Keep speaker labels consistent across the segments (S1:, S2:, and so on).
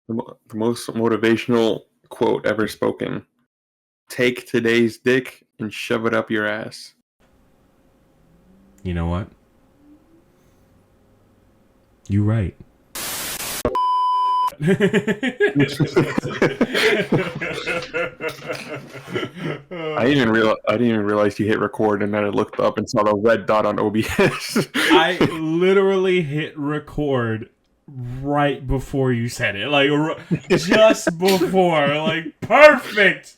S1: The most motivational quote ever spoken. Take today's dick and shove it up your ass.
S2: You know what? You right.
S1: I didn't even realize you hit record, and then I looked up and saw the red dot on OBS.
S2: I literally hit record right before you said it, like just before, like perfect.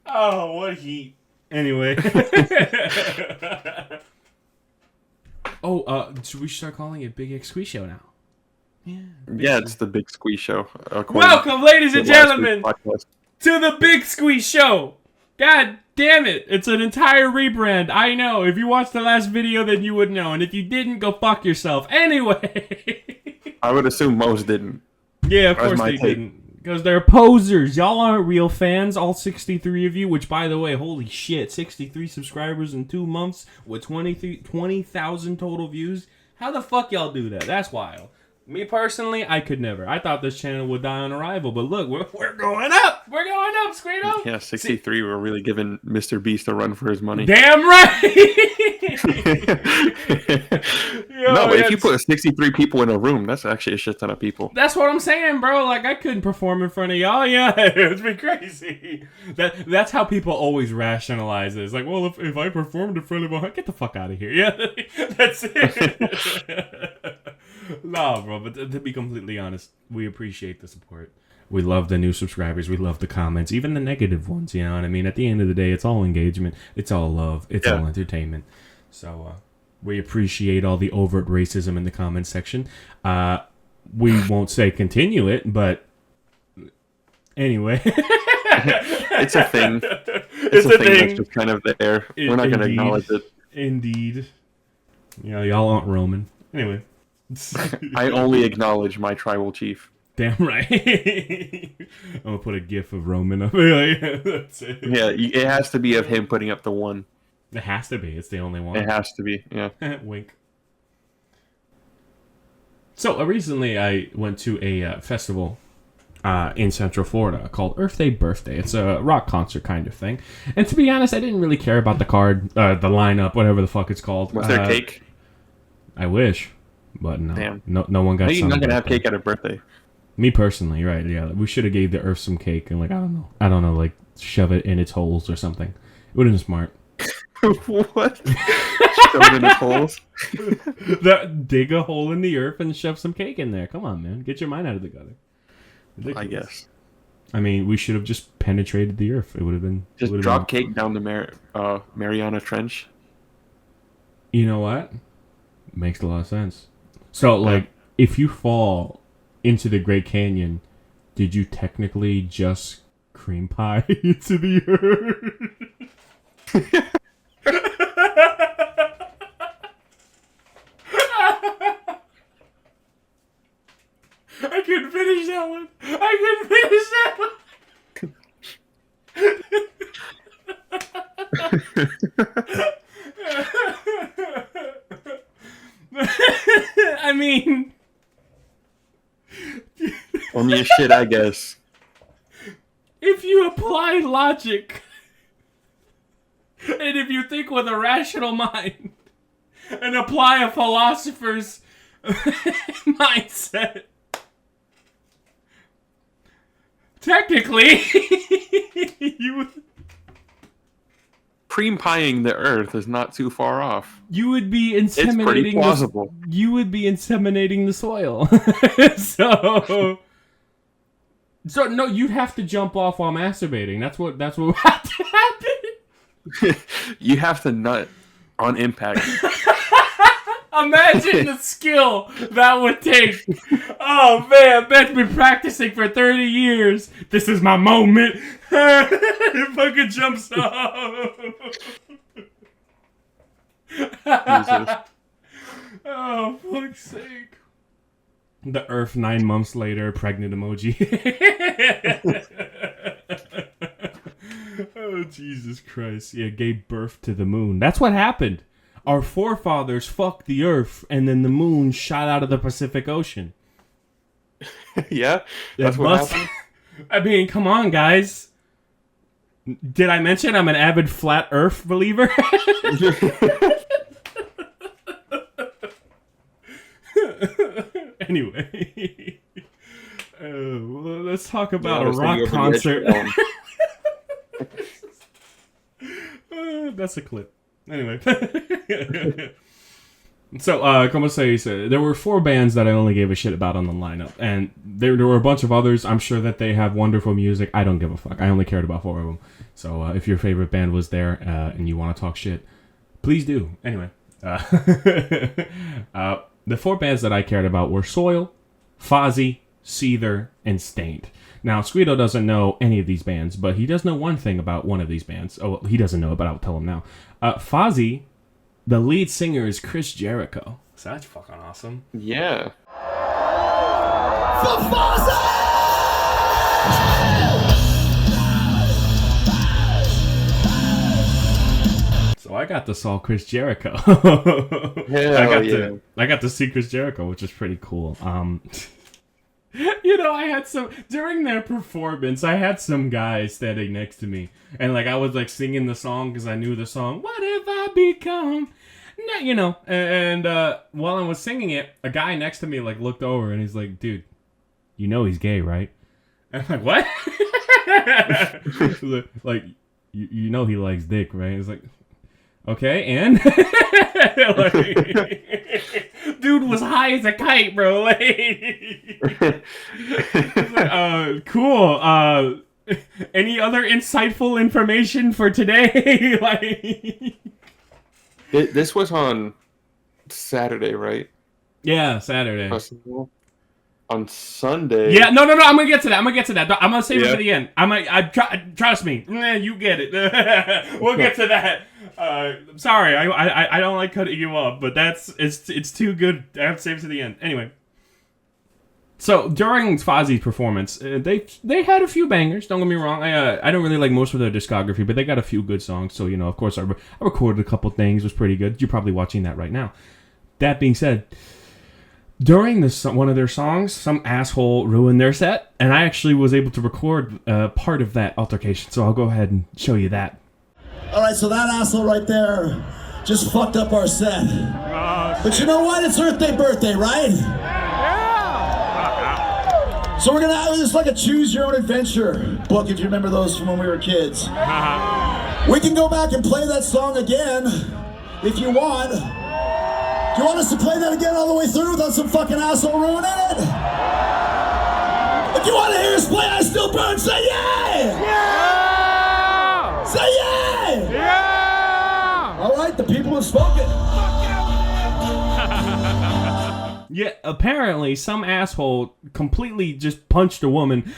S2: Oh, what heat! Anyway. Should we start calling it Big X Squeeze Show now?
S1: Yeah, it's the Big Squeeze Show.
S2: Welcome, ladies and gentlemen, to the Big Squeeze Show. God damn it. It's an entire rebrand. I know. If you watched the last video, then you would know. And if you didn't, go fuck yourself. Anyway.
S1: I would assume most didn't.
S2: Yeah, of course they didn't. Because they're posers. Y'all aren't real fans, all 63 of you. Which, by the way, holy shit, 63 subscribers in 2 months with 20,000 total views. How the fuck y'all do that? That's wild. Me personally, I could never. I thought this channel would die on arrival, but look, we're going up. We're going up, Skweedo.
S1: Yeah, 63. We're really giving Mr. Beast a run for his money.
S2: Damn right.
S1: No, but if you put 63 people in a room, that's actually a shit ton of people.
S2: That's what I'm saying, bro. Like, I couldn't perform in front of y'all. Yeah, it's been crazy. That's how people always rationalize this. Like, well, if I performed in front of get the fuck out of here. Yeah, that's it. No, bro, but to be completely honest, we appreciate the support. We love the new subscribers. We love the comments, even the negative ones, you know what I mean? At the end of the day, it's all engagement. It's all love. It's all entertainment. So we appreciate all the overt racism in the comments section. We won't say continue it, but anyway.
S1: It's a thing. It's a thing that's just kind of there. We're not going to acknowledge it.
S2: Indeed. You know, y'all aren't Roman. Anyway.
S1: I only acknowledge my tribal chief.
S2: Damn right. I'm gonna put a gif of Roman up. That's it.
S1: Yeah, it has to be of him putting up the one.
S2: It has to be. It's the only one.
S1: It has to be. Yeah.
S2: Wink. So recently, I went to a festival in Central Florida called Earthday Birthday. It's a rock concert kind of thing. And to be honest, I didn't really care about the card, the lineup, whatever the fuck it's called.
S1: Was there cake?
S2: I wish. But no,
S1: damn.
S2: No one got.
S1: You're not gonna have cake at a birthday.
S2: Me personally, right? Yeah, we should have gave the Earth some cake and I don't know, like shove it in its holes or something. It would have been smart.
S1: What? Shove it in its holes?
S2: Dig a hole in the Earth and shove some cake in there. Come on, man, get your mind out of the gutter. Ridiculous.
S1: I guess.
S2: I mean, we should have just penetrated the Earth. It would have been
S1: just drop cake down the Mariana Trench.
S2: You know what? Makes a lot of sense. So, like, if you fall into the Great Canyon, did you technically just cream pie into the Earth? I couldn't finish that one. I mean,
S1: only a shit, I guess.
S2: If you apply logic, and if you think with a rational mind, and apply a philosopher's mindset, technically, you would...
S1: Cream pieing the Earth is not too far off.
S2: You would be inseminating.
S1: It's pretty plausible.
S2: You would be inseminating the soil. So no, you'd have to jump off while masturbating. That's what would have to happen.
S1: You have to nut on impact.
S2: Imagine the skill that would take. Oh man, Ben's been practicing for 30 years. This is my moment. It fucking jumps off. Jesus. Oh, fuck's sake. The Earth 9 months later, pregnant emoji. Oh, Jesus Christ. Yeah, gave birth to the moon. That's what happened. Our forefathers fucked the Earth, and then the moon shot out of the Pacific Ocean.
S1: Yeah, that's what happened.
S2: I mean, come on, guys. Did I mention I'm an avid flat Earth believer? Anyway, well, let's talk about a rock concert. That's a clip. Anyway. So, como se dice, there were 4 bands that I only gave a shit about on the lineup. And there were a bunch of others. I'm sure that they have wonderful music. I don't give a fuck. I only cared about 4 of them. So, if your favorite band was there and you want to talk shit, please do. Anyway. The 4 bands that I cared about were Soil, Folie, Seether, and Stained. Now, Skweedo doesn't know any of these bands, but he does know one thing about one of these bands. Oh, he doesn't know it, but I'll tell him now. Folie, the lead singer is Chris Jericho. So that's fucking awesome.
S1: Yeah.
S3: For Folie!
S2: So I got to saw Chris Jericho. I got to see Chris Jericho, which is pretty cool. You know, I had some during their performance. I had some guy standing next to me, and like I was like singing the song because I knew the song. What have I become? You know, and while I was singing it, a guy next to me like looked over and he's like, "Dude, you know he's gay, right?" And I'm like, "What?" Like, you know he likes dick, right? He's like, "Okay, and." Like, dude was high as a kite, bro. Like, cool. Any other insightful information for today? Like,
S1: this was on Saturday, right?
S2: Yeah, Saturday.
S1: Festival? On Sunday.
S2: Yeah, no. I'm gonna get to that. I'm gonna save it for the end. Trust me. You get it. We'll get to that. Sorry, I don't like cutting you off, but it's too good. I have to save it to the end. Anyway. So during Fozzy's performance, they had a few bangers. Don't get me wrong. I don't really like most of their discography, but they got a few good songs. So, you know, of course, I recorded a couple things. It was pretty good. You're probably watching that right now. That being said, during one of their songs, some asshole ruined their set, and I actually was able to record part of that altercation. So I'll go ahead and show you that.
S3: All right, so that asshole right there just fucked up our set. But you know what? It's Earthday birthday, right? So we're gonna have this like a choose your own adventure book, if you remember those from when we were kids. We can go back and play that song again if you want. Do you want us to play that again all the way through without some fucking asshole ruining it? If you want to hear us play I Still Burn, say yeah! Yeah! Say yeah! Yeah! All right, the people have spoken.
S2: Yeah, apparently some asshole completely just punched a woman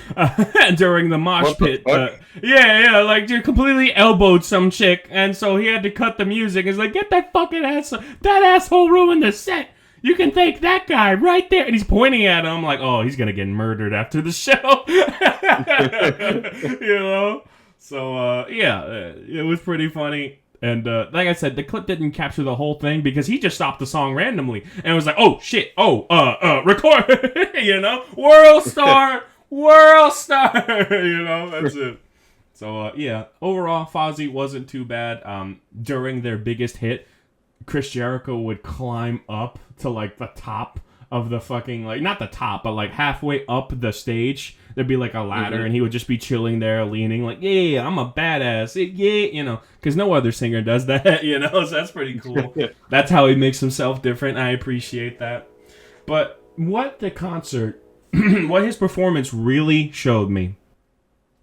S2: during the mosh pit. Like just completely elbowed some chick, and so he had to cut the music. He's like, "Get that fucking asshole! That asshole ruined the set. You can thank that guy right there." And he's pointing at him like, "Oh, he's gonna get murdered after the show." You know. So it was pretty funny. And like I said, the clip didn't capture the whole thing because he just stopped the song randomly and was like, "Oh shit! Oh, record!" You know, world star. You know, that's it. So overall, Folie wasn't too bad. During their biggest hit, Chris Jericho would climb up to like the top of the fucking, like, not the top, but like halfway up the stage. There'd be like a ladder, and he would just be chilling there, leaning, like, yeah, I'm a badass, yeah, you know, because no other singer does that, you know, so that's pretty cool. That's how he makes himself different. I appreciate that. But what the concert, what his performance really showed me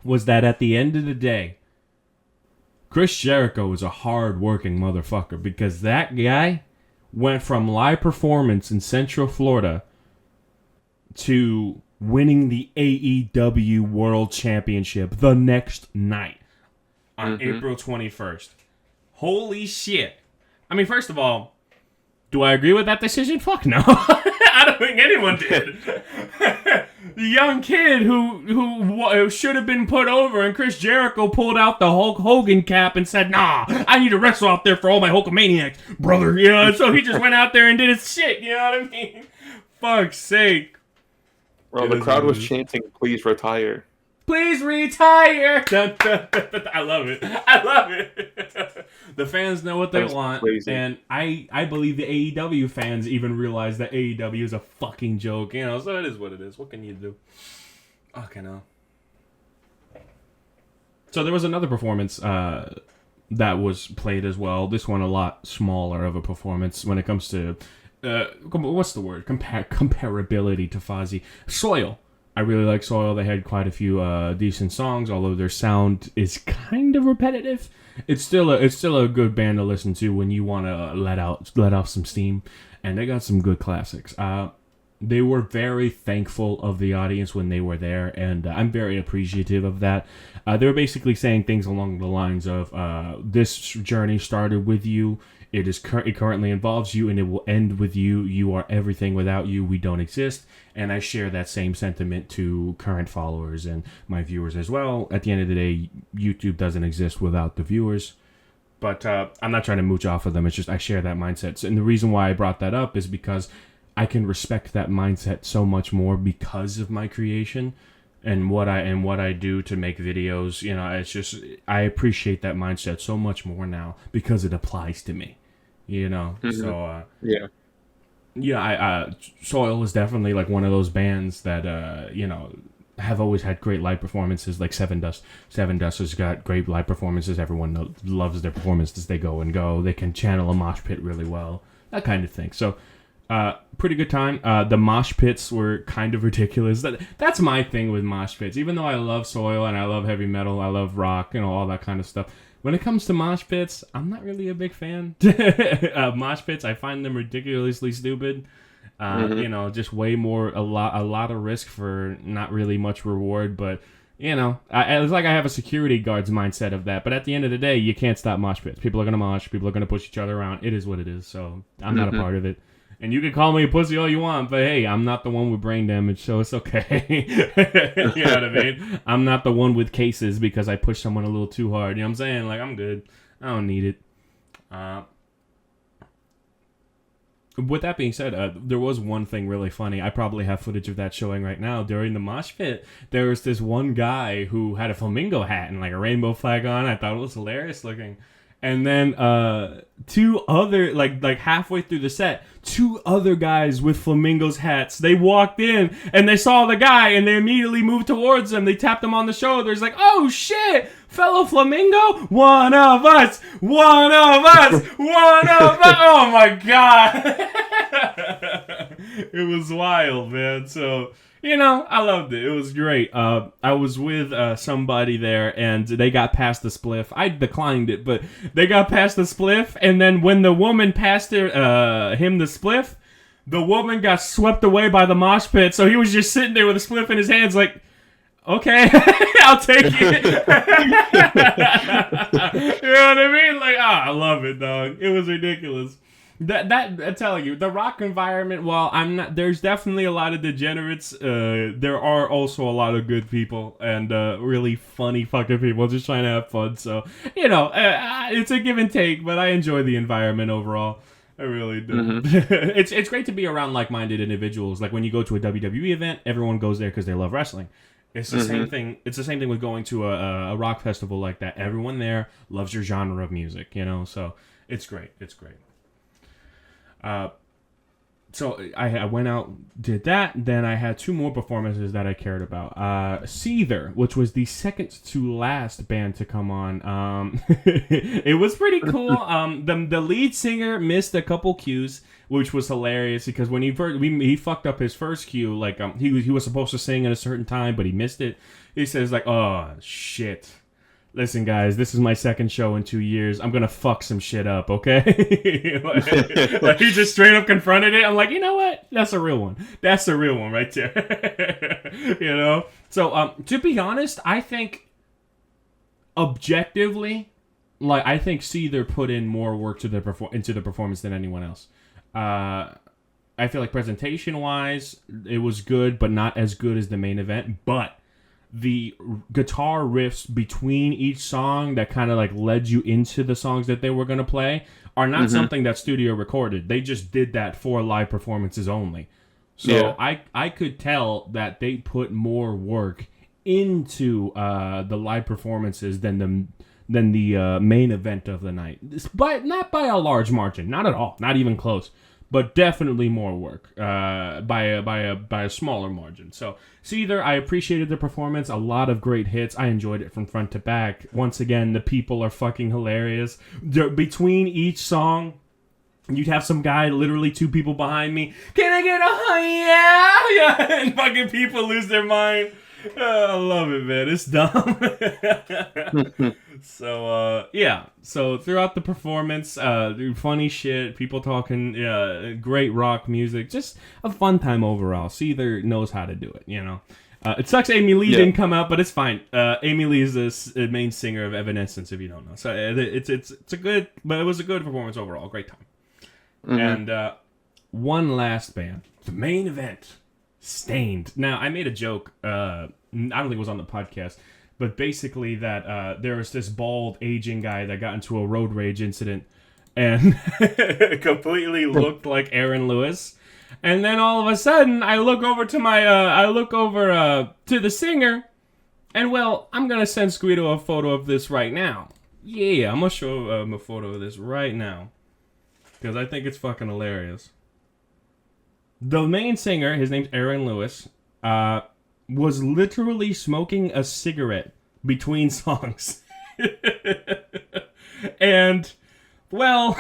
S2: was that at the end of the day, Chris Jericho is a hard-working motherfucker, because that guy went from live performance in Central Florida to winning the AEW World Championship the next night on April 21st. Holy shit. I mean, first of all, do I agree with that decision? Fuck no. I don't think anyone did. The young kid who should have been put over, and Chris Jericho pulled out the Hulk Hogan cap and said, "Nah, I need to wrestle out there for all my Hulkamaniacs, brother." You know, and so he just went out there and did his shit, you know what I mean? Fuck's sake.
S1: Well, the crowd was chanting, "Please retire."
S2: Please retire! Dun, dun, dun, dun. I love it. I love it. The fans know what they want, crazy. And I believe the AEW fans even realize that AEW is a fucking joke. You know, so it is what it is. What can you do? Okay, no. So there was another performance that was played as well. This one a lot smaller of a performance when it comes to what's the word? Comparability to Fozzy. Soil. I really like Soil. They had quite a few decent songs, although their sound is kind of repetitive. It's still a good band to listen to when you want to let off some steam, and they got some good classics. They were very thankful of the audience when they were there, and I'm very appreciative of that. They were basically saying things along the lines of, this journey started with you, it currently involves you, and it will end with you. You are everything. Without you, we don't exist. And I share that same sentiment to current followers and my viewers as well. At the end of the day, YouTube doesn't exist without the viewers. But I'm not trying to mooch off of them. It's just I share that mindset. And the reason why I brought that up is because I can respect that mindset so much more because of my creation and what I do to make videos. You know, it's just I appreciate that mindset so much more now because it applies to me. You know, so I Soil is definitely like one of those bands that you know, have always had great live performances. Like Seven Dust has got great live performances. Everyone loves their performances. They go and go. They can channel a mosh pit really well. That kind of thing. So. Pretty good time. The mosh pits were kind of ridiculous. That's my thing with mosh pits. Even though I love Soil and I love heavy metal, I love rock, you know, all that kind of stuff. When it comes to mosh pits, I'm not really a big fan of mosh pits. I find them ridiculously stupid. You know, just way more a lot of risk for not really much reward. But you know, it's like I have a security guard's mindset of that. But at the end of the day, you can't stop mosh pits. People are gonna mosh. People are gonna push each other around. It is what it is. So I'm not a part of it. And you can call me a pussy all you want, but hey, I'm not the one with brain damage, so it's okay. You know what I mean? I'm not the one with cases because I pushed someone a little too hard. You know what I'm saying? Like, I'm good. I don't need it. With that being said, there was one thing really funny. I probably have footage of that showing right now. During the mosh pit, there was this one guy who had a flamingo hat and like a rainbow flag on. I thought it was hilarious looking. And then two other, like halfway through the set, two other guys with flamingos hats, they walked in and they saw the guy and they immediately moved towards him. They tapped him on the shoulder. It's like, oh shit, fellow flamingo, one of us, one of us, one of us. Oh my God. It was wild, man. So... you know, I loved it. It was great. I was with somebody there, and they got past the spliff. I declined it, but they got past the spliff, and then when the woman passed him the spliff, the woman got swept away by the mosh pit, so he was just sitting there with a spliff in his hands like, okay, I'll take it. You know what I mean? Like, I love it, dog. It was ridiculous. That I'm telling you, the rock environment, while I'm not, there's definitely a lot of degenerates, there are also a lot of good people and really funny fucking people just trying to have fun. So, you know, it's a give and take, but I enjoy the environment overall. I really do. It's great to be around like-minded individuals. Like when you go to a WWE event, everyone goes there because they love wrestling. It's the same thing. It's the same thing with going to a rock festival like that. Everyone there loves your genre of music, you know. So it's great. It's great. So I went out, did that. Then I had two more performances that I cared about. Seether, which was the second to last band to come on. It was pretty cool. The lead singer missed a couple cues, which was hilarious because when he fucked up his first cue, like he was supposed to sing at a certain time, but he missed it. He says like, "Oh shit. Listen, guys, this is my second show in 2 years. I'm going to fuck some shit up, okay?" like, he just straight up confronted it. I'm like, you know what? That's a real one. That's a real one right there. You know? So, to be honest, I think objectively, like, I think Seether put in more work to into the performance than anyone else. I feel like presentation-wise, it was good, but not as good as the main event. But the guitar riffs between each song that kind of like led you into the songs that they were going to play are not something that studio recorded. They just did that for live performances only. So I could tell that they put more work into the live performances than the main event of the night. But not by a large margin, not at all, not even close. But definitely more work by a smaller margin. So either I appreciated the performance, a lot of great hits. I enjoyed it from front to back. Once again, the people are fucking hilarious. Between each song, you'd have some guy, literally 2 people behind me. Can I get a yeah? And fucking people lose their mind. I love it, man. It's dumb. So throughout the performance, funny shit, people talking, great rock music, just a fun time overall. Seether knows how to do it, you know. It sucks Amy Lee didn't come out, but it's fine. Amy Lee is the main singer of Evanescence, if you don't know. So it's a good, but it was a good performance overall. Great time. Mm-hmm. And one last band, the main event. Stained. Now, I made a joke, I don't think it was on the podcast, but basically that there was this bald, aging guy that got into a road rage incident and completely looked like Aaron Lewis. And then all of a sudden, I look over to the singer, and well, I'm going to send Skweedo a photo of this right now. Yeah, I'm going to show him a photo of this right now, because I think it's fucking hilarious. The main singer, his name's Aaron Lewis, was literally smoking a cigarette between songs. And, well,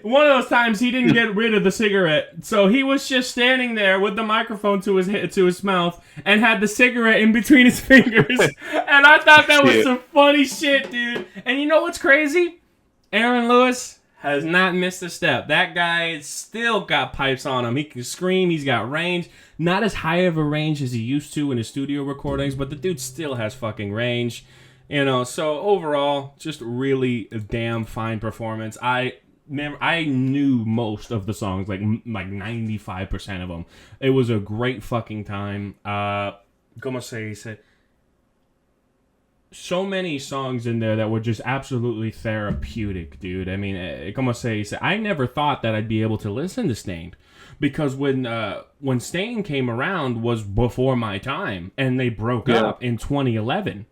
S2: one of those times he didn't get rid of the cigarette, so he was just standing there with the microphone to his mouth and had the cigarette in between his fingers. And I thought that was some funny shit, dude. And you know what's crazy? Aaron Lewis has not missed a step. That guy still got pipes on him. He can scream. He's got range. Not as high of a range as he used to in his studio recordings, but the dude still has fucking range. You know, so overall, just really a damn fine performance. I knew most of the songs, like 95% of them. It was a great fucking time. Como se dice? So many songs in there that were just absolutely therapeutic, dude. I mean, como se dice, I never thought that I'd be able to listen to Stained, because when Stained came around was before my time, and they broke up in 2011.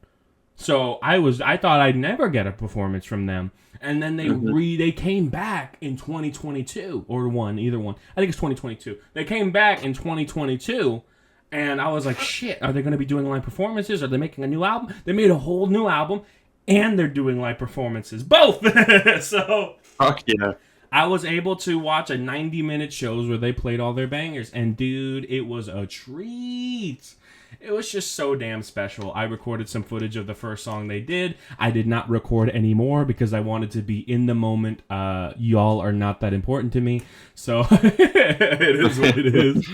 S2: So I thought I'd never get a performance from them, and then they came back in 2022 or either one. I think it's 2022. They came back in 2022. And I was like, shit, are they going to be doing live performances? Are they making a new album? They made a whole new album, and they're doing live performances. Both! So,
S1: fuck yeah.
S2: I was able to watch a 90-minute shows where they played all their bangers. And, dude, it was a treat. It was just so damn special. I recorded some footage of the first song they did. I did not record any more because I wanted to be in the moment. Y'all are not that important to me. So, it is what it is.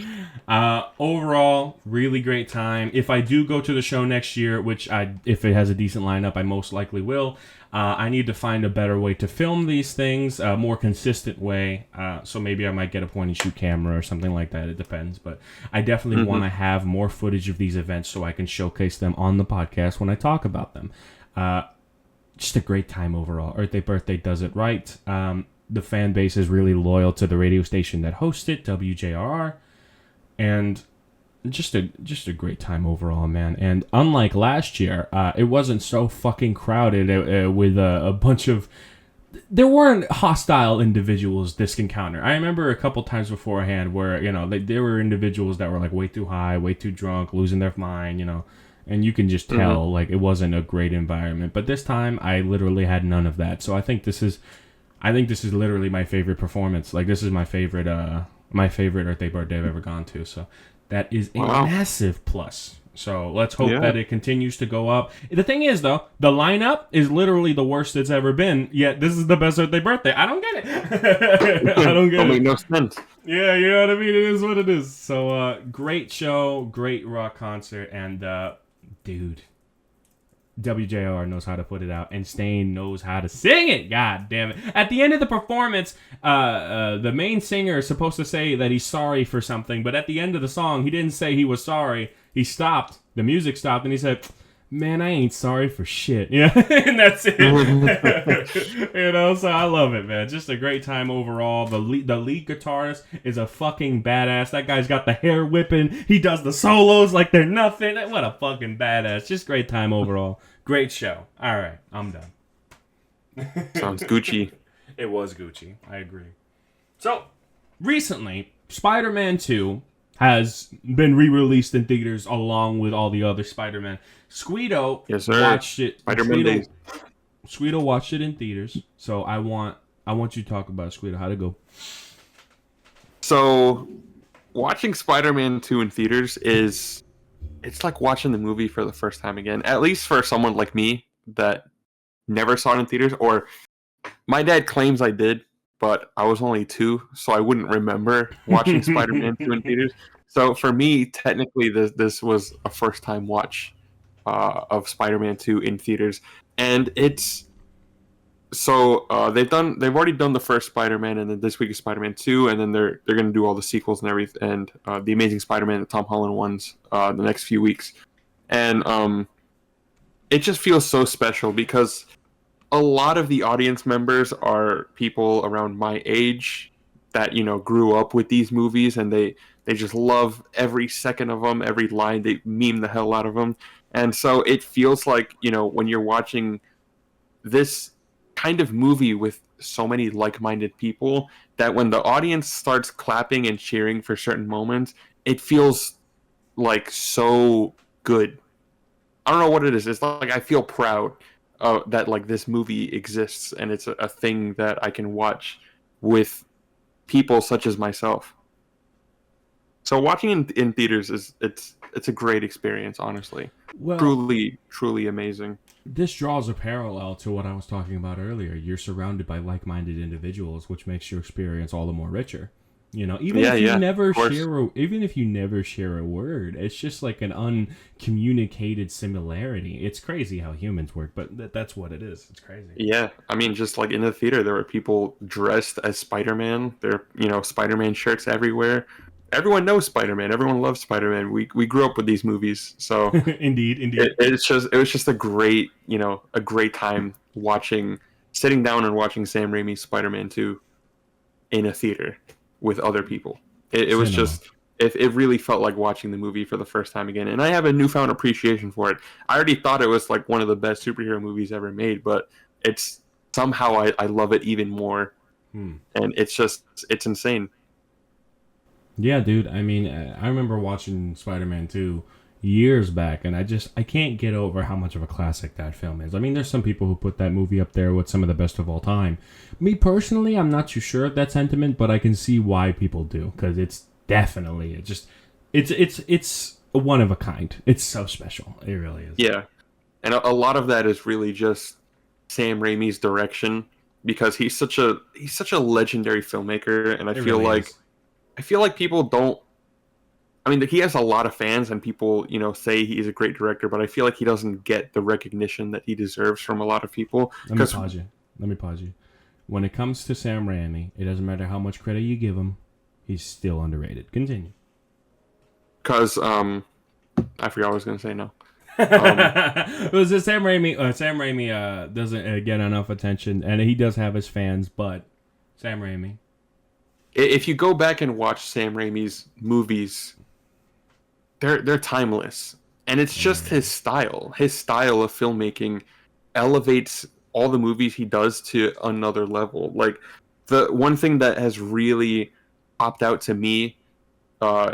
S2: Overall, really great time. If I do go to the show next year, which if it has a decent lineup, I most likely will. I need to find a better way to film these things, a more consistent way. So maybe I might get a point-and-shoot camera or something like that. It depends. But I definitely want to have more footage of these events so I can showcase them on the podcast when I talk about them. Just a great time overall. Earthday Birthday does it right. The fan base is really loyal to the radio station that hosts it, WJRR. And just a great time overall, man. And unlike last year, it wasn't so fucking crowded with a bunch of... There weren't hostile individuals this encounter. I remember a couple times beforehand where, you know, there were individuals that were like way too high, way too drunk, losing their mind, you know. And you can just tell, like, it wasn't a great environment. But this time, I literally had none of that. So I think this is literally my favorite performance. Like, this is my favorite Earthday Birthday I've ever gone to. So that is a massive plus. So let's hope that it continues to go up. The thing is, though, the lineup is literally the worst it's ever been, yet this is the best Earthday Birthday. I don't get it. I don't get it.
S1: Make no sense.
S2: Yeah, you know what I mean? It is what it is. So great show, great rock concert, and dude, WJR knows how to put it out, and Stain knows how to sing it. God damn it! At the end of the performance, the main singer is supposed to say that he's sorry for something, but at the end of the song, he didn't say he was sorry. He stopped. The music stopped, and he said, man, I ain't sorry for shit. Yeah, and that's it. So I love it, man. Just a great time overall. The lead guitarist is a fucking badass. That guy's got the hair whipping. He does the solos like they're nothing. What a fucking badass. Just great time overall. Great show. All right, I'm done.
S1: Sounds Gucci.
S2: It was Gucci. I agree. So, recently, Spider-Man 2 has been re-released in theaters along with all the other Spider-Man. Skweedo watched it. Skweedo watched it in theaters. So I want you to talk about Skweedo. How'd it go?
S1: So, watching Spider-Man 2 in theaters it's like watching the movie for the first time again. At least for someone like me that never saw it in theaters. Or my dad claims I did, but I was only 2, so I wouldn't remember watching Spider-Man 2 in theaters. So for me, technically, this was a first-time watch of Spider-Man 2 in theaters, and it's so they've already done the first Spider-Man, and then this week is Spider-Man 2, and then they're going to do all the sequels and everything, and the Amazing Spider-Man, the Tom Holland ones, the next few weeks, and it just feels so special because a lot of the audience members are people around my age that, grew up with these movies, and they just love every second of them, every line. They meme the hell out of them. And so it feels like, when you're watching this kind of movie with so many like-minded people, that when the audience starts clapping and cheering for certain moments, it feels like so good. I don't know what it is. It's like I feel proud that like this movie exists, and it's a thing that I can watch with people such as myself. So watching in theaters it's a great experience, honestly.
S2: Well,
S1: truly amazing.
S2: This draws a parallel to what I was talking about earlier. You're surrounded by like-minded individuals, which makes your experience all the more richer. Even if you never share a word, it's just like an uncommunicated similarity. It's crazy how humans work, but that's what it is. It's crazy.
S1: Yeah, I mean, just like in the theater, there were people dressed as Spider-Man. There, Spider-Man shirts everywhere. Everyone knows Spider-Man. Everyone loves Spider-Man. We grew up with these movies, so
S2: indeed.
S1: It was just a great time sitting down and watching Sam Raimi's Spider-Man 2 in a theater with other people. It was just it really felt like watching the movie for the first time again, and I have a newfound appreciation for it. I already thought it was like one of the best superhero movies ever made, but it's somehow I love it even more, and it's insane.
S2: Yeah, dude. I mean, I remember watching Spider-Man 2 years back, and I can't get over how much of a classic that film is. I mean, there's some people who put that movie up there with some of the best of all time. Me personally, I'm not too sure of that sentiment, but I can see why people do, because it's definitely it's one of a kind. It's so special. It really is.
S1: Yeah, and a lot of that is really just Sam Raimi's direction, because he's such a legendary filmmaker, and I feel like people don't. I mean, he has a lot of fans, and people, say he's a great director, but I feel like he doesn't get the recognition that he deserves from a lot of people.
S2: Let me pause you. When it comes to Sam Raimi, it doesn't matter how much credit you give him, he's still underrated. Continue.
S1: Because, I forgot what I was going to say now.
S2: It was that Sam Raimi doesn't get enough attention, and he does have his fans, but Sam Raimi.
S1: If you go back and watch Sam Raimi's movies, they're timeless, and it's just his style. His style of filmmaking elevates all the movies he does to another level. Like, the one thing that has really popped out to me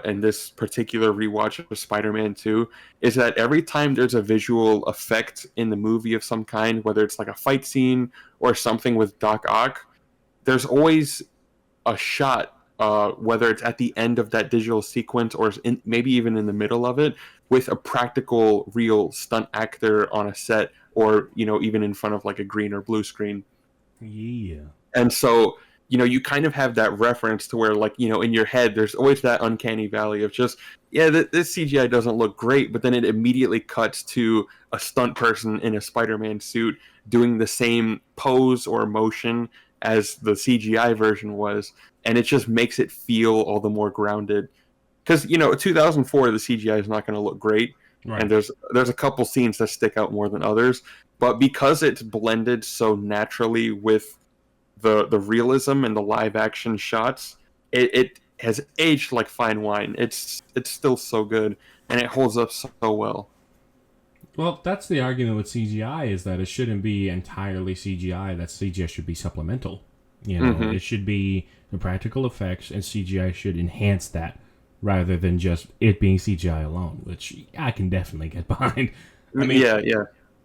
S1: in this particular rewatch of Spider-Man 2 is that every time there's a visual effect in the movie of some kind, whether it's like a fight scene or something with Doc Ock, there's always a shot, whether it's at the end of that digital sequence or maybe even in the middle of it, with a practical, real stunt actor on a set, or even in front of like a green or blue screen.
S2: Yeah.
S1: And so you kind of have that reference to where, like, in your head, there's always that uncanny valley of just, this CGI doesn't look great, but then it immediately cuts to a stunt person in a Spider-Man suit doing the same pose or motion as the CGI version was, and it just makes it feel all the more grounded. Because 2004, the CGI is not going to look great,
S2: Right.
S1: And there's a couple scenes that stick out more than others, but because it's blended so naturally with the realism and the live action shots, it has aged like fine wine. It's still so good, and it holds up so well.
S2: Well, that's the argument with CGI, is that it shouldn't be entirely CGI. That CGI should be supplemental. You know, it should be the practical effects, and CGI should enhance that rather than just it being CGI alone, which I can definitely get behind. I mean,
S1: yeah.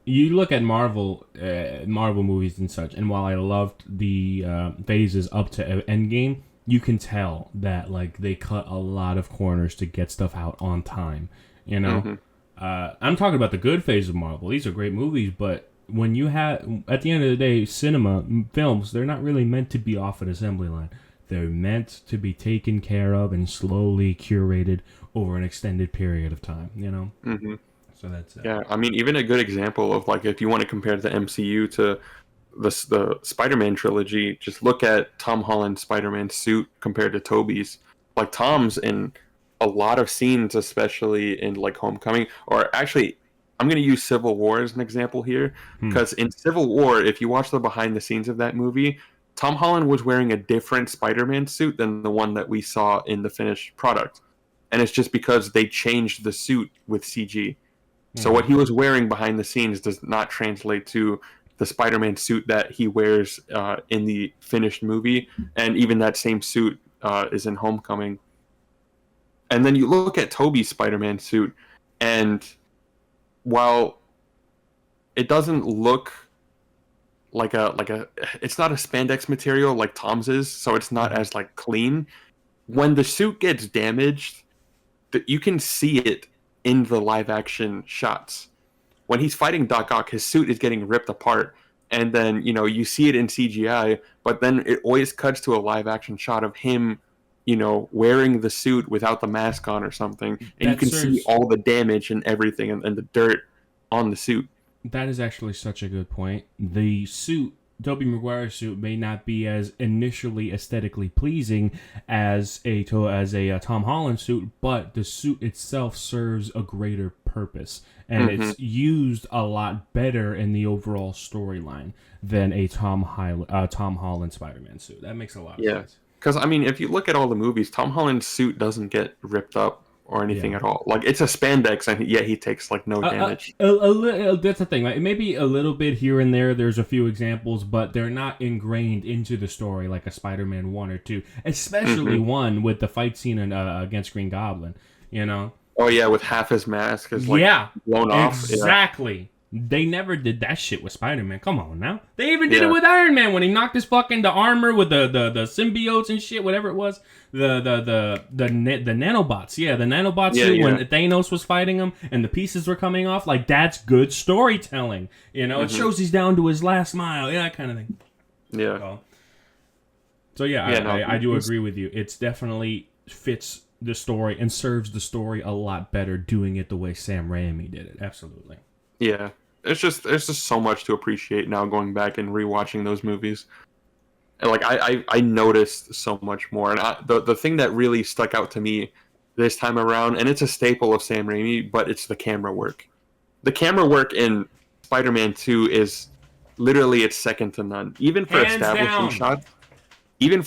S2: You look at Marvel movies and such, and while I loved the phases up to Endgame, you can tell that like they cut a lot of corners to get stuff out on time. You know, I'm talking about the good phase of Marvel. These are great movies, but when you have, at the end of the day, films, they're not really meant to be off an assembly line. They're meant to be taken care of and slowly curated over an extended period of time. You know. So that's it.
S1: Yeah, I mean, even a good example of like if you want to compare the MCU to the Spider-Man trilogy, just look at Tom Holland's Spider-Man suit compared to Tobey's. Like Tom's in a lot of scenes, especially in like Homecoming, or actually, I'm going to use Civil War as an example here, because in Civil War, if you watch the behind the scenes of that movie, Tom Holland was wearing a different Spider-Man suit than the one that we saw in the finished product, and it's just because they changed the suit with CG. So what he was wearing behind the scenes does not translate to the Spider-Man suit that he wears in the finished movie, and even that same suit is in Homecoming. And then you look at Tobey's Spider-Man suit, and while it doesn't look like it's not a spandex material like Tom's is, so it's not as like clean. When the suit gets damaged, you can see it in the live action shots. When he's fighting Doc Ock, his suit is getting ripped apart, and then you see it in CGI, but then it always cuts to a live action shot of him wearing the suit without the mask on or something, and you can see all the damage and everything and the dirt on the suit.
S2: That is actually such a good point. The suit, Tobey Maguire's suit, may not be as initially aesthetically pleasing as a Tom Holland suit, but the suit itself serves a greater purpose, and it's used a lot better in the overall storyline than a Tom Holland Spider-Man suit. That makes a lot of sense.
S1: Because I mean, if you look at all the movies, Tom Holland's suit doesn't get ripped up or anything at all. Like, it's a spandex, and yet he takes like no damage.
S2: That's the thing. Like, maybe a little bit here and there. There's a few examples, but they're not ingrained into the story like a Spider-Man 1 or 2, especially 1 with the fight scene against Green Goblin.
S1: Oh yeah, with half his mask is like blown off.
S2: Exactly. They never did that shit with Spider-Man. Come on now. They even did it with Iron Man when he knocked his fucking the armor with the symbiotes and shit, whatever it was. The nanobots. Yeah, the nanobots when Thanos was fighting him and the pieces were coming off. Like, that's good storytelling. It shows he's down to his last mile. Yeah, that kind of thing.
S1: Yeah.
S2: So I do agree with you. It's definitely fits the story and serves the story a lot better doing it the way Sam Raimi did it. Absolutely.
S1: Yeah. There's just so much to appreciate now going back and rewatching those movies. And like I noticed so much more. And the thing that really stuck out to me this time around, and it's a staple of Sam Raimi, but it's the camera work. The camera work in Spider-Man 2 is literally it's second to none. Even for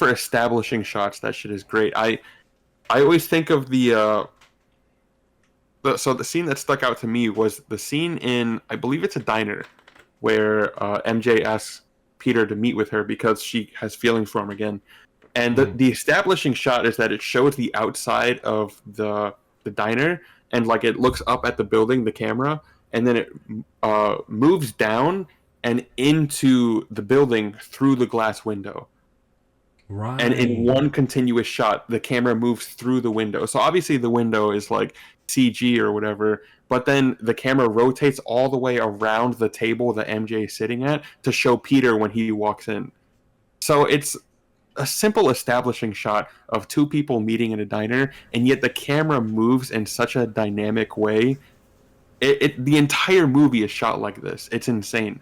S1: establishing shots, that shit is great. I always think of the scene that stuck out to me was the scene in, I believe it's a diner, where MJ asks Peter to meet with her because she has feelings for him again. And the establishing shot is that it shows the outside of the diner, and like it looks up at the building, the camera, and then it moves down and into the building through the glass window.
S2: Right.
S1: And in one continuous shot, the camera moves through the window. So obviously the window is like CG or whatever, but then the camera rotates all the way around the table that MJ is sitting at to show Peter when he walks in. So it's a simple establishing shot of two people meeting in a diner, and yet the camera moves in such a dynamic way. The entire movie is shot like this. It's insane.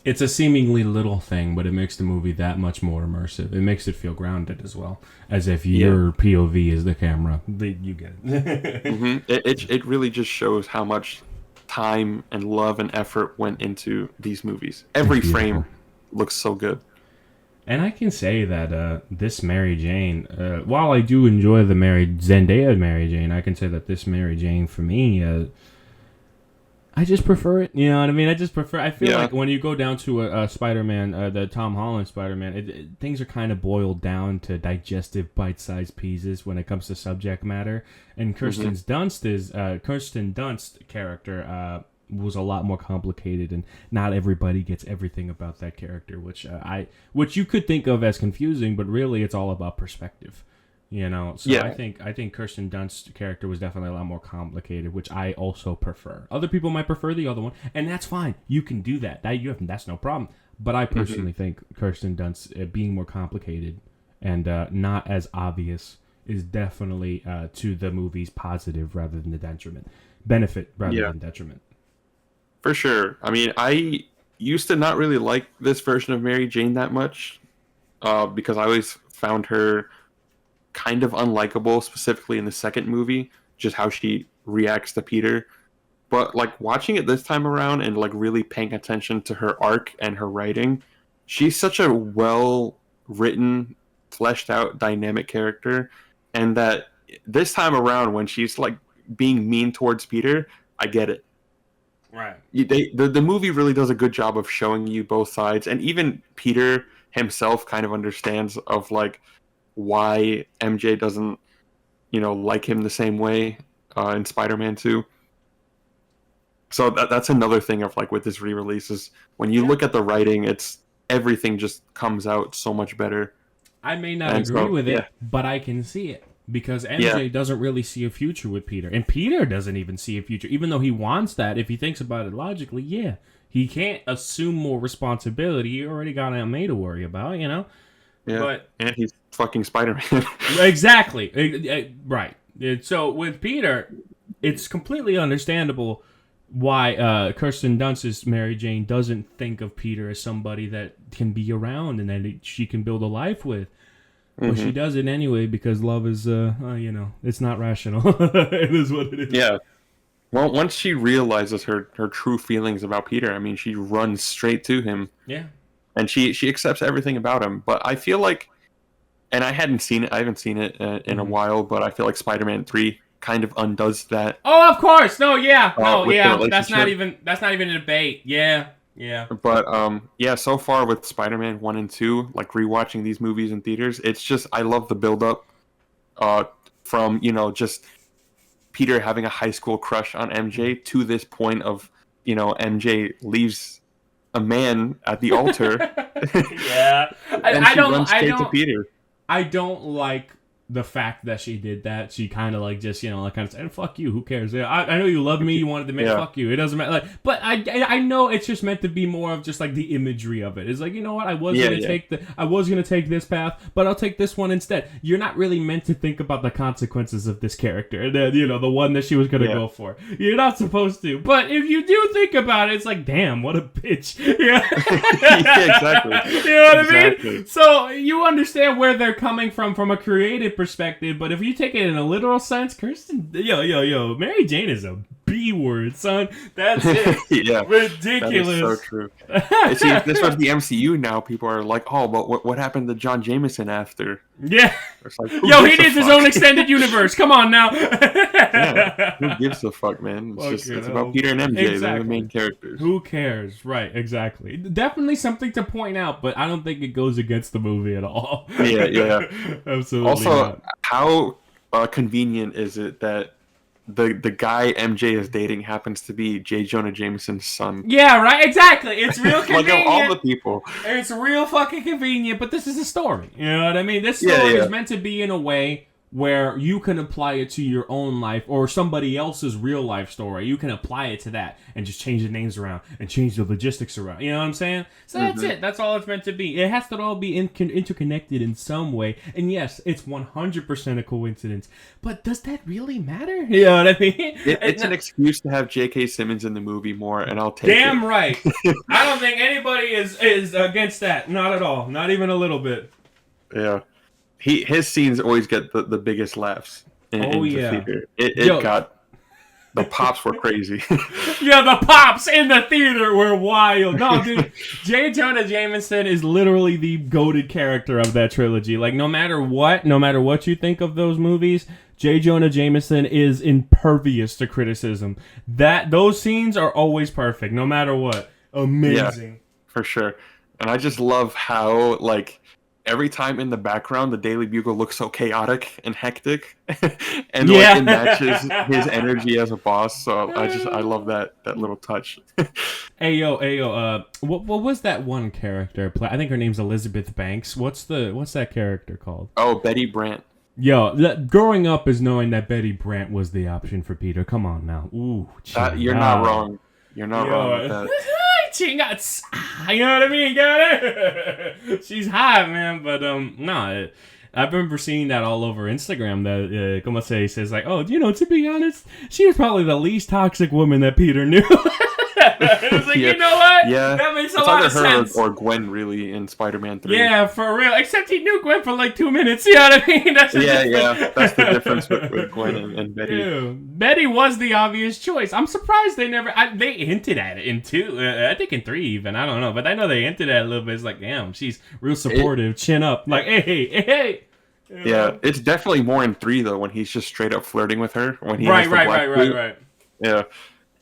S2: It's a seemingly little thing, but it makes the movie that much more immersive. It makes it feel grounded as well, as if your POV is the camera. You get it.
S1: It really just shows how much time and love and effort went into these movies. Every frame looks so good.
S2: And I can say that this Mary Jane, while I do enjoy the Zendaya Mary Jane, I can say that this Mary Jane, for me, I just prefer it. You know what I mean? I feel like when you go down to a Spider-Man, the Tom Holland Spider-Man, things are kind of boiled down to digestive, bite-sized pieces when it comes to subject matter. And Kirsten Dunst's character was a lot more complicated, and not everybody gets everything about that character, which you could think of as confusing, but really it's all about perspective. You know, so I think Kirsten Dunst's character was definitely a lot more complicated, which I also prefer. Other people might prefer the other one, and that's fine. You can do that. That's no problem. But I personally think Kirsten Dunst being more complicated and not as obvious is definitely to the movie's positive rather than the detriment. Benefit rather than detriment.
S1: For sure. I mean, I used to not really like this version of Mary Jane that much because I always found her kind of unlikable, specifically in the second movie, just how she reacts to Peter. But like watching it this time around and like really paying attention to her arc and her writing, she's such a well written, fleshed out, dynamic character, and that this time around when she's like being mean towards Peter, I get it.
S2: Right.
S1: The movie really does a good job of showing you both sides, and even Peter himself kind of understands of like why MJ doesn't, like him the same way in Spider-Man 2. So that's another thing of like with this re-release is when you look at the writing, everything just comes out so much better.
S2: I may not agree with it, but I can see it. Because MJ doesn't really see a future with Peter. And Peter doesn't even see a future. Even though he wants that, if he thinks about it logically, he can't assume more responsibility. He already got Aunt May to worry about, Yeah.
S1: And he's fucking Spider-Man.
S2: Exactly. Right. So with Peter, it's completely understandable why Kirsten Dunst's Mary Jane doesn't think of Peter as somebody that can be around and that she can build a life with. But she does it anyway because love is, it's not rational. It is what it is.
S1: Yeah. Well, once she realizes her true feelings about Peter, I mean, she runs straight to him.
S2: Yeah.
S1: And she accepts everything about him. But I feel like, and I haven't seen it in a while, but I feel like Spider-Man 3 kind of undoes that.
S2: Oh, of course. No, yeah. That's not even a debate. Yeah. Yeah.
S1: But so far with Spider-Man 1 and 2, like rewatching these movies in theaters, it's just I love the build up from, just Peter having a high school crush on MJ to this point of, MJ leaves a man at the altar.
S2: Yeah.
S1: And she runs straight to Peter.
S2: I don't like the fact that she did that. She kind of like just, like kind of said, fuck you, who cares? I know you love me, you wanted to make fuck you. It doesn't matter. Like, but I know it's just meant to be more of just like the imagery of it. It's like, you know what? I was gonna take this path, but I'll take this one instead. You're not really meant to think about the consequences of this character. The one that she was gonna go for. You're not supposed to. But if you do think about it, it's like, damn, what a bitch. Yeah.
S1: Exactly.
S2: You know what I mean? So you understand where they're coming from a creative perspective, but if you take it in a literal sense, Kirsten, Mary Jane is a B word, son. That's it.
S1: Yeah,
S2: ridiculous.
S1: That is so true. See, if this was the MCU now, people are like, oh, but what happened to John Jameson after?
S2: Yeah.
S1: Like,
S2: he needs his own extended universe. Come on now.
S1: Who gives a fuck, man? It's about Peter and MJ. Exactly. They're the main characters.
S2: Who cares? Right, exactly. Definitely something to point out, but I don't think it goes against the movie at all.
S1: Yeah.
S2: Absolutely.
S1: Also,
S2: not.
S1: How convenient is it that the guy MJ is dating happens to be J. Jonah Jameson's son?
S2: Yeah, right. Exactly. It's real convenient.
S1: Like of all the people,
S2: it's real fucking convenient. But this is a story. You know what I mean? This story is meant to be in a way where you can apply it to your own life or somebody else's real life story. You can apply it to that and just change the names around and change the logistics around. You know what I'm saying? So that's it. That's all it's meant to be. It has to all be interconnected in some way. And yes, it's 100% a coincidence. But does that really matter? You know what I mean?
S1: It's an excuse to have J.K. Simmons in the movie more, and I'll take it.
S2: Damn right. I don't think anybody is against that. Not at all. Not even a little bit.
S1: Yeah. His scenes always get the biggest laughs in the theater. It got... The pops were crazy.
S2: Yeah, the pops in the theater were wild. No, dude. J. Jonah Jameson is literally the goated character of that trilogy. Like, no matter what you think of those movies, J. Jonah Jameson is impervious to criticism. Those scenes are always perfect, no matter what. Amazing.
S1: Yeah, for sure. And I just love how, like... Every time in the background, the Daily Bugle looks so chaotic and hectic, and like, it matches his energy as a boss. So I love that little touch.
S2: Hey yo, what was that one character? I think her name's Elizabeth Banks. What's that character called?
S1: Oh, Betty Brant.
S2: Yo, growing up is knowing that Betty Brant was the option for Peter. Come on now, ooh,
S1: you're not wrong. You're not wrong with that.
S2: She got, you know what I mean? Got it? She's hot, man. But no, I remember seeing that all over Instagram. That como se says like, oh, to be honest, she was probably the least toxic woman that Peter knew. It was like,
S1: yeah.
S2: You know what?
S1: Yeah,
S2: that makes a lot of sense.
S1: Or Gwen, really, in Spider-Man 3.
S2: Yeah, for real. Except he knew Gwen for like 2 minutes. You know what I mean? That's
S1: That's the difference with Gwen and Betty.
S2: Yeah. Betty was the obvious choice. I'm surprised they never... they hinted at it in 2. I think in 3 even. I don't know. But I know they hinted at it a little bit. It's like, damn, she's real supportive. Chin up. Like, hey.
S1: Yeah, it's definitely more in 3, though, when he's just straight up flirting with her. When he
S2: Right.
S1: Yeah.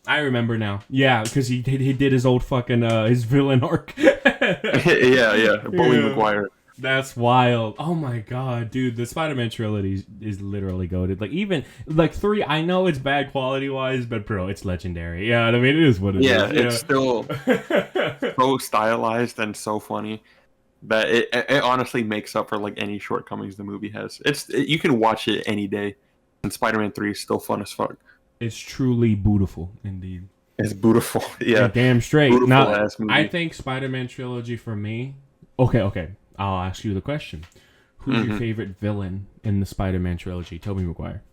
S2: I remember now. Yeah, because he did his old fucking his villain arc.
S1: yeah. Bully McGuire.
S2: That's wild. Oh my god, dude, the Spider-Man trilogy is literally goated. Like even like 3, I know it's bad quality wise, but bro, it's legendary. Yeah, I mean it is what it is.
S1: Yeah, it's still so stylized and so funny that it honestly makes up for like any shortcomings the movie has. You can watch it any day, and Spider-Man 3 is still fun as fuck.
S2: It's truly beautiful, indeed.
S1: It's beautiful, yeah.
S2: Damn straight.
S1: Beautiful
S2: now,
S1: ass movie.
S2: I think Spider-Man trilogy for me. Okay. I'll ask you the question: who's your favorite villain in the Spider-Man trilogy? Tobey Maguire.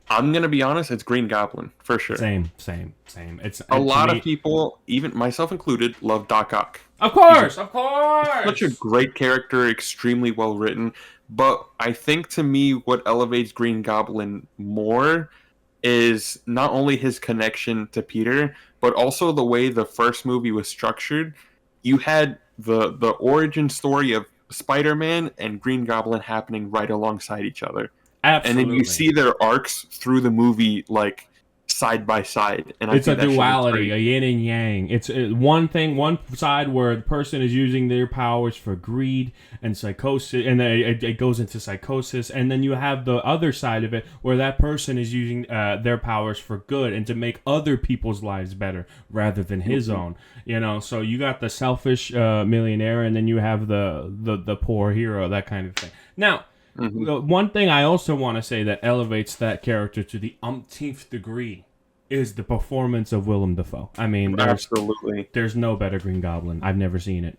S1: I'm gonna be honest. It's Green Goblin for sure.
S2: Same. It's
S1: a lot of people, even myself included, love Doc Ock.
S2: Of course.
S1: Such a great character, extremely well written. But I think to me, what elevates Green Goblin more is not only his connection to Peter, but also the way the first movie was structured. You had the origin story of Spider-Man and Green Goblin happening right alongside each other.
S2: Absolutely.
S1: And then you see their arcs through the movie, like, side by side. And
S2: it's a duality, a yin and yang. It's one side where the person is using their powers for greed and psychosis, and it goes into psychosis, and then you have the other side of it where that person is using their powers for good and to make other people's lives better rather than his own. So you got the selfish millionaire, and then you have the poor hero, that kind of thing. Now, one thing I also want to say that elevates that character to the umpteenth degree is the performance of Willem Dafoe. I mean, there's no better Green Goblin. I've never seen it.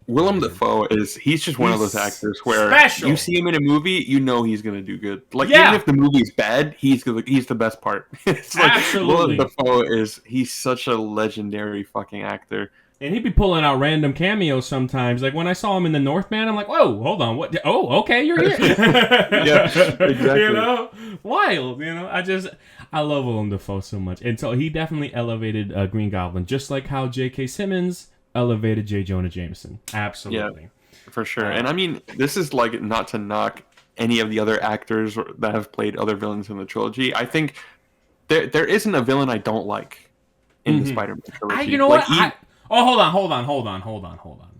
S1: Willem Dafoe he's just one of those actors where you see him in a movie, you know he's gonna do good. Like even if the movie's bad, he's the best part. It's like
S2: Absolutely.
S1: Willem Dafoe he's such a legendary fucking actor.
S2: And he'd be pulling out random cameos sometimes. Like when I saw him in The Northman, I'm like, whoa, hold on. What? Oh, okay, you're here.
S1: Yeah, exactly.
S2: Wild. I love Willem Dafoe so much. And so he definitely elevated Green Goblin, just like how J.K. Simmons elevated J. Jonah Jameson. Absolutely.
S1: Yeah, for sure. And I mean, this is like not to knock any of the other actors that have played other villains in the trilogy. I think there isn't a villain I don't like in the Spider-Man trilogy.
S2: Hold on.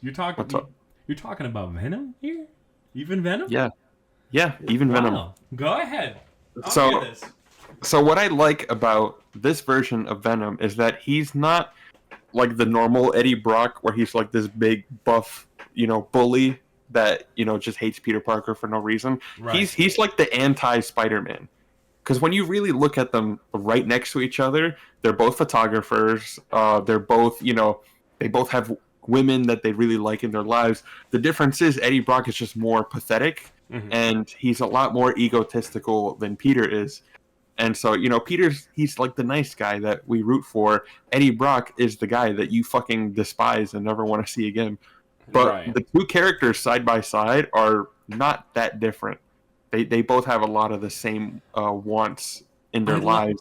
S2: You're talking about Venom here? Even Venom?
S1: Yeah, even Venom.
S2: Go ahead.
S1: So what I like about this version of Venom is that he's not like the normal Eddie Brock where he's like this big buff, bully that just hates Peter Parker for no reason.
S2: Right.
S1: He's like the anti-Spider-Man. Because when you really look at them right next to each other, they're both photographers. They're both, they both have women that they really like in their lives. The difference is Eddie Brock is just more pathetic, and he's a lot more egotistical than Peter is. And so, he's like the nice guy that we root for. Eddie Brock is the guy that you fucking despise and never want to see again. But the two characters side by side are not that different. They both have a lot of the same wants in their lives.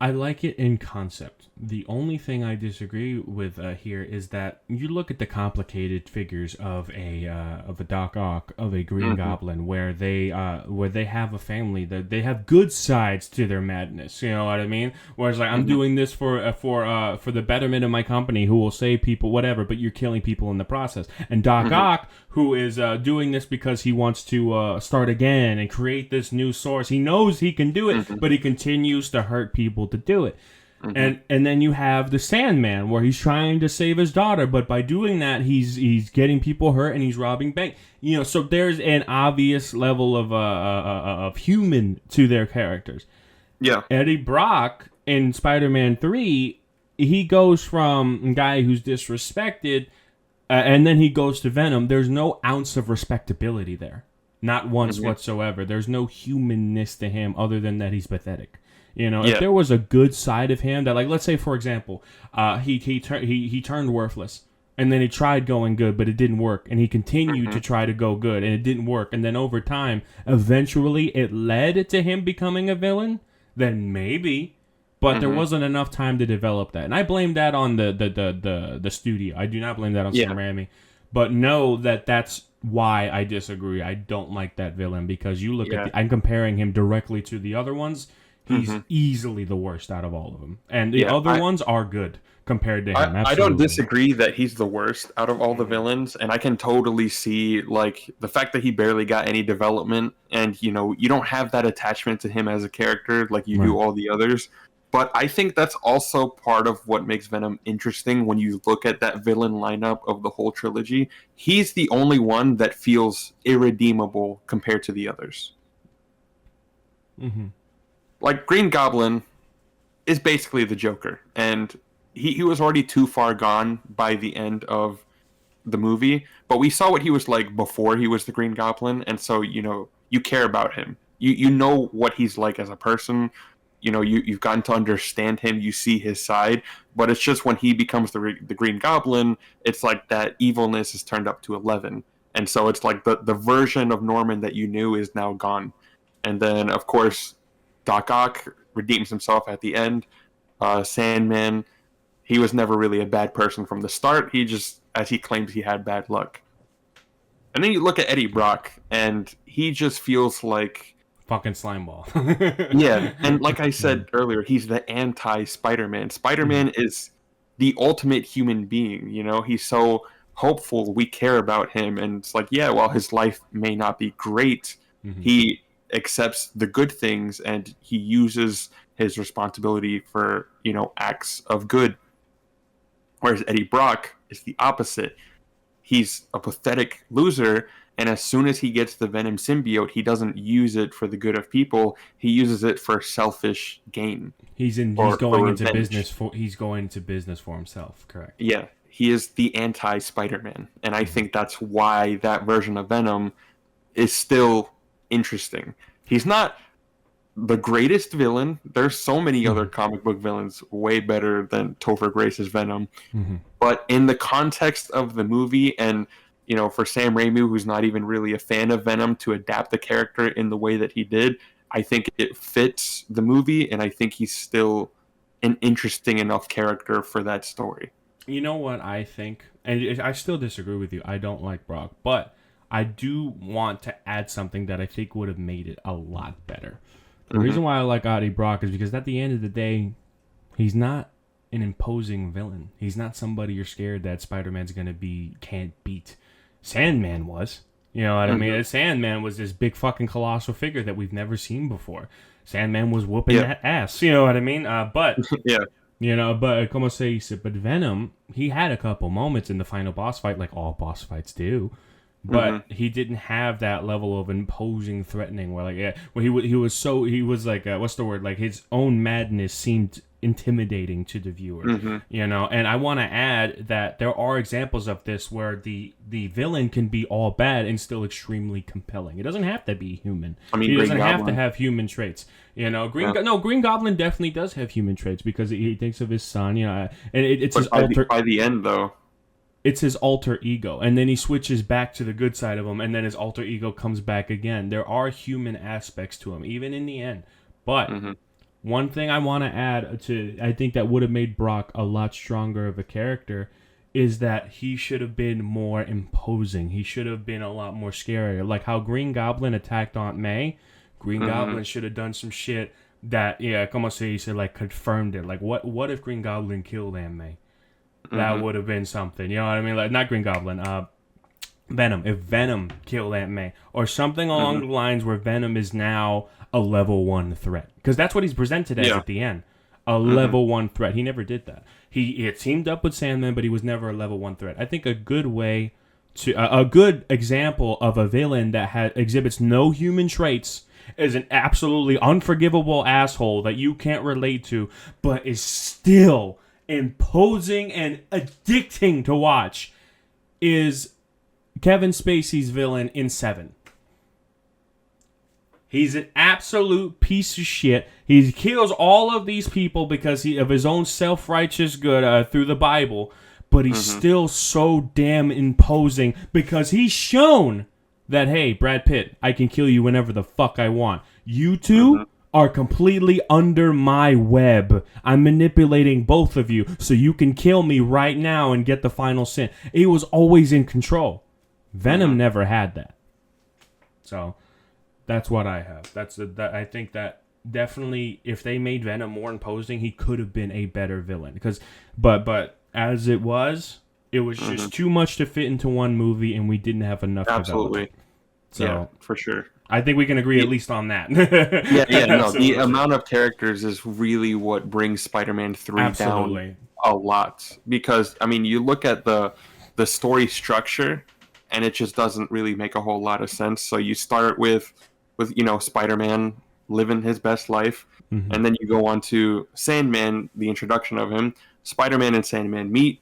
S2: I like it in concept. The only thing I disagree with here is that you look at the complicated figures of a Doc Ock, of a Green Goblin, where they have a family, that they have good sides to their madness. You know what I mean? Whereas like I'm doing this for the betterment of my company, who will save people, whatever, but you're killing people in the process. And Doc Ock, who is doing this because he wants to start again and create this new source. He knows he can do it, but he continues to hurt people to do it. And then you have the Sandman, where he's trying to save his daughter, but by doing that, he's getting people hurt and he's robbing bank. So there's an obvious level of human to their characters. Yeah. Eddie Brock in Spider-Man 3, he goes from a guy who's disrespected, and then he goes to Venom. There's no ounce of respectability there, not once whatsoever. There's no humanness to him other than that he's pathetic. If there was a good side of him that, like, let's say, for example, he turned worthless, and then he tried going good, but it didn't work, and he continued to try to go good, and it didn't work, and then over time, eventually, it led to him becoming a villain, then maybe, but there wasn't enough time to develop that, and I blame that on the studio. I do not blame that on Sam Raimi, but know that that's why I disagree. I don't like that villain, because you look at I'm comparing him directly to the other ones. He's easily the worst out of all of them. And the other ones are good compared to him.
S1: I don't disagree that he's the worst out of all the villains. And I can totally see, like, the fact that he barely got any development. And, you don't have that attachment to him as a character like you do all the others. But I think that's also part of what makes Venom interesting when you look at that villain lineup of the whole trilogy. He's the only one that feels irredeemable compared to the others. Like, Green Goblin is basically the Joker, and he was already too far gone by the end of the movie, but we saw what he was like before he was the Green Goblin, and so, you care about him. You know what he's like as a person, you've gotten to understand him, you see his side, but it's just when he becomes the Green Goblin, it's like that evilness is turned up to 11, and so it's like the version of Norman that you knew is now gone. And then, of course, Doc Ock redeems himself at the end. Sandman, he was never really a bad person from the start. He just, as he claims, he had bad luck. And then you look at Eddie Brock, and he just feels like
S2: fucking slimeball.
S1: And like I said earlier, he's the anti-Spider-Man. Spider-Man is the ultimate human being. He's so hopeful. We care about him, and it's like, while his life may not be great, he accepts the good things, and he uses his responsibility for, acts of good. Whereas Eddie Brock is the opposite. He's a pathetic loser, and as soon as he gets the Venom symbiote, he doesn't use it for the good of people. He uses it for selfish gain.
S2: He's going into business for himself, correct?
S1: Yeah, he is the anti-Spider-Man, and I think that's why that version of Venom is still interesting. He's not the greatest villain. There's so many other comic book villains way better than Topher Grace's Venom. But in the context of the movie, and for Sam Raimi, who's not even really a fan of Venom, to adapt the character in the way that he did, I think it fits the movie, and I think he's still an interesting enough character for that story.
S2: You know what I think? And I still disagree with you. I don't like Brock, but I do want to add something that I think would have made it a lot better. The reason why I like Eddie Brock is because at the end of the day, he's not an imposing villain. He's not somebody you're scared that Spider-Man's can't beat. Sandman was. You know what I mean? Sandman was this big fucking colossal figure that we've never seen before. Sandman was whooping that ass. You know what I mean? But como se dice, but Venom, he had a couple moments in the final boss fight, like all boss fights do. but he didn't have that level of imposing, threatening. Where he was like what's the word? Like his own madness seemed intimidating to the viewer, you know. And I want to add that there are examples of this where the villain can be all bad and still extremely compelling. It doesn't have to be human. I mean, he doesn't have to have human traits. You know, Green Goblin definitely does have human traits because he thinks of his son. You know, and it's his alter.
S1: By the end, though.
S2: It's his alter ego, and then he switches back to the good side of him, and then his alter ego comes back again. There are human aspects to him, even in the end. But one thing I want to add to, I think that would have made Brock a lot stronger of a character, is that he should have been more imposing. He should have been a lot more scarier. Like how Green Goblin attacked Aunt May. Green Goblin should have done some shit that, como se dice, like confirmed it. Like what if Green Goblin killed Aunt May? That would have been something. You know what I mean? Like, not Green Goblin. Venom. If Venom killed Aunt May. Or something along the lines where Venom is now a level 1 threat. Because that's what he's presented as at the end. A level 1 threat. He never did that. He teamed up with Sandman, but he was never a level 1 threat. I think a good way to... a good example of a villain that exhibits no human traits is an absolutely unforgivable asshole that you can't relate to, but is still... imposing and addicting to watch, is Kevin Spacey's villain in Seven. He's an absolute piece of shit. He kills all of these people because of his own self-righteous good through the Bible, but he's still so damn imposing because he's shown that, hey, Brad Pitt, I can kill you whenever the fuck I want. You two are completely under my web. I'm manipulating both of you so you can kill me right now and get the final sin. He was always in control. Venom never had that. So that's what I have. I think that definitely if they made Venom more imposing, he could have been a better villain. But as it was just too much to fit into one movie, and we didn't have enough development. So,
S1: yeah, for sure.
S2: I think we can agree at least on that.
S1: The amount of characters is really what brings Spider-Man 3 down a lot. Because, I mean, you look at the story structure, and it just doesn't really make a whole lot of sense. So you start with you know, Spider-Man living his best life, and then you go on to Sandman, the introduction of him. Spider-Man and Sandman meet,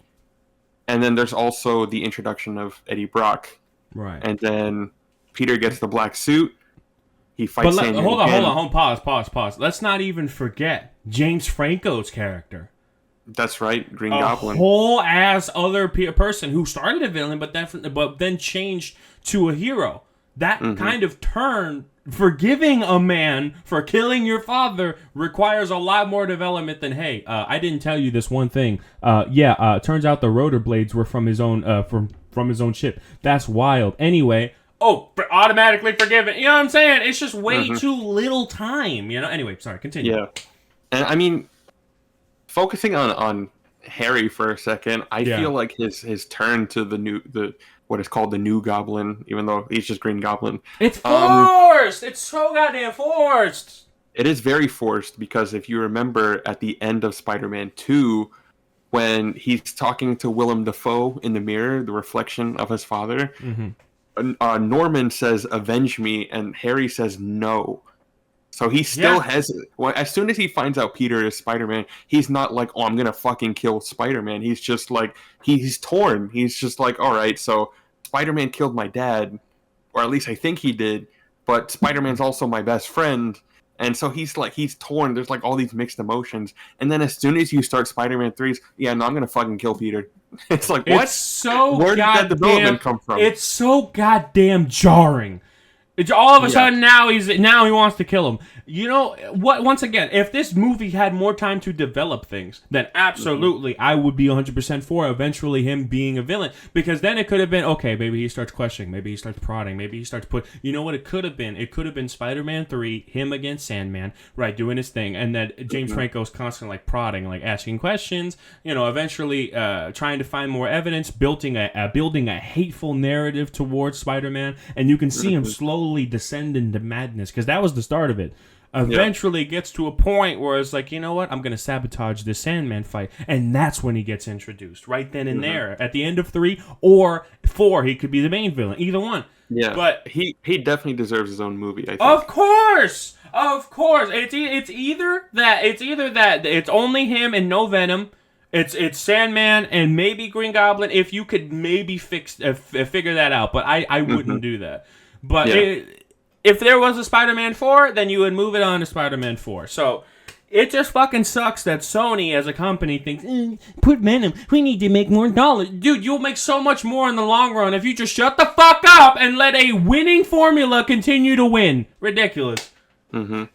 S1: and then there's also the introduction of Eddie Brock.
S2: Right.
S1: And then Peter gets the black suit. He fights Sandman.
S2: Hold on. Pause. Let's not even forget James Franco's character.
S1: That's right, Green Goblin.
S2: A whole ass other person who started a villain, but then changed to a hero. That kind of turn, forgiving a man for killing your father, requires a lot more development than, hey, I didn't tell you this one thing. Turns out the rotor blades were from his own from his own ship. That's wild. Anyway. Oh, automatically forgiven. You know what I'm saying? It's just way too little time, you know? Anyway, sorry, continue.
S1: Yeah. And I mean, focusing on Harry for a second, I feel like his turn to what is called the new Goblin, even though he's just Green Goblin.
S2: It's forced! It's so goddamn forced!
S1: It is very forced because if you remember at the end of Spider-Man 2, when he's talking to Willem Dafoe in the mirror, the reflection of his father, Norman says, "Avenge me," and Harry says, "No." So he still has. Well, as soon as he finds out Peter is Spider-Man, he's not like, "Oh, I'm gonna fucking kill Spider-Man." He's just like, he's torn. He's just like, "All right, so Spider-Man killed my dad, or at least I think he did, but Spider-Man's also my best friend." And so he's torn. There's like all these mixed emotions. And then as soon as you start Spider-Man 3's, I'm gonna fucking kill Peter. It's like, what?
S2: Where did that development come from? It's so goddamn jarring. It's all of a sudden now he wants to kill him. You know what? Once again, if this movie had more time to develop things, then absolutely I would be 100% for eventually him being a villain, because then it could have been, okay, maybe he starts questioning, maybe he starts prodding, maybe he starts you know what it could have been? It could have been Spider-Man 3, him against Sandman, right, doing his thing, and then James Franco's constantly like prodding, like asking questions, you know, eventually trying to find more evidence, building a hateful narrative towards Spider-Man, and you can see him slowly descend into madness, because that was the start of it. eventually gets to a point where it's like, you know what, I'm going to sabotage this Sandman fight. And that's when he gets introduced, right then and there. At the end of 3 or 4, he could be the main villain. Either one.
S1: Yeah,
S2: but
S1: he definitely deserves his own movie, I think.
S2: Of course! It's either that it's only him and no Venom. It's Sandman and maybe Green Goblin, if you could maybe figure that out. But I wouldn't do that. But if there was a Spider-Man 4, then you would move it on to Spider-Man 4. So it just fucking sucks that Sony as a company thinks, put Venom, we need to make more dollars. Dude, you'll make so much more in the long run if you just shut the fuck up and let a winning formula continue to win. Ridiculous.
S1: And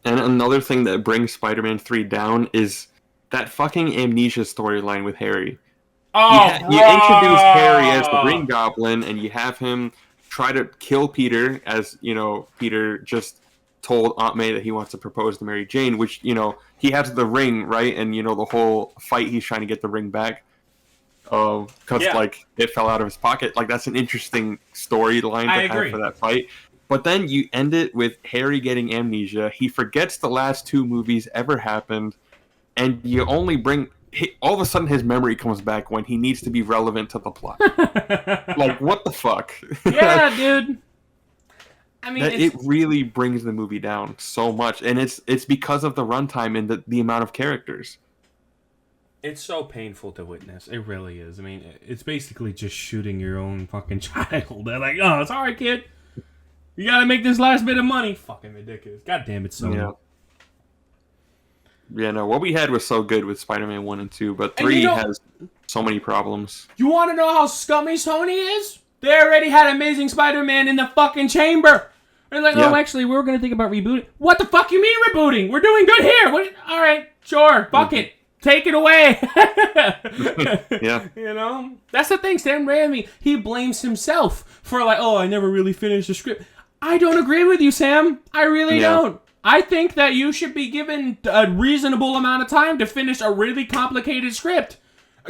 S1: another thing that brings Spider-Man 3 down is that fucking amnesia storyline with Harry.
S2: Oh,
S1: you introduce Harry as the Green Goblin, and you have him try to kill Peter, as, you know, Peter just told Aunt May that he wants to propose to Mary Jane, which, you know, he has the ring, right? And, you know, the whole fight, he's trying to get the ring back. Because, like, it fell out of his pocket. Like, that's an interesting storyline to have for that fight. But then you end it with Harry getting amnesia. He forgets the last 2 movies ever happened. And you only bring... all of a sudden, his memory comes back when he needs to be relevant to the plot. Like, what the fuck?
S2: Yeah, dude. I mean,
S1: it really brings the movie down so much, and it's because of the runtime and the amount of characters.
S2: It's so painful to witness. It really is. I mean, it's basically just shooting your own fucking child. They're like, oh, sorry, kid. You gotta make this last bit of money. Fucking ridiculous. God damn it, Sony.
S1: Yeah, no, what we had was so good with Spider-Man 1 and 2, but 3 has so many problems.
S2: You want to know how scummy Sony is? They already had Amazing Spider-Man in the fucking chamber. They're like, oh, actually, we were going to think about rebooting. What the fuck you mean rebooting? We're doing good here. All right, sure, fuck it. Take it away.
S1: Yeah.
S2: You know? That's the thing, Sam Raimi, he blames himself for like, oh, I never really finished the script. I don't agree with you, Sam. I really don't. I think that you should be given a reasonable amount of time to finish a really complicated script.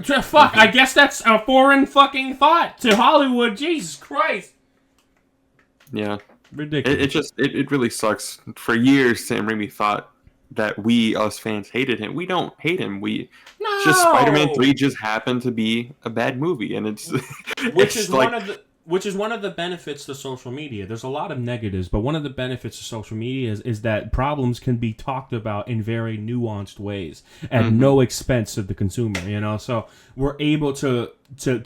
S2: Fuck, I guess that's a foreign fucking thought to Hollywood. Jesus Christ.
S1: Yeah.
S2: Ridiculous.
S1: It really sucks. For years, Sam Raimi thought that we, us fans, hated him. We don't hate him. Just Spider-Man 3 just happened to be a bad movie, and it's...
S2: Which is one of the benefits to social media. There's a lot of negatives, but one of the benefits of social media is that problems can be talked about in very nuanced ways at no expense of the consumer, you know? So we're able to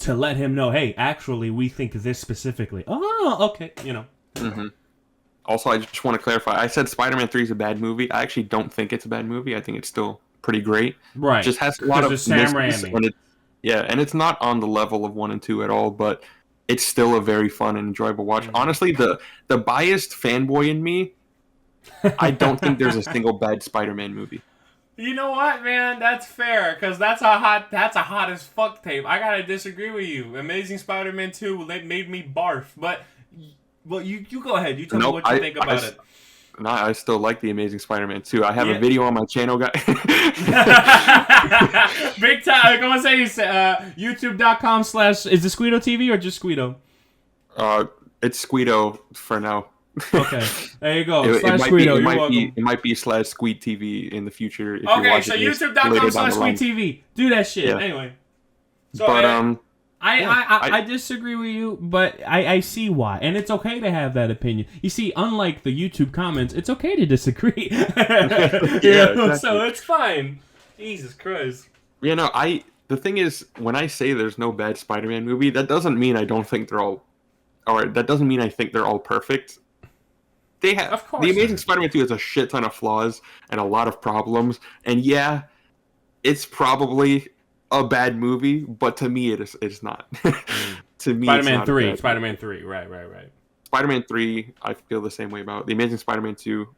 S2: let him know, hey, actually, we think this specifically. Oh, okay, you know.
S1: Also, I just want to clarify. I said Spider-Man 3 is a bad movie. I actually don't think it's a bad movie. I think it's still pretty great.
S2: Right.
S1: It just has a lot of
S2: Sam Raimi.
S1: And it's not on the level of 1 and 2 at all, but... it's still a very fun and enjoyable watch. Honestly, the biased fanboy in me, I don't think there's a single bad Spider-Man movie.
S2: You know what, man? That's fair, because that's a hot as fuck tape. I gotta disagree with you. Amazing Spider-Man 2 made me barf, but you go ahead. You tell me what you think about it.
S1: No, I still like the Amazing Spider-Man 2. I have a video on my channel, guys.
S2: Big time. Go and say youtube.com/ is it Skweedo TV or just Skweedo?
S1: It's Skweedo for now.
S2: Okay, there you go.
S1: It might
S2: Skweedo.
S1: It might be / Squeed TV in the future. If
S2: okay, so youtube.com / Squeed TV. Do that shit.
S1: Yeah.
S2: Anyway. So,
S1: but
S2: I disagree with you, but I see why. And it's okay to have that opinion. You see, unlike the YouTube comments, it's okay to disagree. Exactly. So it's fine. Jesus Christ.
S1: You know, the thing is, when I say there's no bad Spider-Man movie, that doesn't mean I don't think they're all... or that doesn't mean I think they're all perfect. They have... Of course. The Amazing Spider-Man 2 has a shit ton of flaws and a lot of problems. And yeah, it's probably... a bad movie, but to me it's not. To me,
S2: Spider-Man 3. Spider-Man 3. Right.
S1: Spider-Man 3, I feel the same way about. The Amazing Spider-Man 2.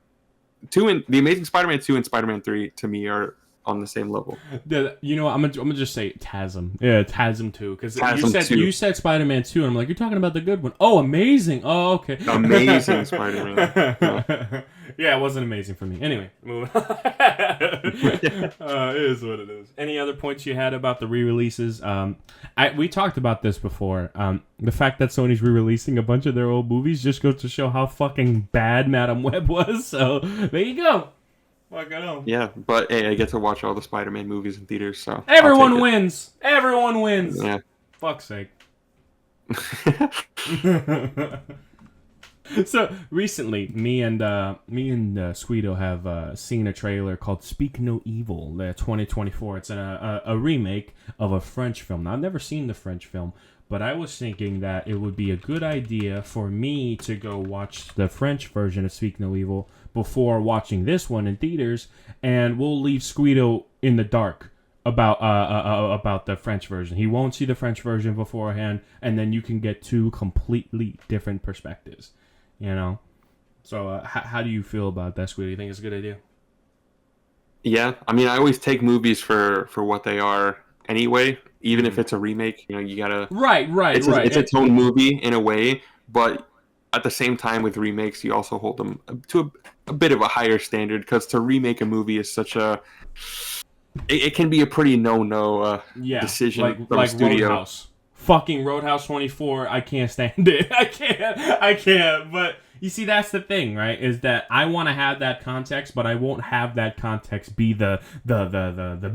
S1: The Amazing Spider-Man 2 and Spider-Man 3 to me are on the same level.
S2: You know what, I'm gonna just say TASM. Yeah, TASM 2. Because you said Spider-Man 2, and I'm like, you're talking about the good one. Oh, amazing. Oh, okay.
S1: Amazing Spider-Man. Yeah.
S2: Yeah, it wasn't amazing for me. Anyway, moving on. It is what it is. Any other points you had about the re-releases? We talked about this before. The fact that Sony's re-releasing a bunch of their old movies just goes to show how fucking bad Madam Web was. So there you go.
S1: Yeah, but hey, I get to watch all the Spider-Man movies in theaters, so
S2: everyone wins. Everyone wins.
S1: Yeah.
S2: Fuck's sake. So recently, me and Skweedo have seen a trailer called Speak No Evil, 2024. It's a remake of a French film. Now, I've never seen the French film, but I was thinking that it would be a good idea for me to go watch the French version of Speak No Evil before watching this one in theaters, and we'll leave Skweedo in the dark about the French version. He won't see the French version beforehand, and then you can get two completely different perspectives. You know, so how do you feel about that, Skweedo? You think it's a good idea?
S1: Yeah, I mean, I always take movies for what they are anyway. Even if it's a remake, you know, you gotta
S2: right.
S1: It's its own movie in a way, but at the same time with remakes, you also hold them to a bit of a higher standard, because to remake a movie is such a it can be a pretty no decision from a studio.
S2: Roadhouse. Fucking Roadhouse 24, I can't stand it. I can't. But you see, that's the thing, right? Is that I want to have that context, but I won't have that context be the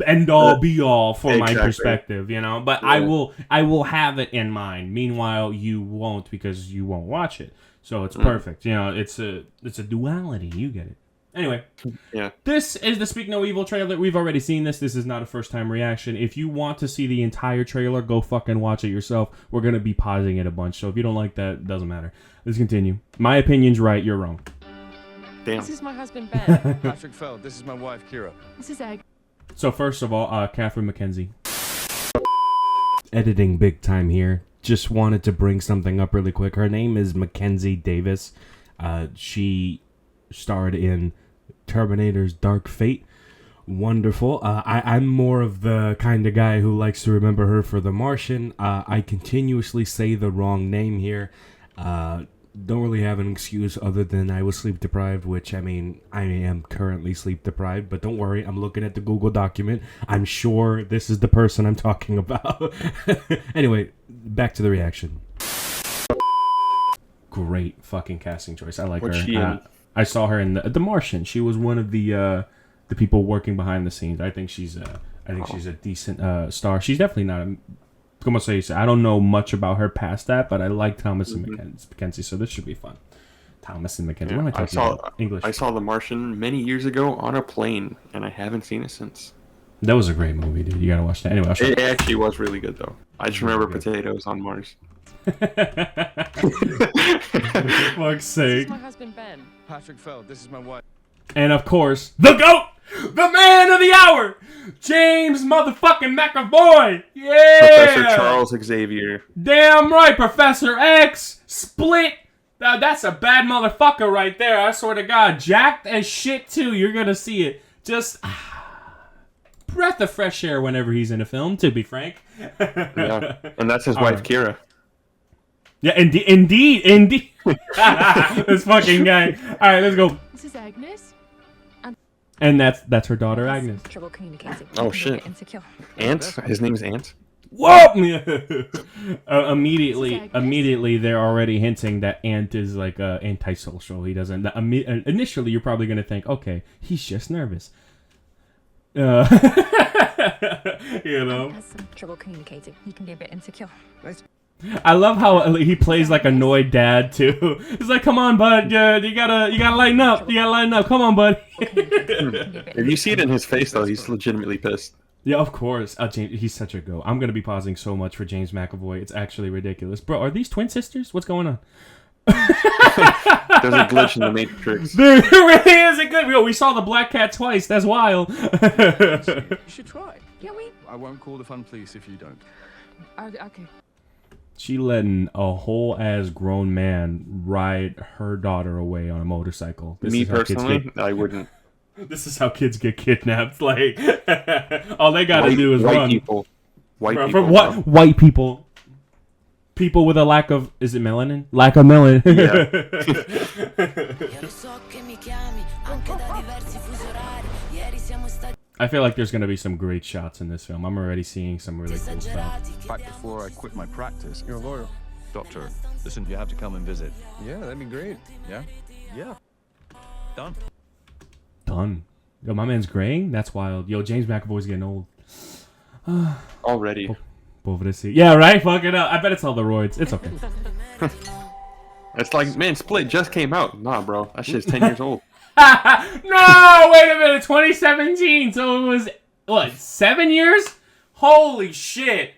S2: end all be all for my perspective, you know. But yeah. I will have it in mind. Meanwhile, you won't, because you won't watch it. So it's perfect. You know, it's a duality. You get it. Anyway,
S1: yeah.
S2: This is the Speak No Evil trailer. We've already seen this. This is not a first-time reaction. If you want to see the entire trailer, go fucking watch it yourself. We're going to be pausing it a bunch, so if you don't like that, it doesn't matter. Let's continue. My opinion's right, you're wrong.
S1: Damn.
S4: This is my husband, Ben.
S5: Patrick Feld, this is my wife, Kira.
S4: This is Egg.
S2: So first of all, Catherine McKenzie. Editing big time here. Just wanted to bring something up really quick. Her name is Mackenzie Davis. She starred in Terminator's Dark Fate. Wonderful. I'm more of the kind of guy who likes to remember her for The Martian. I continuously say the wrong name here. Don't really have an excuse other than I was sleep deprived, which, I mean, I am currently sleep deprived, but don't worry, I'm looking at the Google document. I'm sure this is the person I'm talking about. Anyway, back to the reaction. Great fucking casting choice. I like her. I saw her in the Martian. She was one of the people working behind the scenes. I think she's a decent star. She's definitely not a... Como se dice? I don't know much about her past that, but I like Thomas and Mackenzie, so this should be fun. Thomas and Mackenzie.
S1: Yeah,
S2: what am I talking about? English.
S1: I saw The Martian many years ago on a plane, and I haven't seen it since.
S2: That was a great movie, dude. You gotta watch that. Anyway,
S1: it actually was really good, though. I just remember potatoes on Mars.
S2: Fuck's sake.
S4: This is my husband, Ben.
S5: Patrick Feld, this is my wife.
S2: And of course, the GOAT! The man of the hour! James motherfucking McAvoy! Yeah!
S1: Professor Charles Xavier.
S2: Damn right, Professor X! Split! That's a bad motherfucker right there, I swear to God. Jacked as shit, too. You're gonna see it. Just... breath of fresh air whenever he's in a film, to be frank.
S1: Yeah, and that's his wife, Kira.
S2: Yeah, indeed. This fucking guy. All right, let's go.
S4: This is Agnes.
S2: And that's her daughter, Agnes.
S4: Trouble communicating.
S1: Oh shit. Ant? His name's Ant.
S2: Whoa! Immediately, they're already hinting that Ant is like antisocial. He doesn't. Initially, you're probably gonna think, okay, he's just nervous. You know.
S4: Has some trouble communicating. He can be a bit insecure.
S2: I love how he plays like annoyed dad too. He's like, "Come on, bud, you gotta lighten up. You gotta lighten up. Come on, bud."
S1: If you see it in his face, though, he's legitimately pissed.
S2: Yeah, of course. James, he's such a go. I'm gonna be pausing so much for James McAvoy. It's actually ridiculous, bro. Are these twin sisters? What's going on?
S1: There's a glitch in the Matrix.
S2: There really is a good. We saw the black cat twice. That's wild.
S5: You should try.
S4: Yeah,
S5: I won't call the fun police if you don't.
S4: Okay.
S2: She letting a whole ass grown man ride her daughter away on a motorcycle.
S1: Me personally, I wouldn't.
S2: This is how kids get kidnapped. Like, all they gotta do is
S1: white
S2: run.
S1: People. White
S2: Bro,
S1: people.
S2: from what?
S1: bro.
S2: White people. People with a lack of, is it melanin? Lack of melanin. I feel like there's gonna be some great shots in this film. I'm already seeing some really cool stuff.
S5: Back before I quit my practice.
S6: You're a lawyer.
S5: Doctor, listen, you have to come and visit.
S6: Yeah, that'd be great.
S5: Yeah? Yeah. Done.
S2: Done. Yo, my man's graying? That's wild. Yo, James McAvoy's getting old.
S1: Already.
S2: Over to see. Yeah, right? Fuck it up. I bet it's all the roids. It's okay.
S1: It's like, man, Split just came out. Nah, bro. That shit's 10 years old.
S2: No! Wait a minute. 2017. So it was, what, 7 years? Holy shit.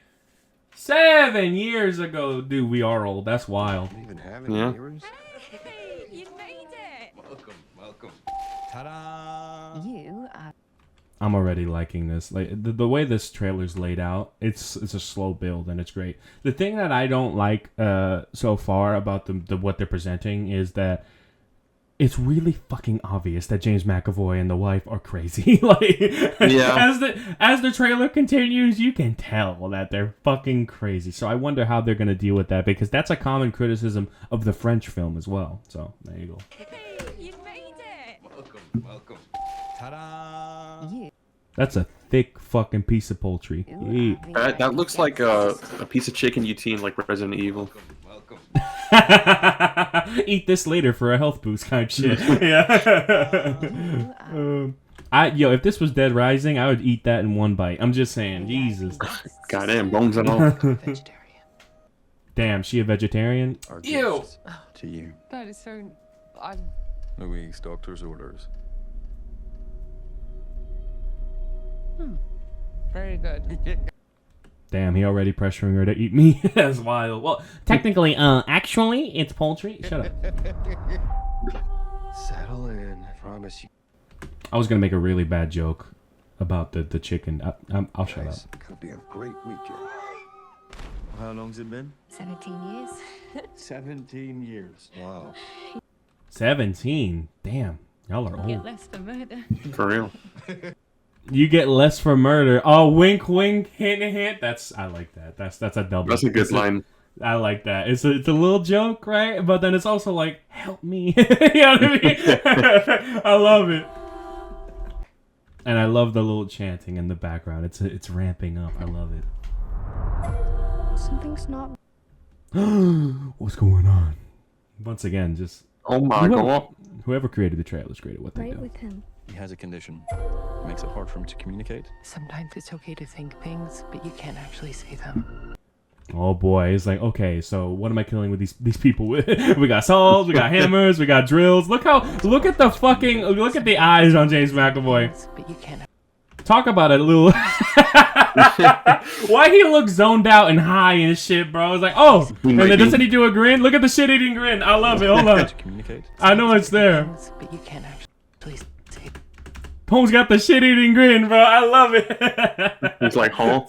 S2: 7 years ago. Dude, we are old. That's wild.
S6: Don't even have any
S1: Yeah.
S6: mirrors.
S4: Hey, you made it!
S6: Welcome.
S4: You are...
S2: I'm already liking this. Like the way this trailer's laid out, it's a slow build and it's great. The thing that I don't like so far about the what they're presenting is that it's really fucking obvious that James McAvoy and the wife are crazy. Like,
S1: Yeah.
S2: as the trailer continues, you can tell that they're fucking crazy. So I wonder how they're gonna deal with that, because that's a common criticism of the French film as well. So there you go.
S4: Hey, you made it!
S6: Welcome.
S4: You
S2: That's a thick fucking piece of poultry. Eat.
S1: That looks like a piece of chicken you'd see in like Resident Evil.
S6: Welcome.
S2: Eat this later for a health boost kind of shit. Yeah. Yo, if this was Dead Rising, I would eat that in one bite. I'm just saying, Jesus.
S1: Goddamn, bones and all.
S2: Damn, she a vegetarian?
S5: Our
S2: Ew.
S5: gifts to you.
S4: That is so...
S5: Louise, doctor's orders.
S4: Very good.
S2: Damn, he already pressuring her to eat me. That's wild. Well, technically, actually, it's poultry. Shut up.
S6: Settle in. I promise you.
S2: I was gonna make a really bad joke about the chicken. I'll shut up.
S6: Guys, could be a great weekend.
S5: How long's it been?
S4: 17 years.
S5: 17 years.
S6: Wow.
S2: 17. Damn, y'all are
S4: Get
S2: old.
S4: less for murder.
S1: For real.
S2: You get less for murder. Oh, wink, wink, hint, hint. I like that. That's a double.
S1: That's a good line.
S2: I like that. It's a little joke, right? But then it's also like, help me. You know what I mean? I love it. And I love the little chanting in the background. It's ramping up. I love it.
S4: Something's not...
S2: What's going on? Once again, just
S1: Oh my god.
S2: whoever created the trailer is great at what they
S4: Right
S2: do.
S4: with him.
S5: He has a condition. It makes it hard for him to communicate.
S7: Sometimes it's okay to think things, but you can't actually say them.
S2: Oh boy, it's like, okay, so what am I killing with these people with? We got saws, we got hammers, we got drills. Look at the eyes on James McAvoy.
S7: But you can't.
S2: Talk about it a little. Why he looks zoned out and high and shit, bro? It's like, oh, and then doesn't he do a grin? Look at the shit-eating grin. I love it. Hold on.
S5: To communicate.
S2: I know it's there.
S7: Things, but you can't actually say them.
S2: Holmes got the shit-eating grin, bro. I love it.
S1: He's like, huh?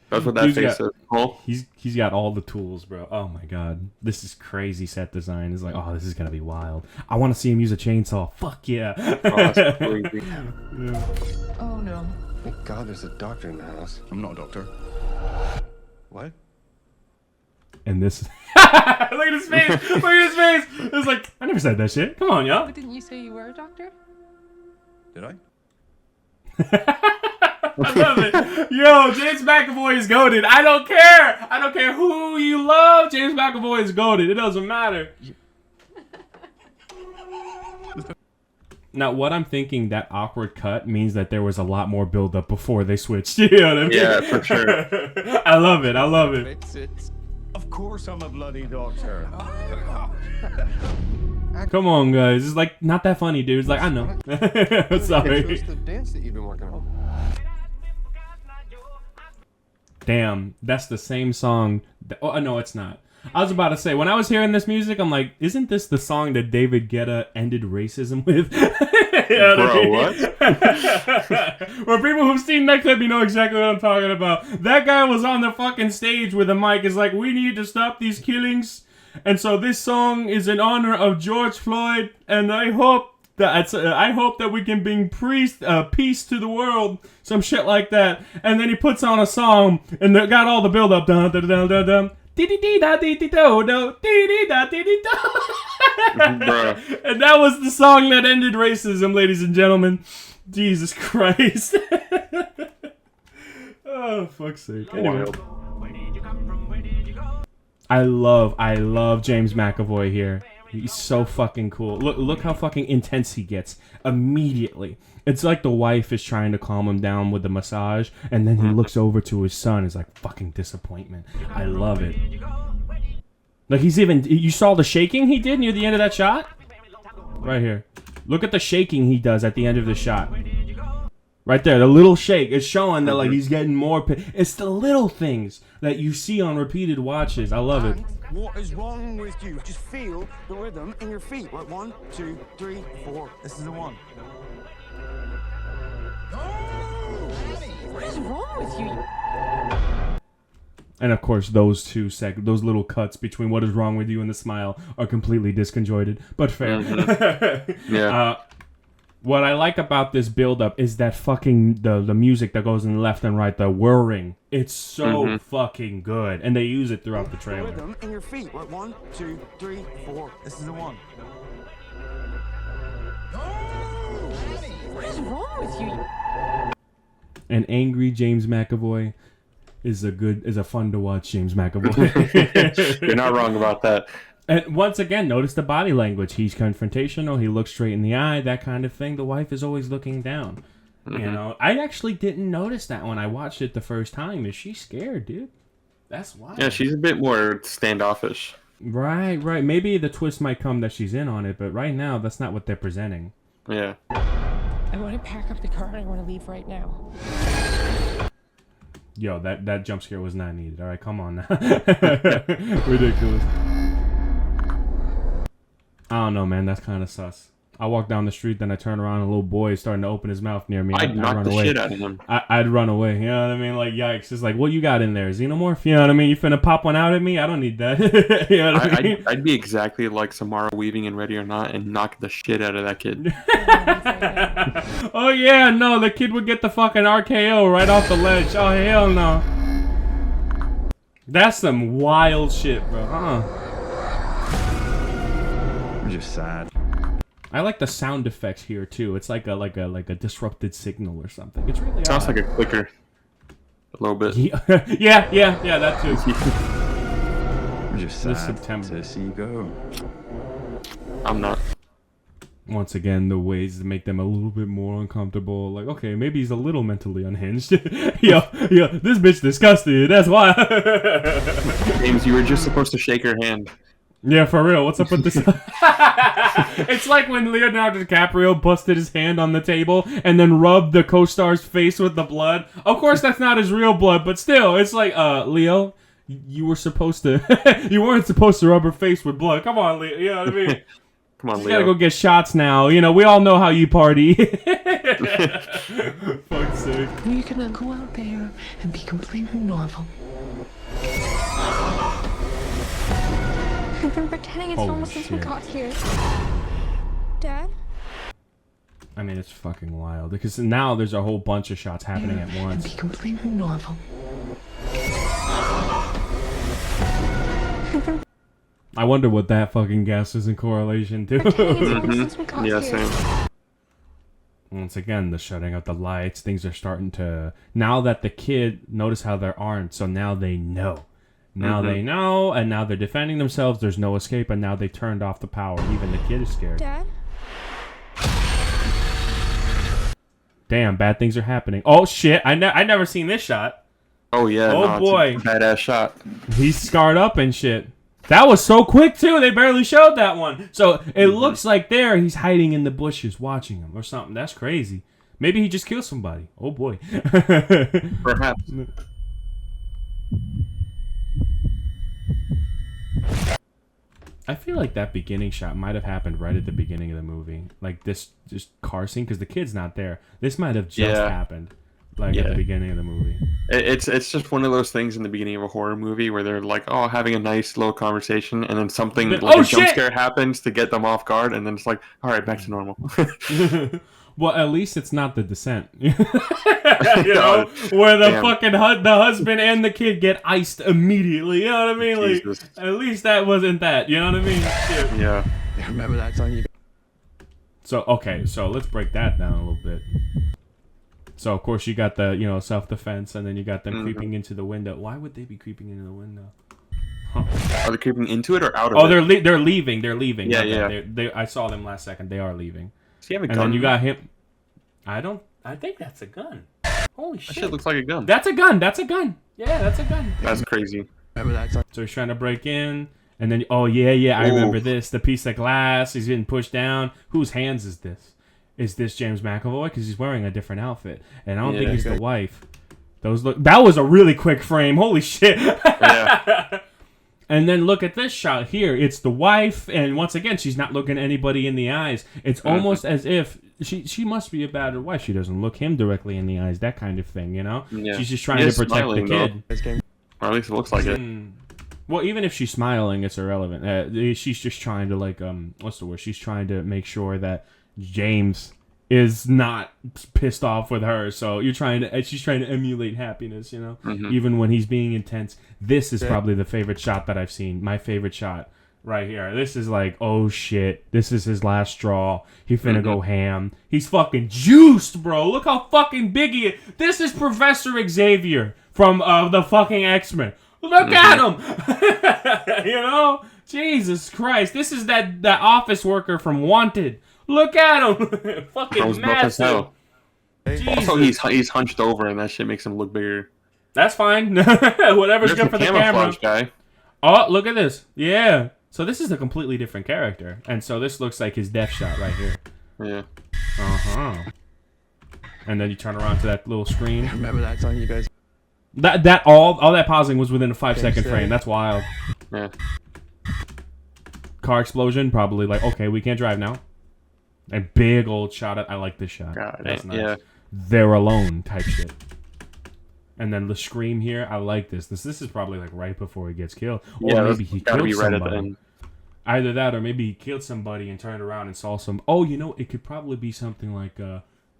S1: That's what that
S2: Dude's
S1: face
S2: got-
S1: says. Huh?
S2: He's got all the tools, bro. Oh my god, this is crazy set design. It's like, oh, this is gonna be wild. I want to see him use a chainsaw. Fuck yeah.
S1: Oh, that's crazy.
S4: Oh no.
S6: Thank God there's a doctor in the house.
S5: I'm not a doctor.
S6: What?
S2: And this. Look at his face. Look at his face. It's like, I never said that shit. Come on, y'all.
S4: But didn't you say you were a doctor?
S5: Did I?
S2: I love it. Yo, James McAvoy is goated. I don't care. I don't care who you love. James McAvoy is goated. It doesn't matter. Now, what I'm thinking, that awkward cut means that there was a lot more build-up before they switched. You know what I mean?
S1: Yeah, for sure.
S2: I love it. I love it.
S5: Fix it. Of course I'm a bloody doctor.
S2: Come on, guys. It's like not that funny, dude. It's like, I know. Sorry.
S6: It's the dance that you've been working on.
S2: Damn, that's the same song. Oh, no, it's not. I was about to say, when I was hearing this music, I'm like, isn't this the song that David Guetta ended racism with? You know
S1: Bro,
S2: what? For people who've seen that clip, you know exactly what I'm talking about. That guy was on the fucking stage with a mic. It's like, we need to stop these killings. And so this song is in honor of George Floyd. And I hope I hope that we can bring peace to the world, some shit like that. And then he puts on a song, and they got all the build up. Dun dun dun dun dun. And that was the song that ended racism, ladies and gentlemen. Jesus Christ. Oh, fuck's sake. Anyway. I love James McAvoy here. He's so fucking cool. Look how fucking intense he gets immediately. It's like the wife is trying to calm him down with the massage, and then he looks over to his son. It's like fucking disappointment. I love it. Like he's even. You saw the shaking he did near the end of that shot? Right here. Look at the shaking he does at the end of the shot. Right there, the little shake is showing that like he's getting more. It's the little things that you see on repeated watches. I love it.
S8: What is wrong with you? Just feel the rhythm in your feet. Right, 1, 2, 3, 4. This is the one.
S7: What is wrong with you?
S2: And of course, those those little cuts between "What is wrong with you" and the smile are completely disconjointed, but fair.
S1: Yeah.
S2: What I like about this build-up is that fucking the music that goes in the left and right, the whirring. It's so fucking good, and they use it throughout the trailer.
S8: Rhythm in your feet. Right, 1, 2, 3, 4. This is the one.
S7: What is wrong with you?
S2: An angry James McAvoy is a fun to watch James McAvoy.
S1: You're not wrong about that.
S2: And once again, notice the body language. He's confrontational. He looks straight in the eye, that kind of thing. The wife is always looking down. You know, I actually didn't notice that when I watched it the first time. Is she scared, dude? That's wild.
S1: Yeah, she's a bit more standoffish.
S2: Right. Maybe the twist might come that she's in on it, but right now, that's not what they're presenting.
S1: Yeah.
S7: I want to pack up the car and I want to leave right now.
S2: Yo, that jump scare was not needed. All right, come on now. Ridiculous. I don't know, man. That's kind of sus. I walk down the street, then I turn around, and a little boy is starting to open his mouth near me.
S1: I'd knock the shit out of him.
S2: I'd run away. You know what I mean? Like, yikes. It's like, what you got in there? Xenomorph? You know what I mean? You finna pop one out at me? I don't need that. You know what I mean?
S1: I'd be exactly like Samara Weaving in Ready or Not and knock the shit out of that kid.
S2: Oh, yeah, no. The kid would get the fucking RKO right off the ledge. Oh, hell no. That's some wild shit, bro.
S5: I'm just sad.
S2: I like the sound effects here too. It's like a disrupted signal or something. It's really
S1: Sounds
S2: odd.
S1: like a clicker. A little bit.
S2: Yeah, that too.
S5: I'm just
S2: This
S5: sad
S2: September.
S5: to see you go.
S1: I'm not.
S2: Once again, the ways to make them a little bit more uncomfortable. Like, okay, maybe he's a little mentally unhinged. yo, this bitch disgusted. That's why.
S1: James, you were just supposed to shake her hand.
S2: Yeah, for real. What's up with this? It's like when Leonardo DiCaprio busted his hand on the table and then rubbed the co-star's face with the blood. Of course, that's not his real blood, but still, it's like, Leo, you were supposed to, you weren't supposed to rub her face with blood. Come on, Leo. You know what I mean?
S1: Come on,
S2: You
S1: Leo.
S2: gotta go get shots now. You know, we all know how you party. Fuck's sake.
S7: You're gonna go out there and be completely normal.
S4: I've been pretending it's
S2: Holy
S4: normal since we
S2: shit.
S4: got here. Dad?
S2: I mean, it's fucking wild. Because now there's a whole bunch of shots happening at
S7: And
S2: once.
S7: be completely normal.
S2: I wonder what that fucking gas is in correlation to.
S4: Pretending it's normal since we got
S1: Yeah,
S4: here.
S1: same.
S2: Once again, the shutting out the lights, things are starting to... Now that the kid... Notice how they're armed, so now they know. Now they know, and now they're defending themselves. There's no escape, and now they turned off the power. Even the kid is scared.
S4: Dad?
S2: Damn, bad things are happening. Oh, shit. I never seen this shot.
S1: Oh, yeah.
S2: Oh,
S1: no,
S2: boy.
S1: It's a badass shot.
S2: He's scarred up and shit. That was so quick, too. They barely showed that one. So it looks like he's hiding in the bushes watching him or something. That's crazy. Maybe he just killed somebody. Oh, boy.
S1: Perhaps.
S2: I feel like that beginning shot might have happened right at the beginning of the movie. Like this just car scene, because the kid's not there. This might have just happened. like at the beginning of the movie.
S1: It's just one of those things in the beginning of a horror movie where they're like, oh, having a nice little conversation, and then something like a jump scare happens to get them off guard, and then it's like, all right, back to normal.
S2: Well, at least it's not The Descent. You know, where the fucking the husband and the kid get iced immediately. You know what I mean? Like, at least that wasn't that. You know what I mean? Shit.
S1: Yeah.
S6: Remember that time you...
S2: So, okay, so let's break that down a little bit. So, of course, you got the, you know, self-defense, and then you got them creeping into the window. Why would they be creeping into the window? Huh.
S1: Are they creeping into it or out of
S2: it? Oh,
S1: they're
S2: leaving. They're leaving.
S1: Yeah,
S2: okay.
S1: yeah.
S2: I saw them last second. They are leaving.
S1: Does he have a
S2: and
S1: gun?
S2: then you got him. I think that's a gun. Holy shit.
S1: That shit looks like a gun.
S2: That's a gun. That's a gun. Yeah, that's a gun.
S1: That's crazy.
S6: Remember that time?
S2: So he's trying to break in, and then, oh, yeah, I remember this. The piece of glass. He's getting pushed down. Whose hands is this? Is this James McAvoy? Because he's wearing a different outfit. And I don't think he's the wife. That was a really quick frame. Holy shit.
S1: Yeah.
S2: And then look at this shot here. It's the wife, and once again, she's not looking anybody in the eyes. It's almost as if she must be a bad wife. She doesn't look him directly in the eyes, that kind of thing, you know? Yeah. She's just trying to protect the kid.
S1: Or at least it looks like it.
S2: Well, even if she's smiling, it's irrelevant. She's just trying to, like, what's the word? She's trying to make sure that James is not pissed off with her, so she's trying to emulate happiness, you know, even when he's being intense. This is probably the favorite shot that I've seen. My favorite shot right here. This is like, oh shit, this is his last straw. He finna go ham. He's fucking juiced, bro. Look how fucking big he is. This is Professor Xavier from the fucking X-Men. Look at him. You know, Jesus Christ. This is that office worker from Wanted. Look at him. Fucking massive.
S1: Also, he's hunched over, and that shit makes him look bigger.
S2: That's fine. Whatever's good for the camera.
S1: Guy.
S2: Oh, look at this. Yeah. So this is a completely different character. And so this looks like his death shot right here.
S1: Yeah.
S2: Uh-huh. And then you turn around to that little screen.
S6: Remember that time you guys...
S2: All that pausing was within a 5-second frame. That's wild.
S1: Yeah.
S2: Car explosion, probably like, okay, we can't drive now. A big old shot. I like this shot. That's nice. Yeah. They're alone type shit. And then the scream here, I like this. This is probably like right before he gets killed. Or maybe he killed somebody. Either that or maybe he killed somebody and turned around and saw some... Oh, you know, it could probably be something like...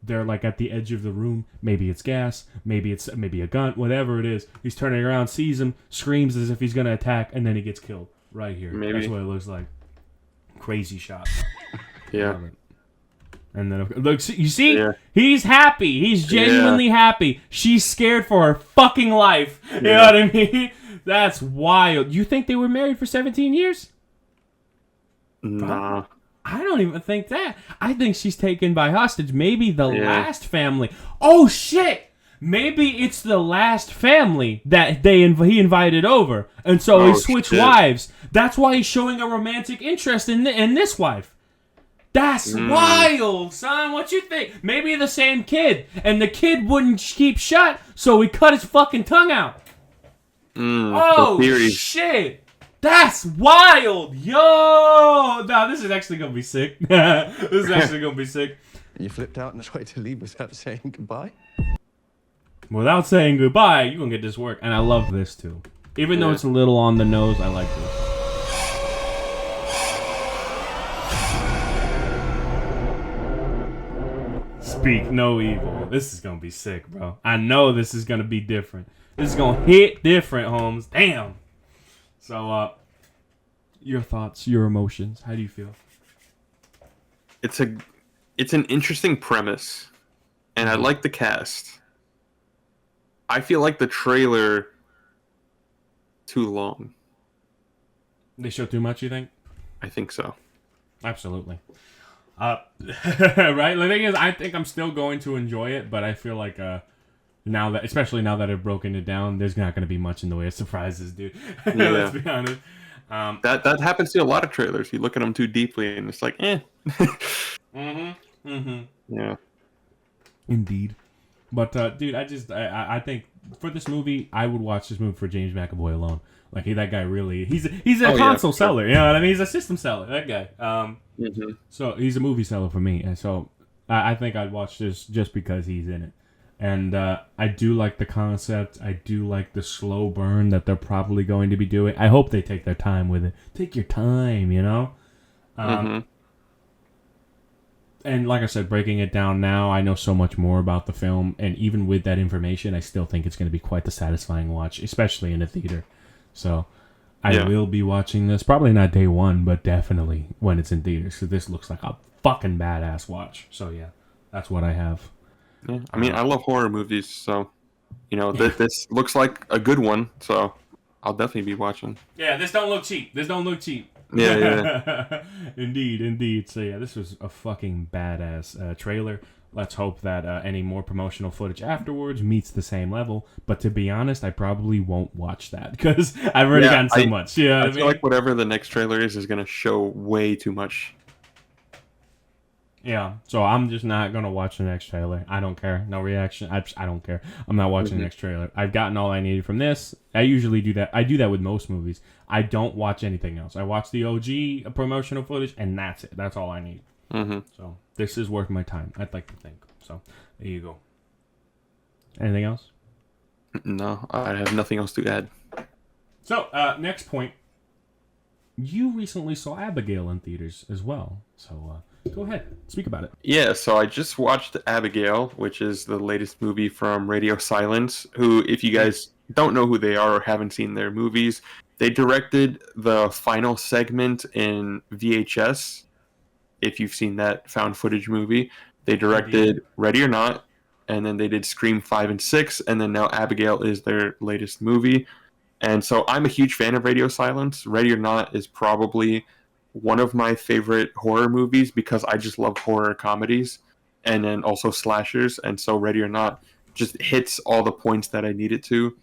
S2: they're like at the edge of the room. Maybe it's gas. Maybe it's a gun. Whatever it is. He's turning around, sees him, screams as if he's going to attack, and then he gets killed. Right here. Maybe. That's what it looks like. Crazy shot.
S1: Yeah.
S2: And then, look, you see? He's happy. He's genuinely happy. She's scared for her fucking life. You know what I mean? That's wild. You think they were married for 17 years?
S1: Nah.
S2: I don't even think that. I think she's taken by hostage. Maybe the last family. Oh, shit! Maybe it's the last family that he invited over. And so he switched wives. That's why he's showing a romantic interest in this wife. That's wild, son. What you think? Maybe the same kid. And the kid wouldn't keep shut, so he cut his fucking tongue out. Oh, shit. That's wild. Yo. Nah, this is actually going to be sick. This is actually going to be sick.
S6: You flipped out and tried to leave without saying goodbye?
S2: Without saying goodbye, you're going to get this work. And I love this, too. Even though it's a little on the nose, I like this. Speak no evil. This is gonna be sick, bro. I know this is gonna be different. This is gonna hit different, Holmes. Damn. So, your thoughts, your emotions. How do you feel?
S1: It's an interesting premise, and I like the cast. I feel like the trailer too long.
S2: They show too much, you think?
S1: I think so.
S2: Absolutely. Right? The thing is, I think I'm still going to enjoy it, but I feel like especially now that I've broken it down, there's not going to be much in the way of surprises, dude. Let's be honest.
S1: That happens to a lot of trailers. You look at them too deeply, and it's like, eh. Yeah.
S2: Indeed. But dude, I think for this movie, I would watch this movie for James McAvoy alone. Like that guy really, he's a console seller. You know what I mean? He's a system seller. That guy. So he's a movie seller for me, and so I think I'd watch this just because he's in it. And I do like the concept. I do like the slow burn that they're probably going to be doing. I hope they take their time with it. Take your time, you know? And like I said, breaking it down now, I know so much more about the film. And even with that information, I still think it's going to be quite the satisfying watch, especially in a theater. So I will be watching this. Probably not day one, but definitely when it's in theaters. So this looks like a fucking badass watch. So yeah, that's what I have.
S1: Yeah. I mean, I love horror movies, so, you know, this looks like a good one, so I'll definitely be watching.
S2: Yeah, this don't look cheap.
S1: Yeah.
S2: Indeed. So yeah, this was a fucking badass trailer. Let's hope that any more promotional footage afterwards meets the same level. But to be honest, I probably won't watch that because I've already gotten so much. Yeah,
S1: I feel like whatever the next trailer is going to show way too much.
S2: Yeah, so I'm just not going to watch the next trailer. I don't care. No reaction. I don't care. I'm not watching the next trailer. I've gotten all I needed from this. I usually do that. I do that with most movies. I don't watch anything else. I watch the OG promotional footage, and that's it. That's all I need. So this is worth my time, I'd like to think. So there you go. Anything else?
S1: No, I have nothing else to add.
S2: So, next point. You recently saw Abigail in theaters as well. So, go ahead. Speak about it.
S1: Yeah, so I just watched Abigail, which is the latest movie from Radio Silence, who, if you guys don't know who they are or haven't seen their movies, they directed the final segment in VHS. If you've seen that found footage movie, they directed Ready or Not, and then they did Scream 5 and 6, and then now Abigail is their latest movie. And so I'm a huge fan of Radio Silence. Ready or Not is probably one of my favorite horror movies because I just love horror comedies and then also slashers. And so Ready or Not just hits all the points that I need it to.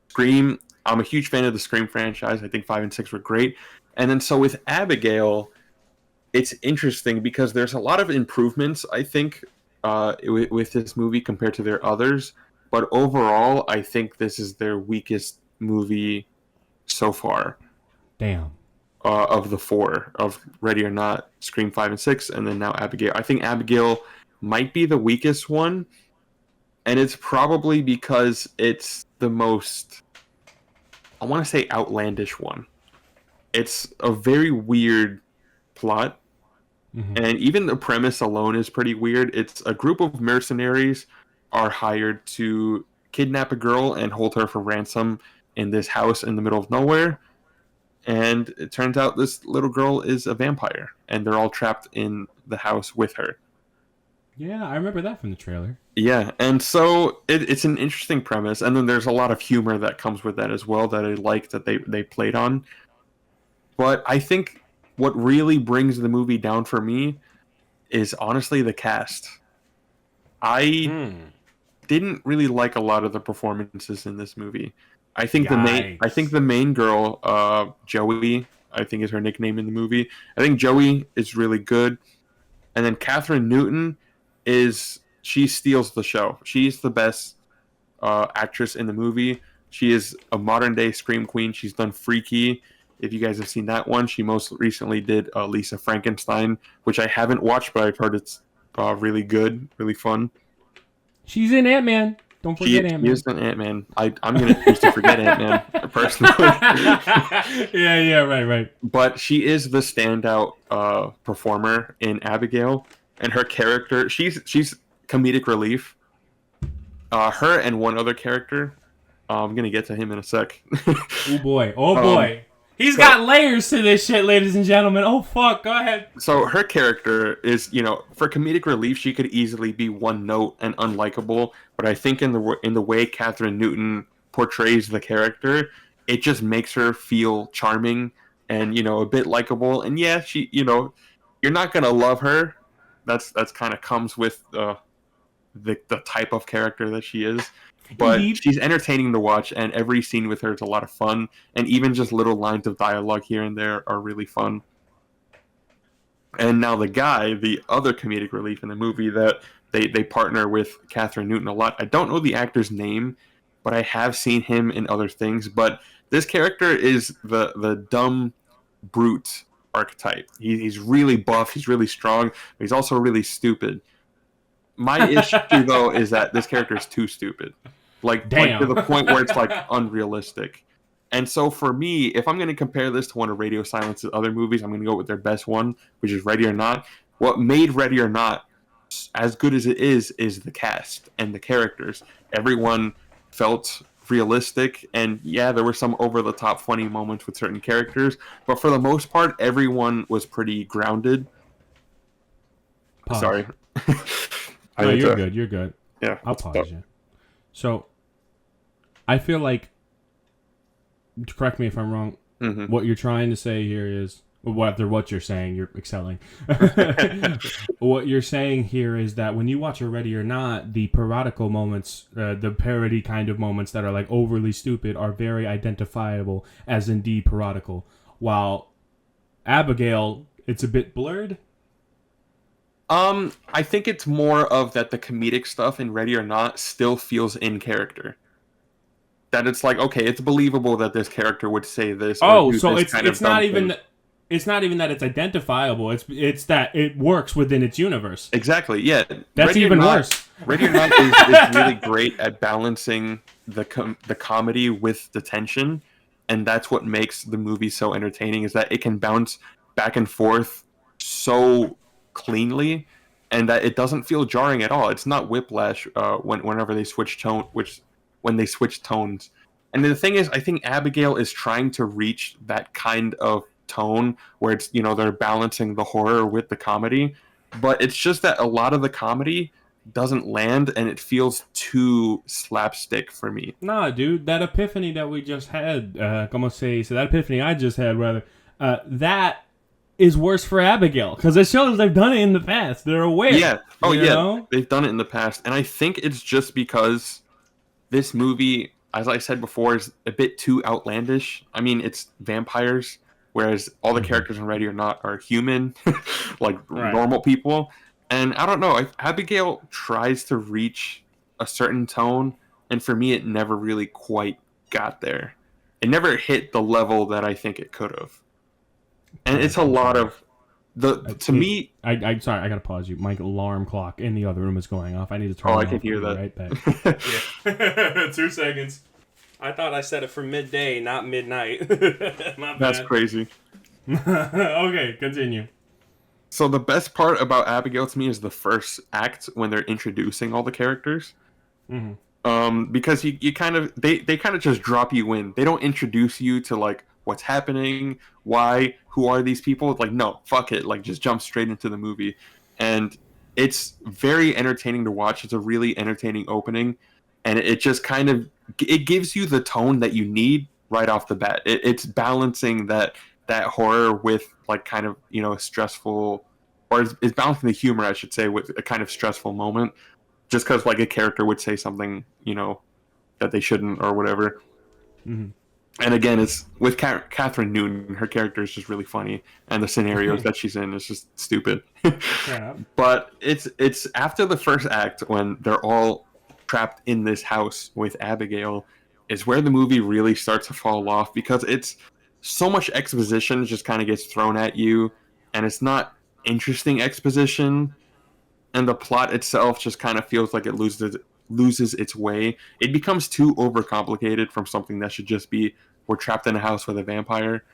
S1: Scream, I'm a huge fan of the Scream franchise. I think 5 and 6 were great. And then so with Abigail, it's interesting because there's a lot of improvements, I think, with this movie compared to their others. But overall, I think this is their weakest movie so far.
S2: Damn.
S1: Of the four, of Ready or Not, Scream 5 and 6, and then now Abigail. I think Abigail might be the weakest one, and it's probably because it's the most, I want to say, outlandish one. It's a very weird plot, and even the premise alone is pretty weird. It's a group of mercenaries are hired to kidnap a girl and hold her for ransom in this house in the middle of nowhere. And it turns out this little girl is a vampire, and they're all trapped in the house with her.
S2: Yeah, I remember that from the trailer.
S1: Yeah, and so it's an interesting premise, and then there's a lot of humor that comes with that as well that I like that they played on. But I think what really brings the movie down for me is honestly the cast. I didn't really like a lot of the performances in this movie. I think the main girl, Joey, I think is her nickname in the movie. I think Joey is really good, and then Catherine Newton she steals the show. She's the best actress in the movie. She is a modern day scream queen. She's done Freaky. If you guys have seen that one, she most recently did Lisa Frankenstein, which I haven't watched, but I've heard it's really good, really fun.
S2: She's in Ant-Man. Don't forget Ant-Man.
S1: She is in Ant-Man. I'm going to choose to forget Ant-Man, personally.
S2: yeah, right.
S1: But she is the standout performer in Abigail. And her character, she's comedic relief. Her and one other character, I'm going to get to him in a sec.
S2: Oh, boy. He's got layers to this shit, ladies and gentlemen. Oh, fuck. Go ahead.
S1: So her character is, for comedic relief, she could easily be one note and unlikable. But I think in the way Catherine Newton portrays the character, it just makes her feel charming and, a bit likable. And yeah, she, you're not going to love her. That's kind of comes with the type of character that she is. But she's entertaining to watch, and every scene with her is a lot of fun. And even just little lines of dialogue here and there are really fun. And now the other comedic relief in the movie that they partner with Catherine Newton a lot. I don't know the actor's name, but I have seen him in other things. But this character is the dumb brute archetype. He's really buff. He's really strong. But he's also really stupid. My issue though is that this character is too stupid, like to the point where it's like unrealistic. And so for me, if I'm going to compare this to one of Radio Silence's other movies, I'm going to go with their best one, which is Ready or Not. What made Ready or Not as good as it is the cast and the characters. Everyone felt realistic, and yeah, there were some over-the-top funny moments with certain characters, but for the most part, everyone was pretty grounded.
S2: Pause.
S1: Sorry.
S2: No, you're good. You're good.
S1: Yeah.
S2: I'll pause you. So, I feel like, correct me if I'm wrong, what you're trying to say here is, after what you're saying, you're excelling. What you're saying here is that when you watch a Ready or Not, the parodical moments, the parody kind of moments that are like overly stupid are very identifiable as indeed parodical. While Abigail, it's a bit blurred.
S1: I think it's more of that the comedic stuff in Ready or Not still feels in character. That it's like, okay, it's believable that this character would say this.
S2: Oh, so it's not even that it's identifiable. It's that it works within its universe.
S1: Exactly. Yeah.
S2: That's even worse.
S1: Ready or Not is really great at balancing the comedy with the tension, and that's what makes the movie so entertaining. Is that it can bounce back and forth so cleanly, and that it doesn't feel jarring at all. It's not whiplash whenever they switch when they switch tones. And the thing is, I think Abigail is trying to reach that kind of tone where it's, they're balancing the horror with the comedy, but it's just that a lot of the comedy doesn't land and it feels too slapstick for me.
S2: Nah, dude, that epiphany that we just had, that epiphany I just had, rather, that is worse for Abigail, because it shows they've done it in the past. They're aware.
S1: Yeah. Oh, yeah.
S2: Know?
S1: They've done it in the past. And I think it's just because this movie, as I said before, is a bit too outlandish. I mean, it's vampires, whereas all the characters in Ready or Not are human, like normal people. And I don't know, Abigail tries to reach a certain tone, and for me, it never really quite got there. It never hit the level that I think it could have. And it's a lot of me.
S2: I'm sorry, I gotta pause you. My alarm clock in the other room is going off. I need to turn it off.
S1: I can hear that.
S2: Right back. 2 seconds. I thought I set it for midday, not midnight.
S1: That's crazy.
S2: Okay, continue.
S1: So the best part about Abigail to me is the first act when they're introducing all the characters. Because you kind of they kind of just drop you in. They don't introduce you to like what's happening, why, who are these people? Like, no, fuck it. Like, just jump straight into the movie. And it's very entertaining to watch. It's a really entertaining opening. And it just kind of, it gives you the tone that you need right off the bat. It's balancing that horror with like kind of, stressful, or is balancing the humor, I should say, with a kind of stressful moment. Just because like a character would say something, that they shouldn't or whatever. And again, it's with Catherine Newton. Her character is just really funny, and the scenarios that she's in is just stupid. But it's after the first act when they're all trapped in this house with Abigail is where the movie really starts to fall off, because it's so much exposition just kind of gets thrown at you, and it's not interesting exposition, and the plot itself just kind of feels like it loses its way. It becomes too overcomplicated from something that should just be, we're trapped in a house with a vampire.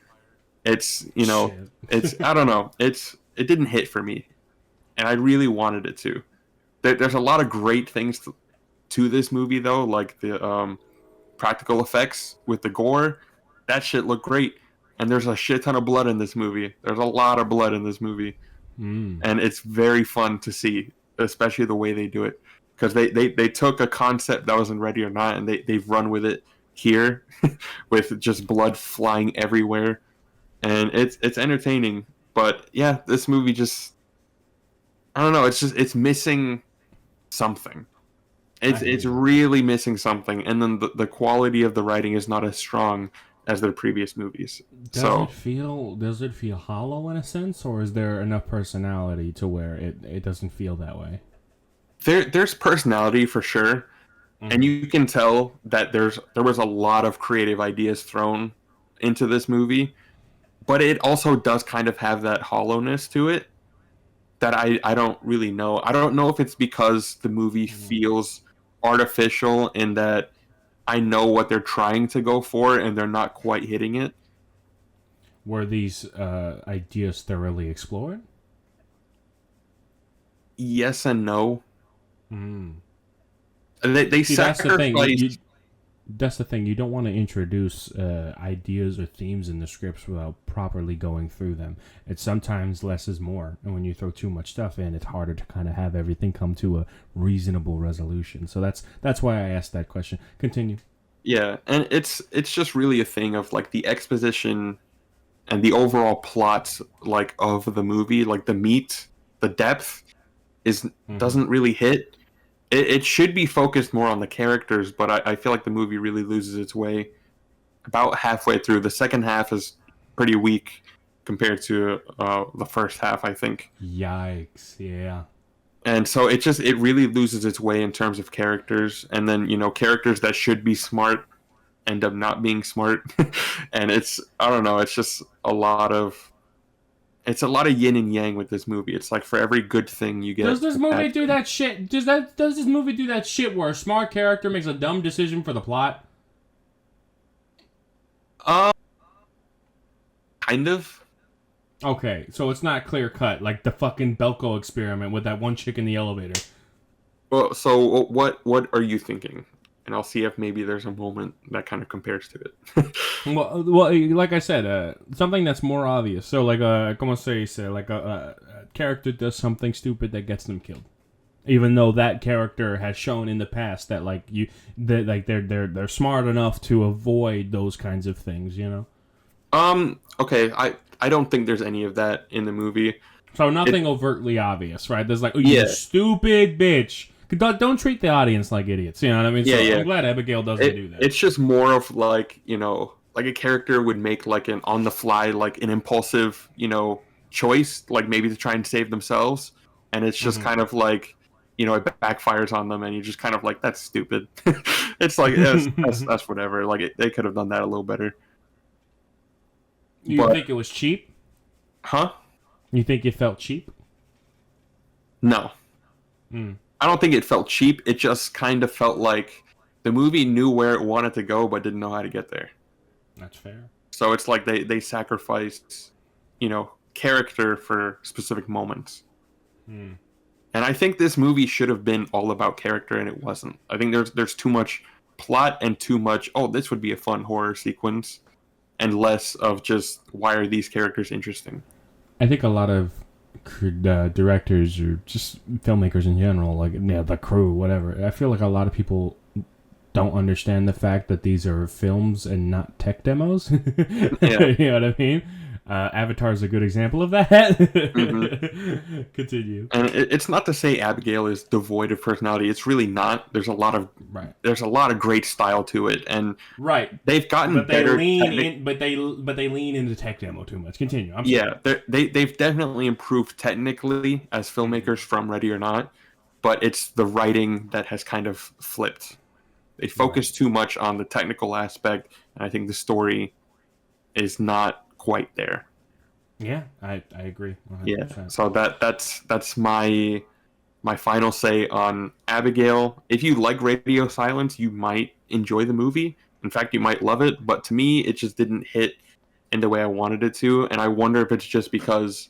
S1: It's, it's, I don't know. It didn't hit for me, and I really wanted it to. There's a lot of great things to this movie though, like the practical effects with the gore. That shit looked great, and there's a shit ton of blood in this movie. There's a lot of blood in this movie, and it's very fun to see, especially the way they do it. Because they took a concept that was in Ready or Not, and they've run with it here with just blood flying everywhere, and it's entertaining. But yeah, this movie just, I don't know, it's missing something. It's really missing something, and then the quality of the writing is not as strong as their previous movies. Does
S2: it feel hollow in a sense, or is there enough personality to where it doesn't feel that way?
S1: There's personality for sure, and you can tell that there was a lot of creative ideas thrown into this movie, but it also does kind of have that hollowness to it. that I don't really know. I don't know if it's because the movie feels artificial in that I know what they're trying to go for and they're not quite hitting it.
S2: Were these ideas thoroughly explored?
S1: Yes and no.
S2: Mm.
S1: They
S2: See, that's the thing.
S1: sacrifice.
S2: That's the thing. You don't want to introduce ideas or themes in the scripts without properly going through them. It's sometimes less is more, and when you throw too much stuff in, it's harder to kind of have everything come to a reasonable resolution. So that's why I asked that question. Continue.
S1: Yeah, and it's just really a thing of like the exposition and the overall plot like of the movie, like the meat, the depth doesn't really hit. It should be focused more on the characters, but I feel like the movie really loses its way about halfway through. The second half is pretty weak compared to the first half, I think.
S2: Yikes! Yeah.
S1: And so it really loses its way in terms of characters, and then characters that should be smart end up not being smart, and I don't know, it's just a lot of yin and yang with this movie. It's like for every good thing you get.
S2: Does this movie do that shit? Does this movie do that shit where a smart character makes a dumb decision for the plot?
S1: Kind of.
S2: Okay, so it's not clear cut like the fucking Belko experiment with that one chick in the elevator.
S1: Well, so what are you thinking? And I'll see if maybe there's a moment that kind of compares to it.
S2: Well, like I said, something that's more obvious. So, like, como se dice, like a character does something stupid that gets them killed, even though that character has shown in the past that they're smart enough to avoid those kinds of things.
S1: Okay, I don't think there's any of that in the movie.
S2: So nothing overtly obvious, right? There's like, oh, you stupid bitch. Don't treat the audience like idiots. You know what I mean? So I'm glad Abigail doesn't do that.
S1: It's just more of like, like a character would make like an on the fly, like an impulsive, choice, like maybe to try and save themselves. And it's just kind of like, it backfires on them and you're just kind of like, that's stupid. It's like, that's whatever. Like they could have done that a little better.
S2: You think it was cheap?
S1: Huh?
S2: You think it felt cheap?
S1: No. I don't think it felt cheap. It just kind of felt like the movie knew where it wanted to go, but didn't know how to get there.
S2: That's fair.
S1: So it's like they sacrificed, character for specific moments. And I think this movie should have been all about character, and it wasn't. I think there's too much plot and too much, oh, this would be a fun horror sequence, and less of just, why are these characters interesting?
S2: I think a lot of directors or just filmmakers in general, like the crew, whatever, I feel like a lot of people don't understand the fact that these are films and not tech demos. You know what I mean? Avatar is a good example of that. Continue.
S1: And it's not to say Abigail is devoid of personality. It's really not. There's a lot of great style to it, and they've gotten better.
S2: But they lean into tech demo too much. Continue. I'm
S1: sorry. Yeah, they've definitely improved technically as filmmakers from Ready or Not, but it's the writing that has kind of flipped. They focus too much on the technical aspect, and I think the story is not quite there.
S2: Yeah, I agree. 100%.
S1: Yeah, so that's my final say on Abigail. If you like Radio Silence, you might enjoy the movie. In fact, you might love it. But to me, it just didn't hit in the way I wanted it to, and I wonder if it's just because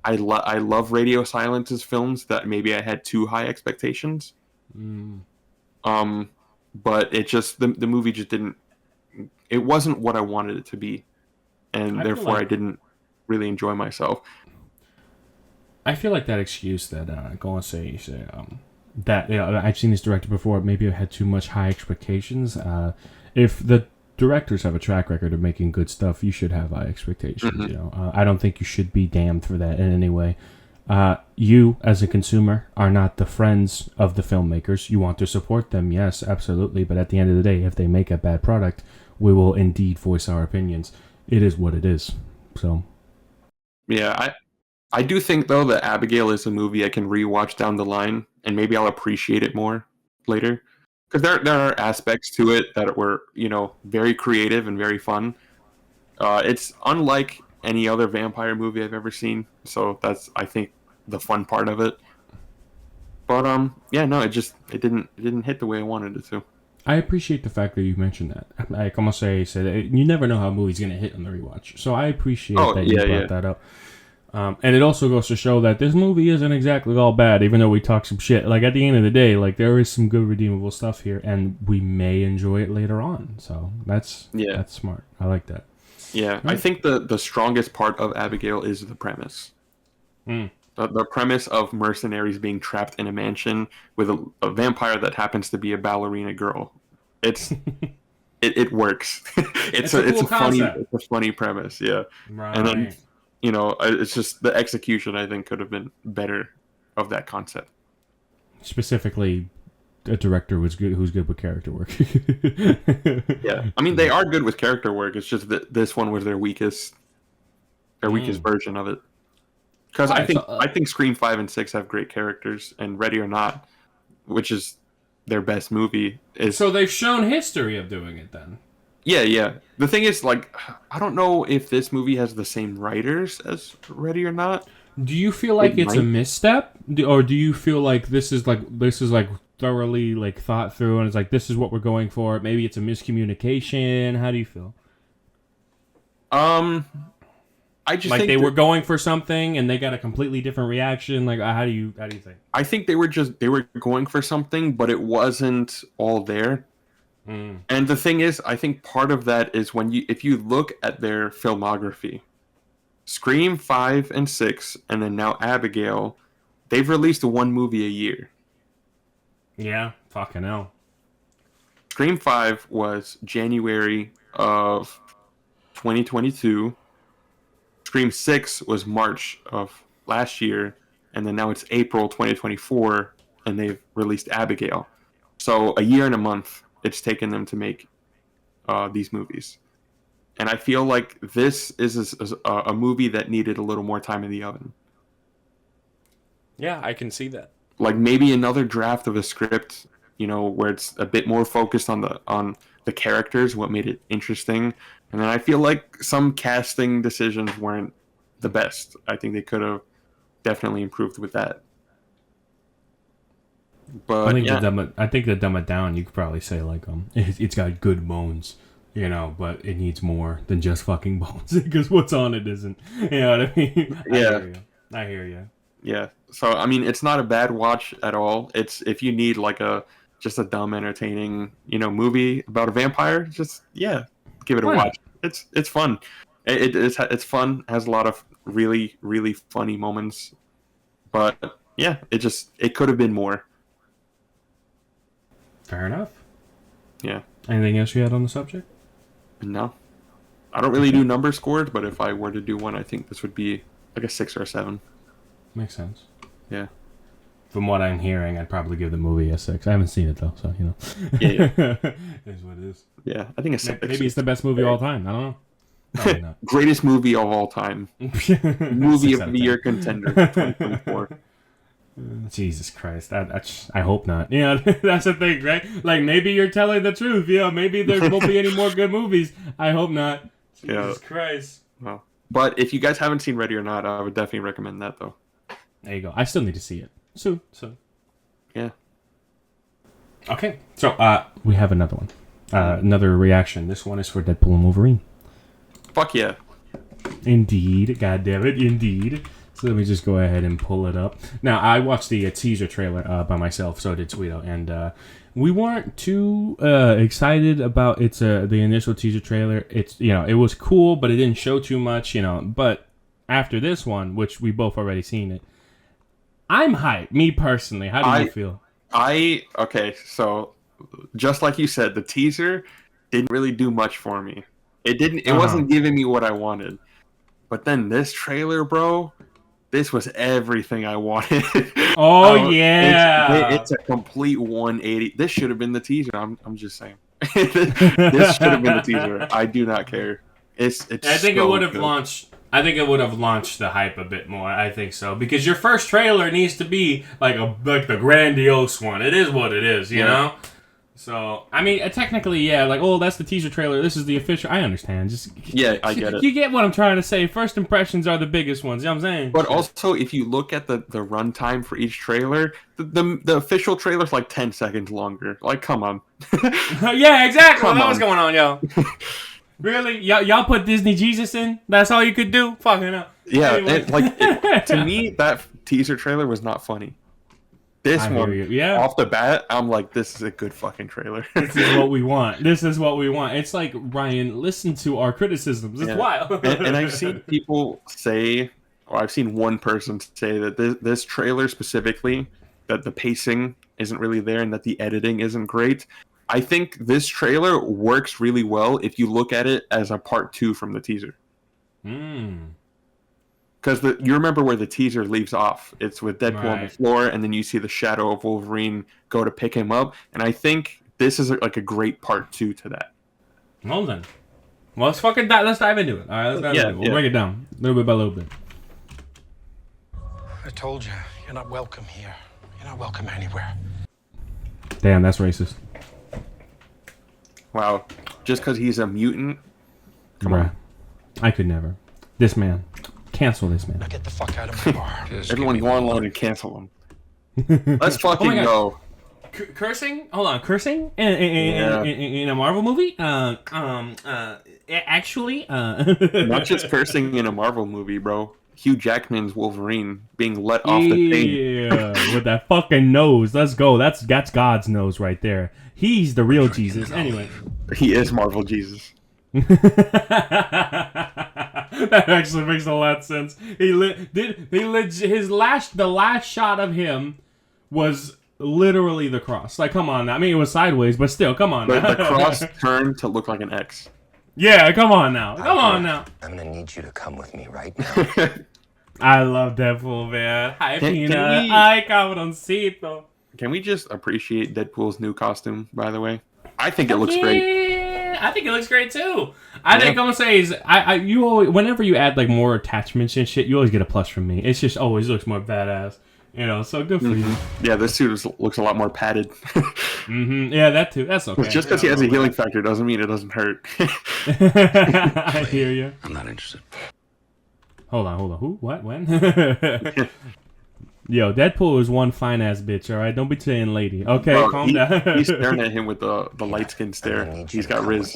S1: I love Radio Silence's films that maybe I had too high expectations. But it just the movie just didn't. It wasn't what I wanted it to be. And therefore, I didn't really enjoy myself.
S2: I feel like that excuse that that I've seen this director before. Maybe I had too much high expectations. If the directors have a track record of making good stuff, you should have high expectations. I don't think you should be damned for that in any way. You, as a consumer, are not the friends of the filmmakers. You want to support them, yes, absolutely. But at the end of the day, if they make a bad product, we will indeed voice our opinions. It is what it is. So,
S1: yeah, I do think though that Abigail is a movie I can rewatch down the line, and maybe I'll appreciate it more later. Because there are aspects to it that were very creative and very fun. It's unlike any other vampire movie I've ever seen, so that's I think the fun part of it. But yeah, no, it didn't hit the way I wanted it to.
S2: I appreciate the fact that you mentioned that. Like, como say that you never know how a movie's gonna hit on the rewatch. So I appreciate that you brought that up. And it also goes to show that this movie isn't exactly all bad, even though we talk some shit. Like, at the end of the day, like, there is some good redeemable stuff here, and we may enjoy it later on. So that's smart. I like that.
S1: Yeah, I think the strongest part of Abigail is the premise. The premise of mercenaries being trapped in a mansion with a vampire that happens to be a ballerina girl. It's it works. it's a funny premise, yeah.
S2: Right.
S1: And then it's just the execution I think could have been better of that concept. Specifically,
S2: a director who's good with character work.
S1: Yeah, I mean they are good with character work. It's just that this one was their weakest version of it. Because I think Scream 5 and 6 have great characters, and Ready or Not, which is their best movie, is...
S2: So they've shown history of doing it then.
S1: Yeah. The thing is, like, I don't know if this movie has the same writers as Ready or Not.
S2: Do you feel like it's a misstep? Or do you feel like this is thoroughly like thought through and it's like, this is what we're going for? Maybe it's a miscommunication? How do you feel?
S1: I just
S2: like
S1: think
S2: they were going for something and they got a completely different reaction. Like, how do you think?
S1: I think they were going for something, but it wasn't all there. And the thing is, I think part of that is if you look at their filmography, Scream 5 and 6, and then now Abigail, they've released one movie a year.
S2: Yeah, fucking hell.
S1: Scream 5 was January of 2022. Scream 6 was March of last year, and then now it's April 2024, and they've released Abigail. So a year and a month it's taken them to make these movies. And I feel like this is a movie that needed a little more time in the oven.
S9: Yeah, I can see that.
S1: Like maybe another draft of a script, where it's a bit more focused on the characters, what made it interesting. And then I feel like some casting decisions weren't the best. I think they could have definitely improved with that. But
S2: I think to dumb it down, you could probably say like it's got good bones, but it needs more than just fucking bones because what's on it isn't. You know what I mean?
S1: Yeah,
S2: I hear you.
S1: Yeah. So I mean, it's not a bad watch at all. It's if you need like just a dumb, entertaining, movie about a vampire, just give it a watch. It's fun. It's fun. Has a lot of really, really funny moments. But yeah, it could have been more.
S2: Fair enough.
S1: Yeah.
S2: Anything else you had on the subject?
S1: No. I don't really do number scores, but if I were to do one, I think this would be like a 6 or a 7.
S2: Makes sense.
S1: Yeah.
S2: From what I'm hearing, I'd probably give the movie a 6. I haven't seen it though, so
S1: Yeah.
S2: It is what it is.
S1: Yeah, I think a 6.
S2: Maybe it's the best movie of all time. I don't know. Probably not.
S1: Greatest movie of all time. Movie of the year contender 2024.
S2: Jesus Christ. I hope not. Yeah, that's the thing, right? Like, maybe you're telling the truth. Yeah, maybe there won't be any more good movies. I hope not. Jesus Christ.
S1: Well, but if you guys haven't seen Ready or Not, I would definitely recommend that, though.
S2: There you go. I still need to see it. Soon.
S1: Yeah.
S2: Okay. So, we have another one. Another reaction. This one is for Deadpool and Wolverine.
S1: Fuck yeah.
S2: Indeed. God damn it. Indeed. So let me just go ahead and pull it up. Now, I watched the teaser trailer by myself, so did Skweedo, and we weren't too excited about the initial teaser trailer. It was cool, but it didn't show too much, But after this one, which we both already seen it, I'm hyped. Me personally, how do you feel?
S1: Okay, so just like you said, the teaser didn't really do much for me. It wasn't giving me what I wanted. But then this trailer, bro. This was everything I wanted.
S2: Oh, yeah.
S1: It's a complete 180. This should have been the teaser. I'm just saying. This should have been the teaser. I do not care. I think
S2: it would have launched. I think it would have launched the hype a bit more. I think so because your first trailer needs to be like the grandiose one. It is what it is, you know. So, I mean, technically, yeah, like, oh, that's the teaser trailer. This is the official. I understand. Just
S1: Yeah, I get it.
S2: You get what I'm trying to say. First impressions are the biggest ones. You know what I'm saying?
S1: But also, if you look at the runtime for each trailer, the official trailer's like 10 seconds longer. Like, come on.
S2: Yeah, exactly.
S1: Come
S2: What was
S1: on.
S2: going on, y'all? Really? Y'all put Disney Jesus in? That's all you could do? Fucking hell.
S1: Yeah,
S2: Anyway.
S1: to me, that teaser trailer was not funny. This
S2: I hear
S1: one,
S2: you. Yeah.
S1: off the bat, I'm like, this is a good fucking trailer.
S2: This is what we want. This is what we want. It's like, Ryan, listen to our criticisms. It's
S1: Yeah.
S2: wild.
S1: And I've seen people say, or I've seen one person say that this trailer specifically, that the pacing isn't really there and that the editing isn't great. I think this trailer works really well if you look at it as a part 2 from the teaser. Because you remember where the teaser leaves off. It's with Deadpool on the
S2: Right.
S1: floor, and then you see the shadow of Wolverine go to pick him up. And I think this is like a great part 2 to that.
S2: Well then. Well, let's dive into it. All right, let's dive into it. We'll break it down little bit by little bit.
S8: I told you, you're not welcome here. You're not welcome anywhere.
S2: Damn, that's racist.
S1: Wow. Just because he's a mutant? Come
S2: Bruh.
S1: on.
S2: I could never. This man. Cancel this man.
S8: Now get the fuck out of my bar.
S1: Everyone go online and cancel him. Let's fucking
S2: God.
S1: go.
S2: Cursing? Hold on, cursing in a Marvel movie? Actually,
S1: Not just cursing in a Marvel movie, bro. Hugh Jackman's Wolverine being let off the thing.
S2: Yeah, with that fucking nose. Let's go. That's God's nose right there. He's the real Jesus. Anyway,
S1: He is Marvel Jesus.
S2: that actually makes a lot of sense. The last shot of him was literally the cross. Like, come on now. I mean, it was sideways, but still, come on
S1: But
S2: now.
S1: the cross turned to look like an X.
S2: Yeah, come on now. Come on now.
S8: I'm gonna need you to come with me right now.
S2: I love Deadpool, man. Hi,
S1: Can
S2: Pina.
S1: we-
S2: Hi, cabroncito.
S1: Can we just appreciate Deadpool's new costume, by the way? I think it looks great.
S2: Yeah, I think it looks great too. I think I'm gonna say is you always, whenever you add like more attachments and shit, you always get a plus from me. It's just always looks more badass, you know. So good for you.
S1: Yeah, this suit looks a lot more padded.
S2: Yeah, that too. That's okay.
S1: Just because he has a healing factor doesn't mean it doesn't hurt.
S2: I hear you.
S8: I'm not interested.
S2: Hold on. Who? What? When? Yo, Deadpool is one fine ass bitch. All right, don't be saying lady. Okay,
S1: Bro,
S2: calm down.
S1: He's staring at him with the light skin stare. He's got Riz.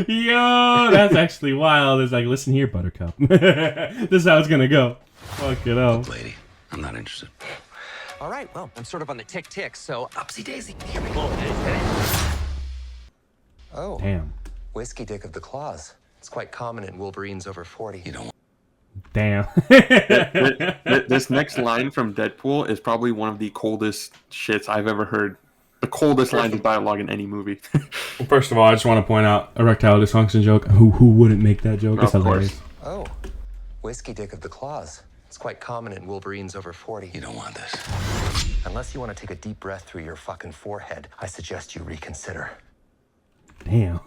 S2: Yo, that's actually wild. It's like, listen here, Buttercup. This is how it's gonna go. Fuck it up.
S8: Lady, I'm not interested.
S9: All right, well, I'm sort of on the tick, so upsy daisy. Here we go. Oh,
S2: Damn.
S9: whiskey dick of the claws. It's quite common in Wolverines over 40. You don't.
S2: Damn.
S1: This next line from Deadpool is probably one of the coldest shits I've ever heard. The coldest lines of dialogue in any movie.
S2: First of all, I just want to point out erectile dysfunction joke. Who wouldn't make that joke? It's
S1: Of
S2: hilarious.
S1: course.
S9: Oh, whiskey dick of the claws. It's quite common in Wolverines over 40.
S8: You don't want this.
S9: Unless you want to take a deep breath through your fucking forehead, I suggest you reconsider.
S2: Damn.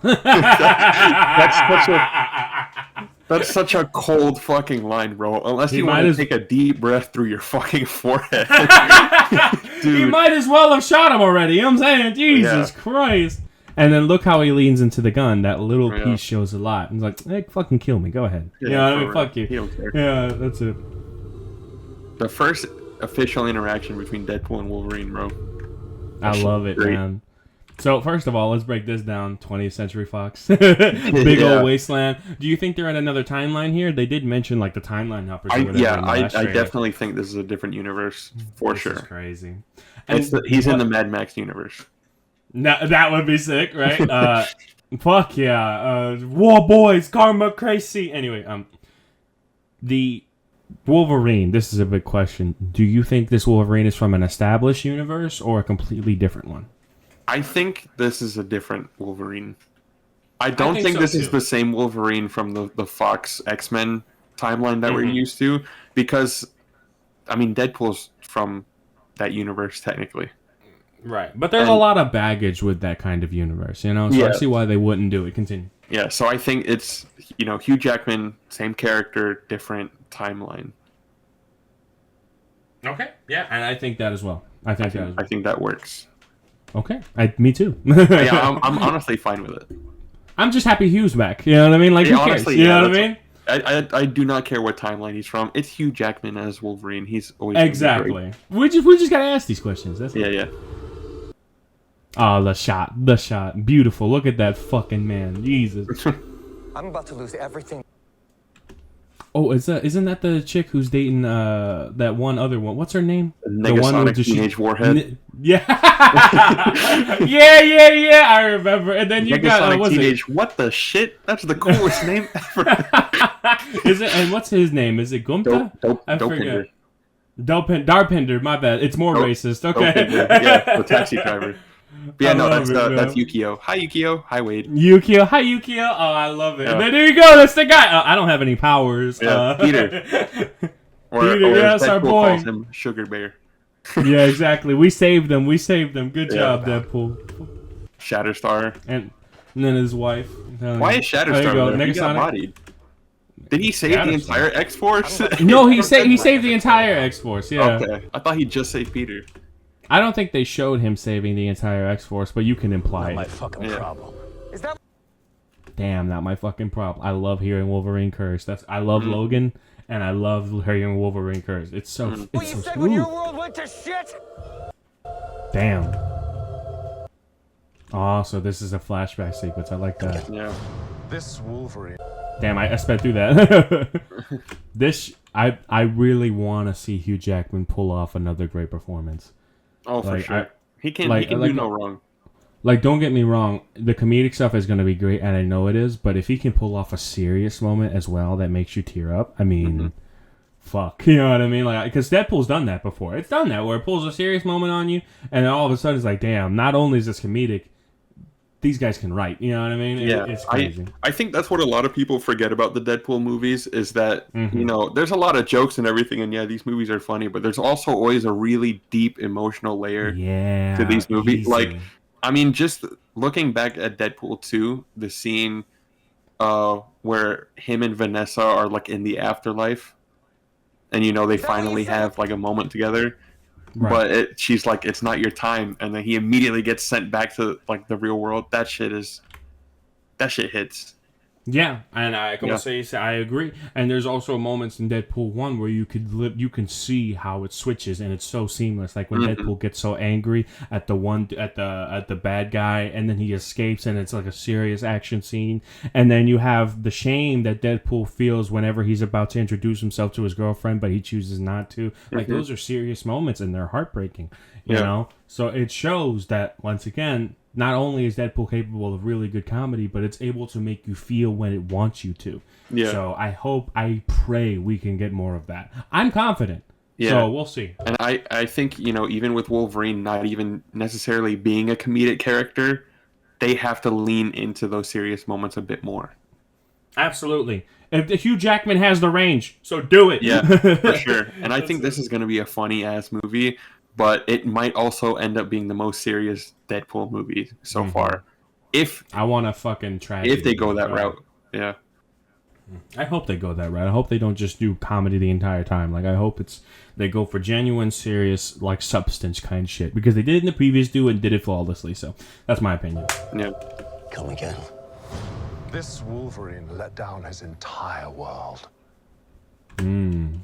S1: That's such a cold fucking line, bro. Unless you want to take a deep breath through your fucking forehead. Dude.
S2: You might as well have shot him already. You know what I'm saying? Jesus Christ. And then look how he leans into the gun. That little piece shows a lot. He's like, hey, fucking kill me. Go ahead.
S1: Yeah,
S2: you know what I mean?
S1: for
S2: Fuck you.
S1: He don't care.
S2: Yeah, that's it.
S1: The first official interaction between Deadpool and Wolverine, bro.
S2: I love it,
S1: great.
S2: man. So, first of all, let's break this down. 20th Century Fox. Big old wasteland. Do you think they're in another timeline here? They did mention, like, the timeline hoppers or whatever.
S1: I definitely think this is a different universe, for sure.
S2: This is crazy.
S1: He's in the Mad Max universe.
S2: That would be sick, right? Fuck yeah. War boys, karma crazy. Anyway, the Wolverine, this is a big question. Do you think this Wolverine is from an established universe or a completely different one?
S1: I think this is a different Wolverine. I don't think
S2: so,
S1: this
S2: too.
S1: is the same Wolverine from the Fox X-Men timeline that we're used to, because, I mean, Deadpool's from that universe, technically.
S2: Right. But there's a lot of baggage with that kind of universe, you know? So I see why they wouldn't do it. Continue.
S1: Yeah, so I think it's, Hugh Jackman, same character, different timeline.
S2: Okay. Yeah, and I think that as well. I think
S1: that works.
S2: Okay, me too.
S1: Yeah, I'm honestly fine with it.
S2: I'm just happy Hugh's back. You know what I mean? Like,
S1: Yeah,
S2: who cares?
S1: honestly,
S2: You
S1: yeah,
S2: know what I mean?
S1: I do not care what timeline he's from. It's Hugh Jackman as Wolverine. He's always gonna be
S2: Exactly.
S1: great.
S2: We just gotta ask these questions. That's
S1: Yeah,
S2: it.
S1: yeah.
S2: Oh, the shot, beautiful. Look at that fucking man, Jesus.
S9: I'm about to lose everything.
S2: Oh, isn't that the chick who's dating that one other one? What's her name? The one
S1: Negasonic Teenage Warhead.
S2: Yeah. yeah. I remember. And then you got what's
S1: Teenage. What the shit? That's the coolest name ever.
S2: Is it? And what's his name? Is it Gumta?
S1: Dopinder.
S2: Darpinder. My bad. It's more racist. Okay.
S1: Dopinder. Yeah, the taxi driver. But yeah, no, that's Yukio. Hi, Yukio. Hi, Wade.
S2: Yukio. Hi, Yukio. Oh, I love it.
S1: Yeah.
S2: And then there you go. That's the guy. I don't have any powers.
S1: Yeah, Peter. Or
S2: yes, our
S1: Deadpool
S2: boy.
S1: calls him Sugar Bear.
S2: Yeah, exactly. We saved them. Good job, Deadpool.
S1: Shatterstar.
S2: And then his wife.
S1: Why is Shatterstar there? He got bodied. Did he save the entire X-Force?
S2: No, he saved the entire X-Force. Yeah.
S1: Okay. I thought he just saved Peter.
S2: I don't think they showed him saving the entire X-Force, but you can imply it.
S9: My fucking problem. Is that?
S2: Damn, not my fucking problem. I love hearing Wolverine curse. I love Logan, and I love hearing Wolverine curse. It's so it's so smooth.
S8: When your world went to shit.
S2: Damn. Oh, so this is a flashback sequence. I like that.
S1: Yeah.
S8: This Wolverine.
S2: Damn, I sped through that. I really want to see Hugh Jackman pull off another great performance.
S1: Oh, for sure. He can do no wrong.
S2: Like, don't get me wrong, the comedic stuff is going to be great, and I know it is, but if he can pull off a serious moment as well that makes you tear up, I mean, fuck. You know what I mean? Like, because Deadpool's done that before. It's done that, where it pulls a serious moment on you, and then all of a sudden it's like, damn, not only is this comedic, these guys can write. You know what I mean?
S1: Yeah,
S2: it's crazy.
S1: I think that's what a lot of people forget about the Deadpool movies is that, you know, there's a lot of jokes and everything, and yeah, these movies are funny, but there's also always a really deep emotional layer to these movies.
S2: Easy.
S1: Like, I mean, just looking back at Deadpool 2, the scene where him and Vanessa are, like, in the afterlife, and, you know, they finally have, like, a moment together. Right. But she's like, it's not your time, and then he immediately gets sent back to like the real world. That shit hits.
S2: Yeah, and I can say I agree. And there's also moments in Deadpool 1 where you can see how it switches, and it's so seamless. Like when Deadpool gets so angry at the bad guy, and then he escapes, and it's like a serious action scene. And then you have the shame that Deadpool feels whenever he's about to introduce himself to his girlfriend, but he chooses not to. Like those are serious moments, and they're heartbreaking. You know, so it shows that once again, not only is Deadpool capable of really good comedy, but it's able to make you feel when it wants you to. Yeah. So I pray we can get more of that. I'm confident. Yeah. So we'll see.
S1: And I think, you know, even with Wolverine not even necessarily being a comedic character, they have to lean into those serious moments a bit more.
S2: Absolutely. If Hugh Jackman has the range, so do it.
S1: Yeah, for sure. And I think this is going to be a funny-ass movie, but it might also end up being the most serious Deadpool movie so far. If
S2: I want to fucking tragedy.
S1: If they go that route, yeah.
S2: I hope they go that route. I hope they don't just do comedy the entire time. Like, I hope they go for genuine, serious, like, substance kind of shit. Because they did in the previous do and did it flawlessly. So, that's my opinion.
S1: Yeah.
S9: Come again.
S8: This Wolverine let down his entire world.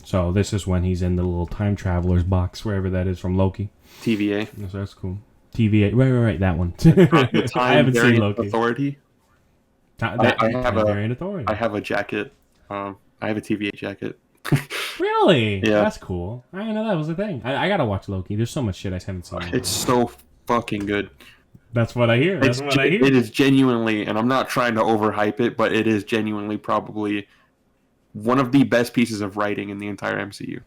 S2: So this is when he's in the little time traveler's box, wherever that is from Loki.
S1: TVA.
S2: So that's cool. TVA. Right. That one.
S1: The
S2: I haven't seen Loki.
S1: Authority.
S2: Authority.
S1: I have a jacket. I have a TVA jacket.
S2: Really?
S1: Yeah.
S2: That's cool. I didn't know that was a thing. I gotta watch Loki. There's so much shit I haven't seen.
S1: It's so fucking good.
S2: That's what I hear.
S1: It is genuinely, and I'm not trying to overhype it, but it is genuinely probably one of the best pieces of writing in the entire MCU.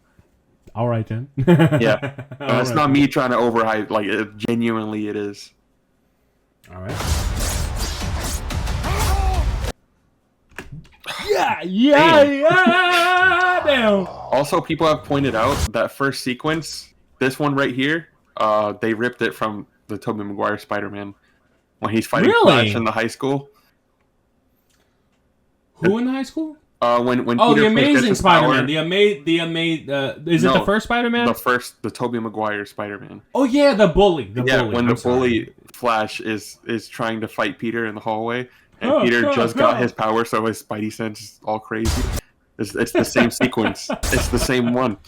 S2: All right, then.
S1: Yeah. That's not me trying to overhype. Like, genuinely it is.
S2: All right. Yeah. Damn.
S1: Also, people have pointed out that first sequence, this one right here, they ripped it from the Tobey Maguire Spider-Man when he's fighting Flash in the high school.
S2: Who in the high school?
S1: When
S2: Oh,
S1: Peter
S2: the
S1: first gets
S2: Amazing
S1: his
S2: Spider-Man.
S1: power-
S2: Is it the first Spider-Man?
S1: The first, the Tobey Maguire Spider-Man.
S2: Oh yeah, the bully.
S1: When the bully Flash is trying to fight Peter in the hallway, and Peter just got his power, so his Spidey sense is all crazy. It's the same sequence. It's the same one.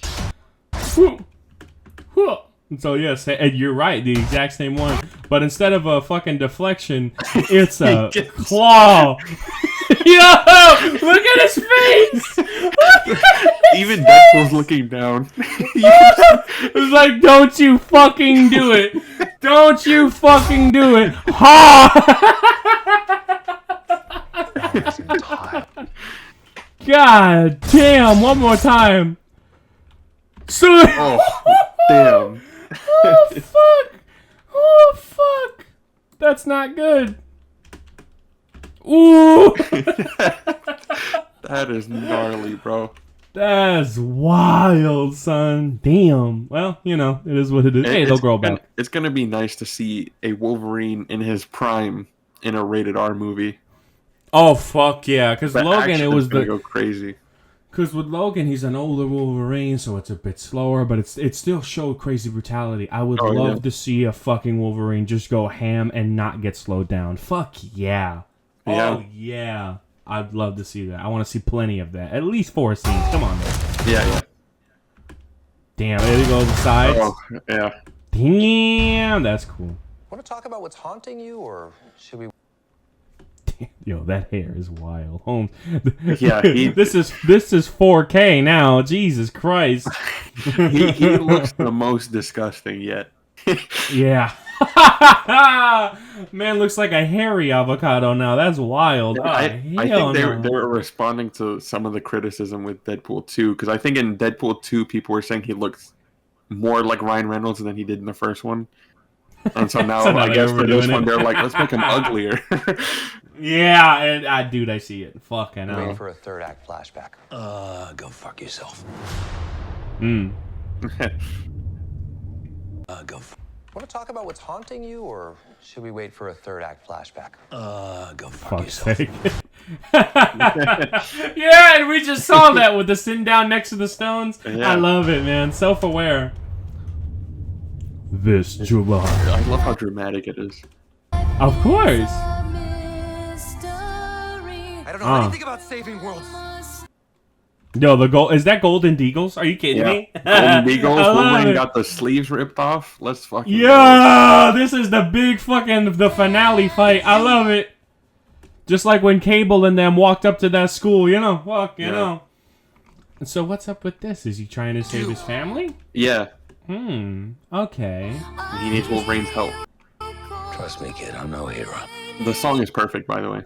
S2: So yes, and you're right, the exact same one. But instead of a fucking deflection, it's a claw. Yo, look at his face.
S1: Even Deadpool's looking down.
S2: It's like, don't you fucking do it. Don't you fucking do it. Ha! God damn, one more time.
S1: Oh, damn.
S2: Oh, fuck. Oh, fuck. That's not good. Ooh.
S1: That is gnarly, bro.
S2: That's wild, son. Damn. Well, you know, it is what it is. Hey, they'll grow back.
S1: It's gonna be nice to see a Wolverine in his prime in a rated R movie.
S2: Oh, fuck yeah. Because
S1: The
S2: Logan,
S1: action
S2: it was
S1: is gonna
S2: the...
S1: go crazy.
S2: Because with Logan, he's an older Wolverine, so it's a bit slower, but it still showed crazy brutality. I would love to see a fucking Wolverine just go ham and not get slowed down. Fuck yeah. Oh, yeah. I'd love to see that. I want to see plenty of that. At least 4 scenes. Come on, man.
S1: Yeah.
S2: Damn, there you go, the sides.
S1: Oh, yeah.
S2: Damn, that's cool.
S9: Want to talk about what's haunting you, or should we...
S2: Yo, that hair is wild. Holmes.
S1: Yeah,
S2: this is 4K now. Jesus Christ.
S1: he looks the most disgusting yet.
S2: Yeah. Man looks like a hairy avocado now. That's wild.
S1: I think they were responding to some of the criticism with Deadpool 2, because I think in Deadpool 2 people were saying he looks more like Ryan Reynolds than he did in the first one. And so now, I guess for this one, they're like, let's make him uglier.
S2: Yeah, and dude, I see it. Fuck, I know.
S9: Wait for a third act flashback. Go fuck yourself.
S2: Hmm.
S9: Go. Want to talk about what's haunting you, or should we wait for a third act flashback? Go fuck yourself.
S2: Sake. Yeah, and we just saw that with the sitting down next to the stones.
S1: Yeah.
S2: I love it, man. Self-aware. This July.
S1: I love how dramatic it is.
S2: Of course.
S8: I don't know anything about saving worlds.
S2: Yo, the gold is that Golden Deagles? Are you kidding me?
S1: Golden Deagles.
S2: I love
S1: Wolverine
S2: it.
S1: got the sleeves ripped off. Let's fucking
S2: Yeah, this is the big fucking the finale fight. I love it. Just like when Cable and them walked up to that school, you know. Fuck, you know. And so what's up with this? Is he trying to save his family?
S1: Yeah.
S2: Okay.
S1: He needs Wolverine's help.
S9: Trust me, kid. I'm no hero.
S1: The song is perfect, by the way.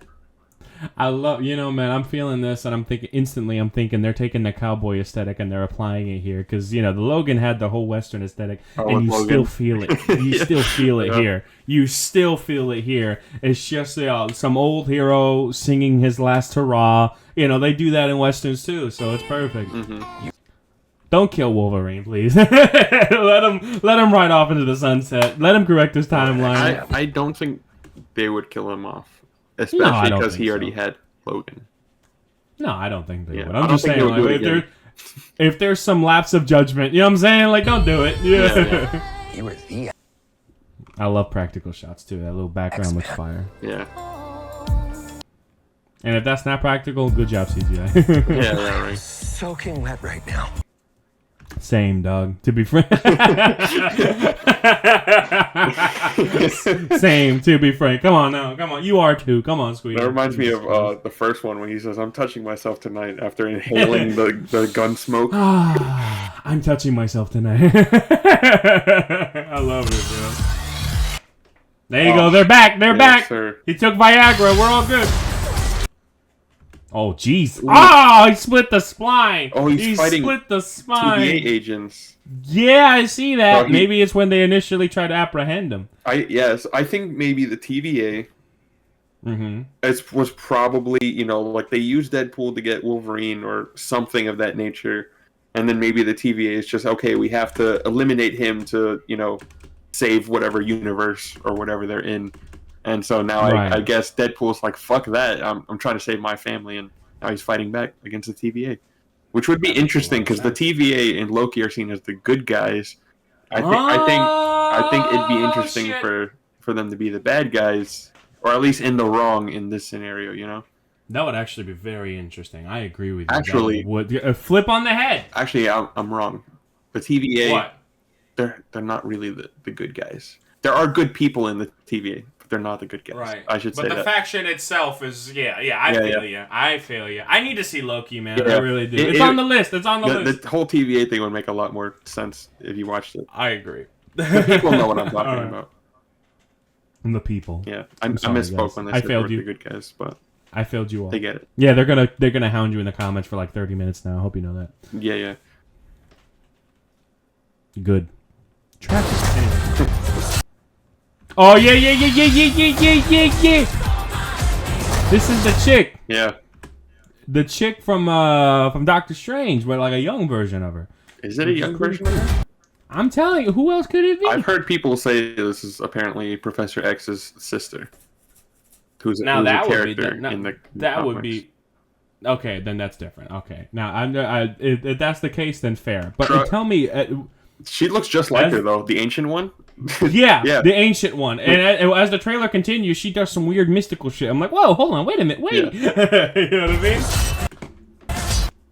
S2: I love, you know, man, I'm feeling this and I'm thinking they're taking the cowboy aesthetic and they're applying it here. Because, you know, the Logan had the whole Western aesthetic and you still feel it. You still feel it here. You still feel it here. It's just some old hero singing his last hurrah. You know, they do that in Westerns too, so it's perfect. Don't kill Wolverine, please. let him ride off into the sunset. Let him correct his timeline.
S1: I don't think they would kill him off. Especially because he already had Logan.
S2: No, I don't think they would.
S1: I
S2: I'm
S1: don't
S2: just
S1: think
S2: saying,
S1: they would
S2: like, if there's some lapse of judgment, you know what I'm saying? Like, don't do it. Yeah.
S9: You were the...
S2: I love practical shots, too. That little background looks fire.
S1: Yeah.
S2: And if that's not practical, good job, CGI.
S1: Yeah, right.
S9: Soaking wet right now.
S2: Same, dog. To be frank. Same, to be frank. Come on now. Come on. You are too. Come on, Skweedo.
S1: That reminds me of the first one when he says, I'm touching myself tonight after inhaling the gun smoke.
S2: I'm touching myself tonight. I love it, bro. There you go. They're back. They're back.
S1: Sir.
S2: He took Viagra. We're all good. Oh, jeez. Oh, he split the spine.
S1: Oh, he's fighting
S2: split the spine.
S1: TVA agents.
S2: Yeah, I see that.
S1: Bro,
S2: maybe it's when they initially tried to apprehend him.
S1: I think maybe the TVA was probably, you know, like they used Deadpool to get Wolverine or something of that nature. And then maybe the TVA is just, okay, we have to eliminate him to, you know, save whatever universe or whatever they're in. And so now I guess Deadpool's like, fuck that. I'm trying to save my family. And Now he's fighting back against the TVA, which would be interesting because the TVA and Loki are seen as the good guys. I think it'd be interesting for them to be the bad guys, or at least in the wrong in this scenario. You know.
S2: That would actually be very interesting. I agree with you.
S1: Actually,
S2: would flip on the head.
S1: Actually, I'm wrong. The TVA,
S2: what?
S1: They're not really the good guys. There are good people in the TVA, but they're not the good guys.
S2: Right.
S1: I should say that.
S2: But the faction itself is I feel you. I need to see Loki, man. I really do. It's on the list. It's on the list.
S1: The whole TVA thing would make a lot more sense if you watched it.
S2: I agree.
S1: The people know what I'm talking about.
S2: And the people.
S1: Yeah, I misspoke when they said they were the good guys, but
S2: I failed you all.
S1: They get it.
S2: Yeah, they're gonna hound you in the comments for like 30 minutes now. I hope you know that.
S1: Yeah.
S2: Good. Traffic. Anyway. Oh yeah. This is the chick.
S1: Yeah.
S2: The chick from Doctor Strange, but like a young version of her.
S1: Is it a young version of her?
S2: I'm telling you, who else could it be?
S1: I've heard people say this is apparently Professor X's sister. Who's a character in the comics.
S2: Okay, then that's different. Okay, now if that's the case, then fair. But tell me,
S1: she looks just like her though, the ancient one.
S2: Yeah, the ancient one. And as the trailer continues, she does some weird mystical shit. I'm like, whoa, hold on, wait a minute, wait. Yeah. You know what I mean?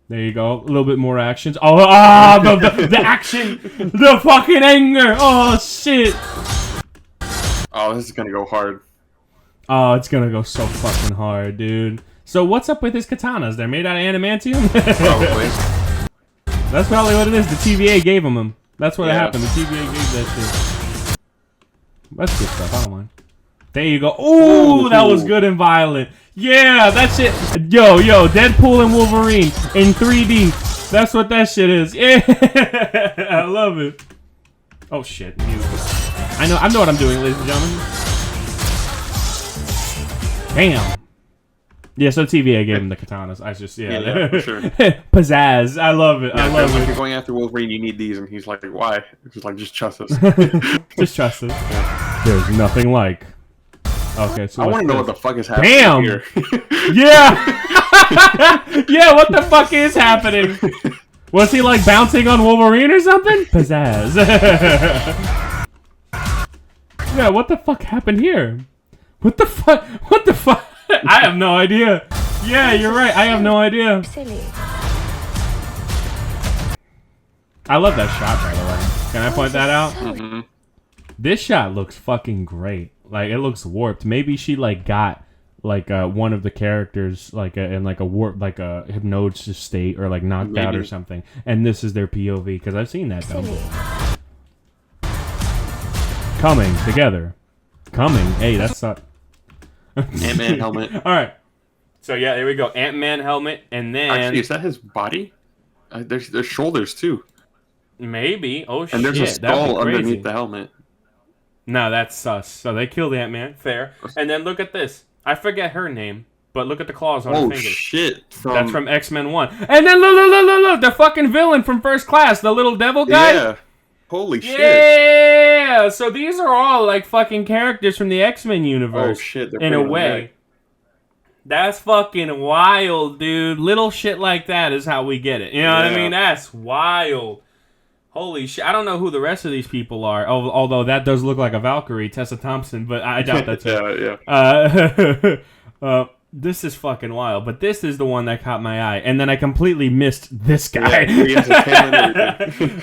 S2: There you go. A little bit more actions. The action, the fucking anger. Oh shit.
S1: Oh, this is gonna go hard.
S2: Oh, it's gonna go so fucking hard, dude. So what's up with his katanas? They're made out of adamantium?
S1: Probably.
S2: That's probably what it is. The TVA gave them. That's what happened. The TVA gave that shit. That's good stuff. I don't mind. There you go. Ooh, that was good and violent. Yeah, that shit. Yo, Deadpool and Wolverine in 3D. That's what that shit is. Yeah, I love it. Oh shit. I know what I'm doing, ladies and gentlemen. Damn. Yeah, so TVA gave him the katanas. I just
S1: yeah for sure.
S2: Pizzazz. I love it. I love it.
S1: If you're going after Wolverine, you need these, and he's like, why? He's like, just trust us.
S2: Just trust us. Yeah. There's nothing like. Okay, so
S1: I want to know what the fuck is happening here.
S2: Yeah. Yeah, what the fuck is happening? Was he like bouncing on Wolverine or something? Pizzazz. Yeah, what the fuck happened here? What the fuck? What the fuck? I have no idea. Yeah, you're right. I have no idea.
S4: Silly.
S2: I love that shot, by the way. Can I point that out?
S1: Mm-hmm.
S2: This shot looks fucking great. Like, it looks warped. Maybe she, like, got, like, one of the characters, like, in, like, a warp, like, a hypnosis state or, like, knocked out or something. And this is their POV, because I've seen that, though. Coming together. Coming. Hey, that's
S1: Ant-Man helmet.
S2: Alright. So, yeah, there we go. Ant-Man helmet, and then...
S1: Actually, is that his body? There's shoulders, too.
S2: Maybe. Oh, shit.
S1: And there's a skull underneath the helmet.
S2: No, that's sus. So they killed Ant-Man. Fair. And then look at this. I forget her name, but look at the claws on her fingers.
S1: Oh, shit.
S2: That's from X-Men 1. And then look, the fucking villain from First Class, the little devil guy.
S1: Yeah. Holy shit.
S2: Yeah. So these are all, like, fucking characters from the X-Men universe.
S1: Oh, shit.
S2: In a way. That's fucking wild, dude. Little shit like that is how we get it. You know what I mean? That's wild. Holy shit. I don't know who the rest of these people are. Although that does look like a Valkyrie, Tessa Thompson, but I doubt that's it.
S1: Yeah.
S2: This is fucking wild. But this is the one that caught my eye. And then I completely missed this guy.
S1: Yeah, he has a tail and everything.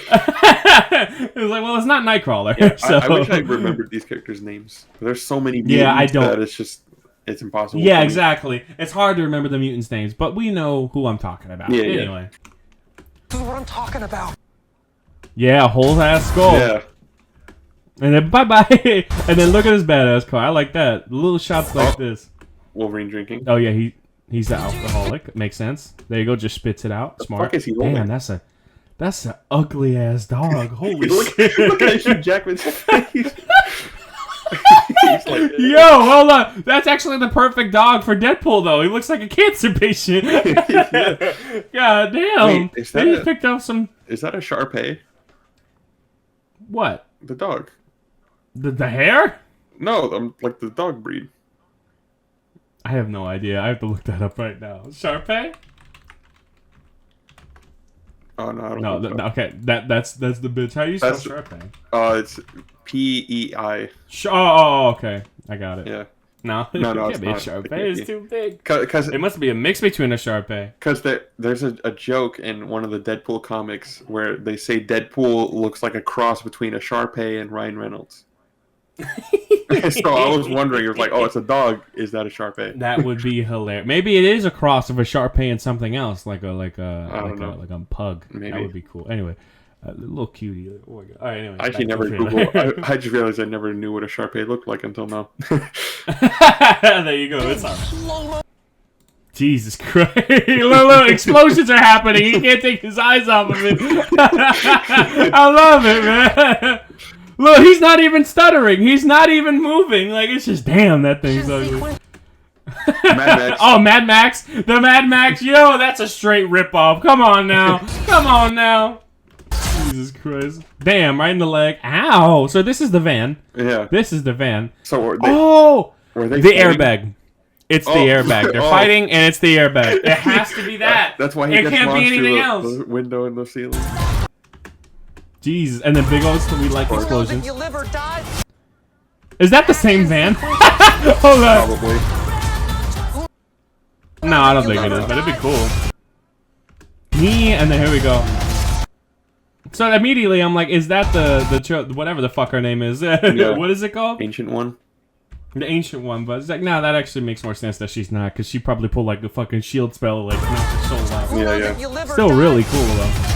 S2: It was like, well, it's not Nightcrawler.
S1: Yeah,
S2: so.
S1: I wish I remembered these characters' names. There's so many mutants
S2: I don't.
S1: that it's impossible.
S2: Yeah, exactly. It's hard to remember the mutants' names, but we know who I'm talking about.
S1: Yeah,
S2: anyway.
S9: This is what I'm talking about.
S2: Yeah, whole ass skull.
S1: Yeah.
S2: And then bye-bye. And then look at his badass car. I like that. Little shots like this.
S1: Wolverine drinking.
S2: Oh, yeah, he's the alcoholic. Makes sense. There you go. Just spits it out. Smart.
S1: The fuck is he rolling?
S2: Damn, that's an ugly-ass dog. Holy shit.
S1: Look at Hugh Jackman's face. Like,
S2: yo, hold on. That's actually the perfect dog for Deadpool, though. He looks like a cancer patient.
S1: Yeah.
S2: God damn.
S1: Wait,
S2: they picked up some...
S1: Is that a Shar-Pei?
S2: What?
S1: The dog.
S2: The hair?
S1: No, like the dog breed.
S2: I have no idea. I have to look that up right now. Sharpay?
S1: Oh no, I don't
S2: No,
S1: think so.
S2: okay. That's the bitch. How do you spell Sharpay?
S1: It's P-E-I.
S2: Oh, okay. I got it.
S1: Yeah.
S2: No,
S1: No,
S2: it
S1: it's
S2: can't be a
S1: not.
S2: Sharpay. It's too big.
S1: Because
S2: It must be a mix between a Sharpay.
S1: there's a joke in one of the Deadpool comics where they say Deadpool looks like a cross between a Sharpay and Ryan Reynolds. So I was wondering, it was like, oh, it's a dog. Is that a Sharpay?
S2: That would be hilarious. Maybe it is a cross of a Sharpay and something else, like a pug.
S1: Maybe.
S2: That would be cool. Anyway, a little cutie. Oh my god. All right, anyway.
S1: I actually
S2: back to
S1: never
S2: the trailer.
S1: Googled. I just realized I never knew what a Sharpay looked like until now.
S2: There you go. It's alright. Jesus Christ. Look, explosions are happening. He can't take his eyes off of it. I love it, man. Look, he's not even stuttering. He's not even moving. Like, it's just, damn, that thing's ugly.
S1: Mad Max.
S2: Oh, Mad Max. The Mad Max. Yo, that's a straight ripoff. Come on now. Come on now. Jesus Christ. Damn, right in the leg. Ow. So this is the van.
S1: Yeah.
S2: This is the van.
S1: So were they
S2: the
S1: fighting?
S2: airbag. It's the airbag. They're fighting, and it's the airbag. It has to be that.
S1: That's why he
S2: it
S1: gets
S2: can't be
S1: launched
S2: anything
S1: through
S2: else.
S1: the window in the ceiling.
S2: Jesus. And then big old, we like explosions.
S9: You live or die.
S2: Is that the same van? Hold on.
S1: Probably.
S2: No, I don't think it is, but it'd be cool. And then here we go. So immediately I'm like, is that the whatever the fuck her name is?
S1: Yeah.
S2: What is it called?
S1: Ancient one.
S2: The ancient one, but it's like, no, that actually makes more sense that she's not, because she probably pulled like the fucking shield spell, like knock her soul out.
S1: Yeah.
S2: Still really cool though.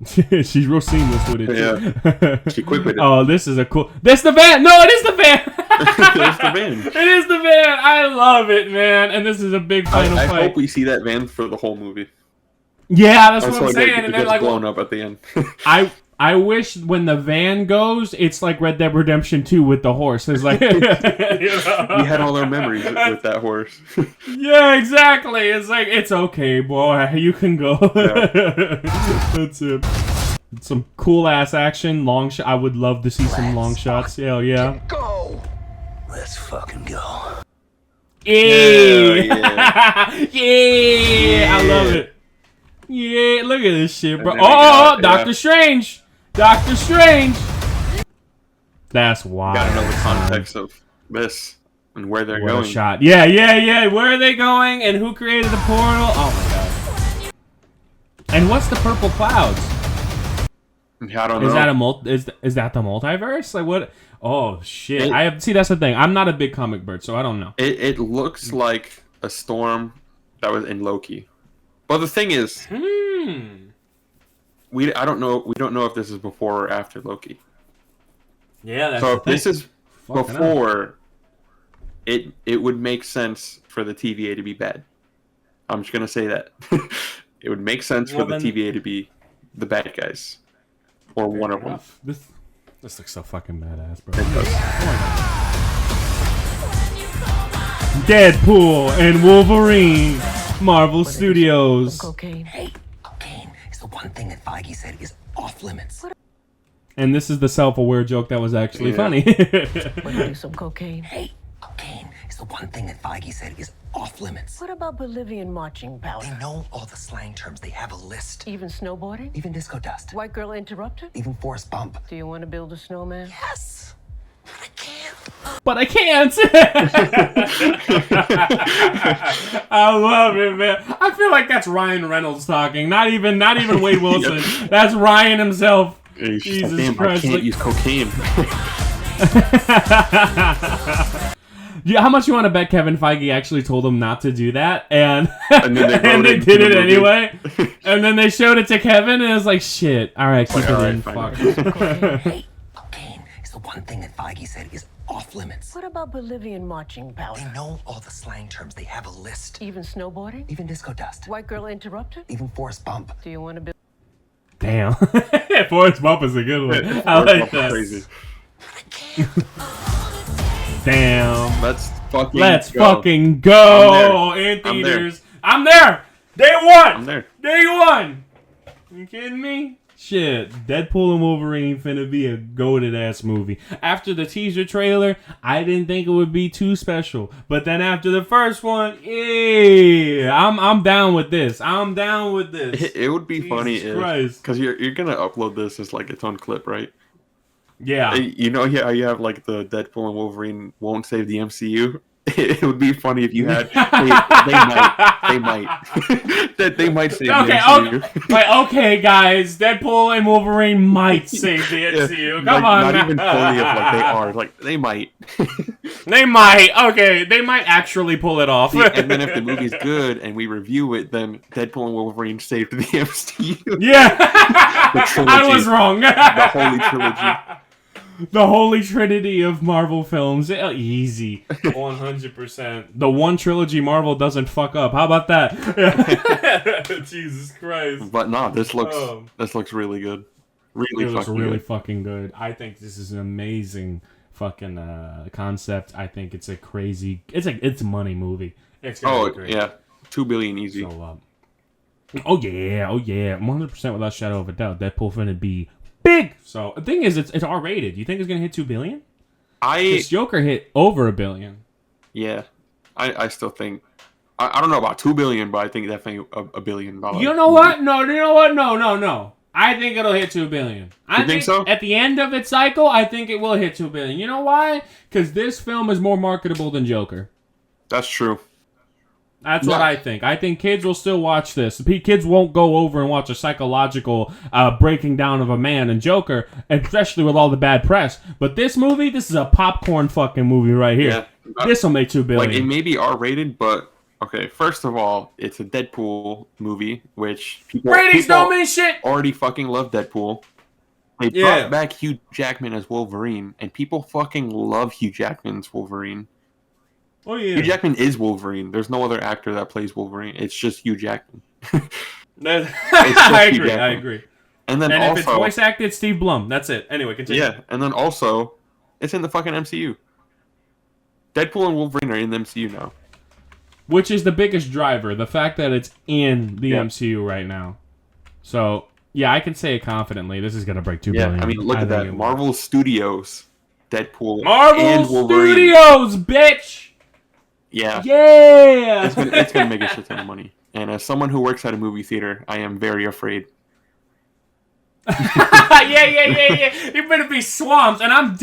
S2: She's real seamless with it.
S1: Yeah. She quick with it.
S2: Oh, this is a cool. This the van. No, it is the van.
S1: It's the van.
S2: It is the van. I love it, man. And this is a big final
S1: I
S2: fight.
S1: hope we see that van for the whole movie.
S2: Yeah, that's what I'm
S1: So
S2: saying.
S1: It
S2: And then
S1: gets
S2: like,
S1: blown up at the end.
S2: I wish when the van goes, it's like Red Dead Redemption 2 with the horse. It's like
S1: We had all our memories with that horse.
S2: Yeah, exactly. It's like, it's okay, boy. You can go.
S1: Yeah.
S2: That's it. Some cool ass action, long shot. I would love to see some long shots. Hell yeah.
S9: Go. Let's fucking go.
S2: Yeah. Yeah. I love it. Yeah, look at this shit, bro.
S1: And then we
S2: Oh,
S1: got-
S2: Doctor Strange. Doctor Strange. That's wild.
S1: Gotta know the context of this and where they're
S2: What
S1: going.
S2: a shot. Yeah, yeah, yeah. Where are they going and who created the portal? Oh my god. And what's the purple clouds?
S1: I don't know.
S2: Is that is that the multiverse? Like what? Oh shit. That's the thing. I'm not a big comic bird, so I don't know.
S1: It looks like a storm that was in Loki. But the thing is, we don't know if this is before or after Loki.
S2: Yeah, that's
S1: so
S2: the
S1: if this
S2: thing.
S1: is
S2: Fucking
S1: before, it would make sense for the TVA to be bad. I'm just gonna say that. It would make sense for the TVA to be the bad guys, or one of them.
S2: This looks so fucking badass, bro.
S1: It does.
S2: Deadpool and Wolverine, Marvel Studios.
S7: Cocaine.
S9: Hey, cocaine is the one thing that Feige said is off limits.
S2: And this is the self-aware joke that was actually funny.
S7: Want to do some cocaine?
S9: Hey, cocaine is the one thing that Feige said is off limits.
S7: What about Bolivian marching
S9: They
S7: powder?
S9: know all the slang terms. They have a list.
S7: Even snowboarding?
S9: Even disco dust.
S7: White girl interrupted?
S9: Even forest bump.
S7: Do you want to build a snowman?
S9: Yes. I can't.
S2: But I can't. I love it, man. I feel like that's Ryan Reynolds talking. Not even Wade Wilson.
S1: Yep.
S2: That's Ryan himself.
S1: He's just
S2: Jesus
S1: like, damn,
S2: Christ.
S1: I can't use cocaine.
S2: Yeah, how much you want to bet Kevin Feige actually told him not to do that, and
S1: And then they wrote
S2: and they
S1: it
S2: did
S1: into
S2: it
S1: the movie.
S2: anyway, and then they showed it to Kevin, and it was like, shit. All right, keep
S1: Like,
S2: it
S1: all
S2: in.
S1: right,
S2: Fuck.
S1: fine.
S9: Hey, cocaine is the one thing that Feige said is off limits.
S7: What about Bolivian marching
S9: They
S7: powder?
S9: know all the slang terms. They have a list.
S7: Even snowboarding?
S9: Even disco dust.
S7: White girl interrupted?
S9: Even forest bump.
S7: Do you want to build?
S2: Damn. Forrest Bump is a good one. I like that.
S1: Crazy.
S2: Damn.
S1: Let's fucking
S2: fucking go
S1: I'm
S2: in
S1: there.
S2: theaters. I'm there. Day one.
S1: I'm there.
S2: Day one. You kidding me? Shit, Deadpool and Wolverine finna be a goated ass movie. After the teaser trailer, I didn't think it would be too special, but then after the first one, yeah, I'm down with this. I'm down with this.
S1: It would be funny because you're gonna upload this as like its own clip, right?
S2: Yeah.
S1: You know, yeah, you have like the Deadpool and Wolverine won't save the MCU. It would be funny if you had. They might that they might save the MCU.
S2: Okay, guys, Deadpool and Wolverine might save the MCU. Come on,
S1: not even fully of like they are. Like they might.
S2: They might. Okay, they might actually pull it off.
S1: And then if the movie's good and we review it, then Deadpool and Wolverine saved the MCU.
S2: Yeah,
S1: the trilogy,
S2: I was wrong.
S1: The holy trilogy.
S2: The holy trinity of Marvel films. Easy. 100%. The one trilogy Marvel doesn't fuck up. How about that? Jesus Christ.
S1: But no, this looks really good. Really,
S2: it looks really
S1: good.
S2: fucking good. I think this is an amazing fucking concept. I think it's a crazy. It's a money movie. It's gonna be great.
S1: Yeah, $2 billion easy.
S2: So, oh yeah, 100% without a shadow of a doubt. Deadpool finna be big. So the thing is, it's R-rated. You think it's gonna hit $2 billion? This Joker hit over $1 billion.
S1: Yeah, I still think. I don't know about $2 billion, but I think definitely $1 billion.
S2: You know what? No. You know what? No. I think it'll hit $2 billion. I think so? At the end of its cycle, I think it will hit $2 billion. You know why? Because this film is more marketable than Joker.
S1: That's true.
S2: That's what I think. I think kids will still watch this. Kids won't go over and watch a psychological breaking down of a man in Joker, especially with all the bad press. But this movie, this is a popcorn fucking movie right here. Yeah. This will make $2 billion.
S1: Like, it may be R-rated, but okay. First of all, it's a Deadpool movie, which people
S2: don't mean shit.
S1: Already fucking love Deadpool. They brought back Hugh Jackman as Wolverine, and people fucking love Hugh Jackman's Wolverine.
S2: Oh yeah,
S1: Hugh Jackman is Wolverine. There's no other actor that plays Wolverine. It's just Hugh Jackman.
S2: I agree.
S1: And then
S2: if it's voice acted, it's Steve Blum. That's it. Anyway, continue.
S1: Yeah, and then also, it's in the fucking MCU. Deadpool and Wolverine are in the MCU now.
S2: Which is the biggest driver, the fact that it's in the MCU right now. So, yeah, I can say it confidently. This is going to break $2 billion.
S1: I mean, look at that. Marvel Studios, Deadpool,
S2: Marvel
S1: and Wolverine.
S2: Studios, bitch!
S1: Yeah.
S2: Yeah!
S1: It's gonna make a shit ton of money. And as someone who works at a movie theater, I am very afraid.
S2: Yeah. You're gonna be swamped, and I'm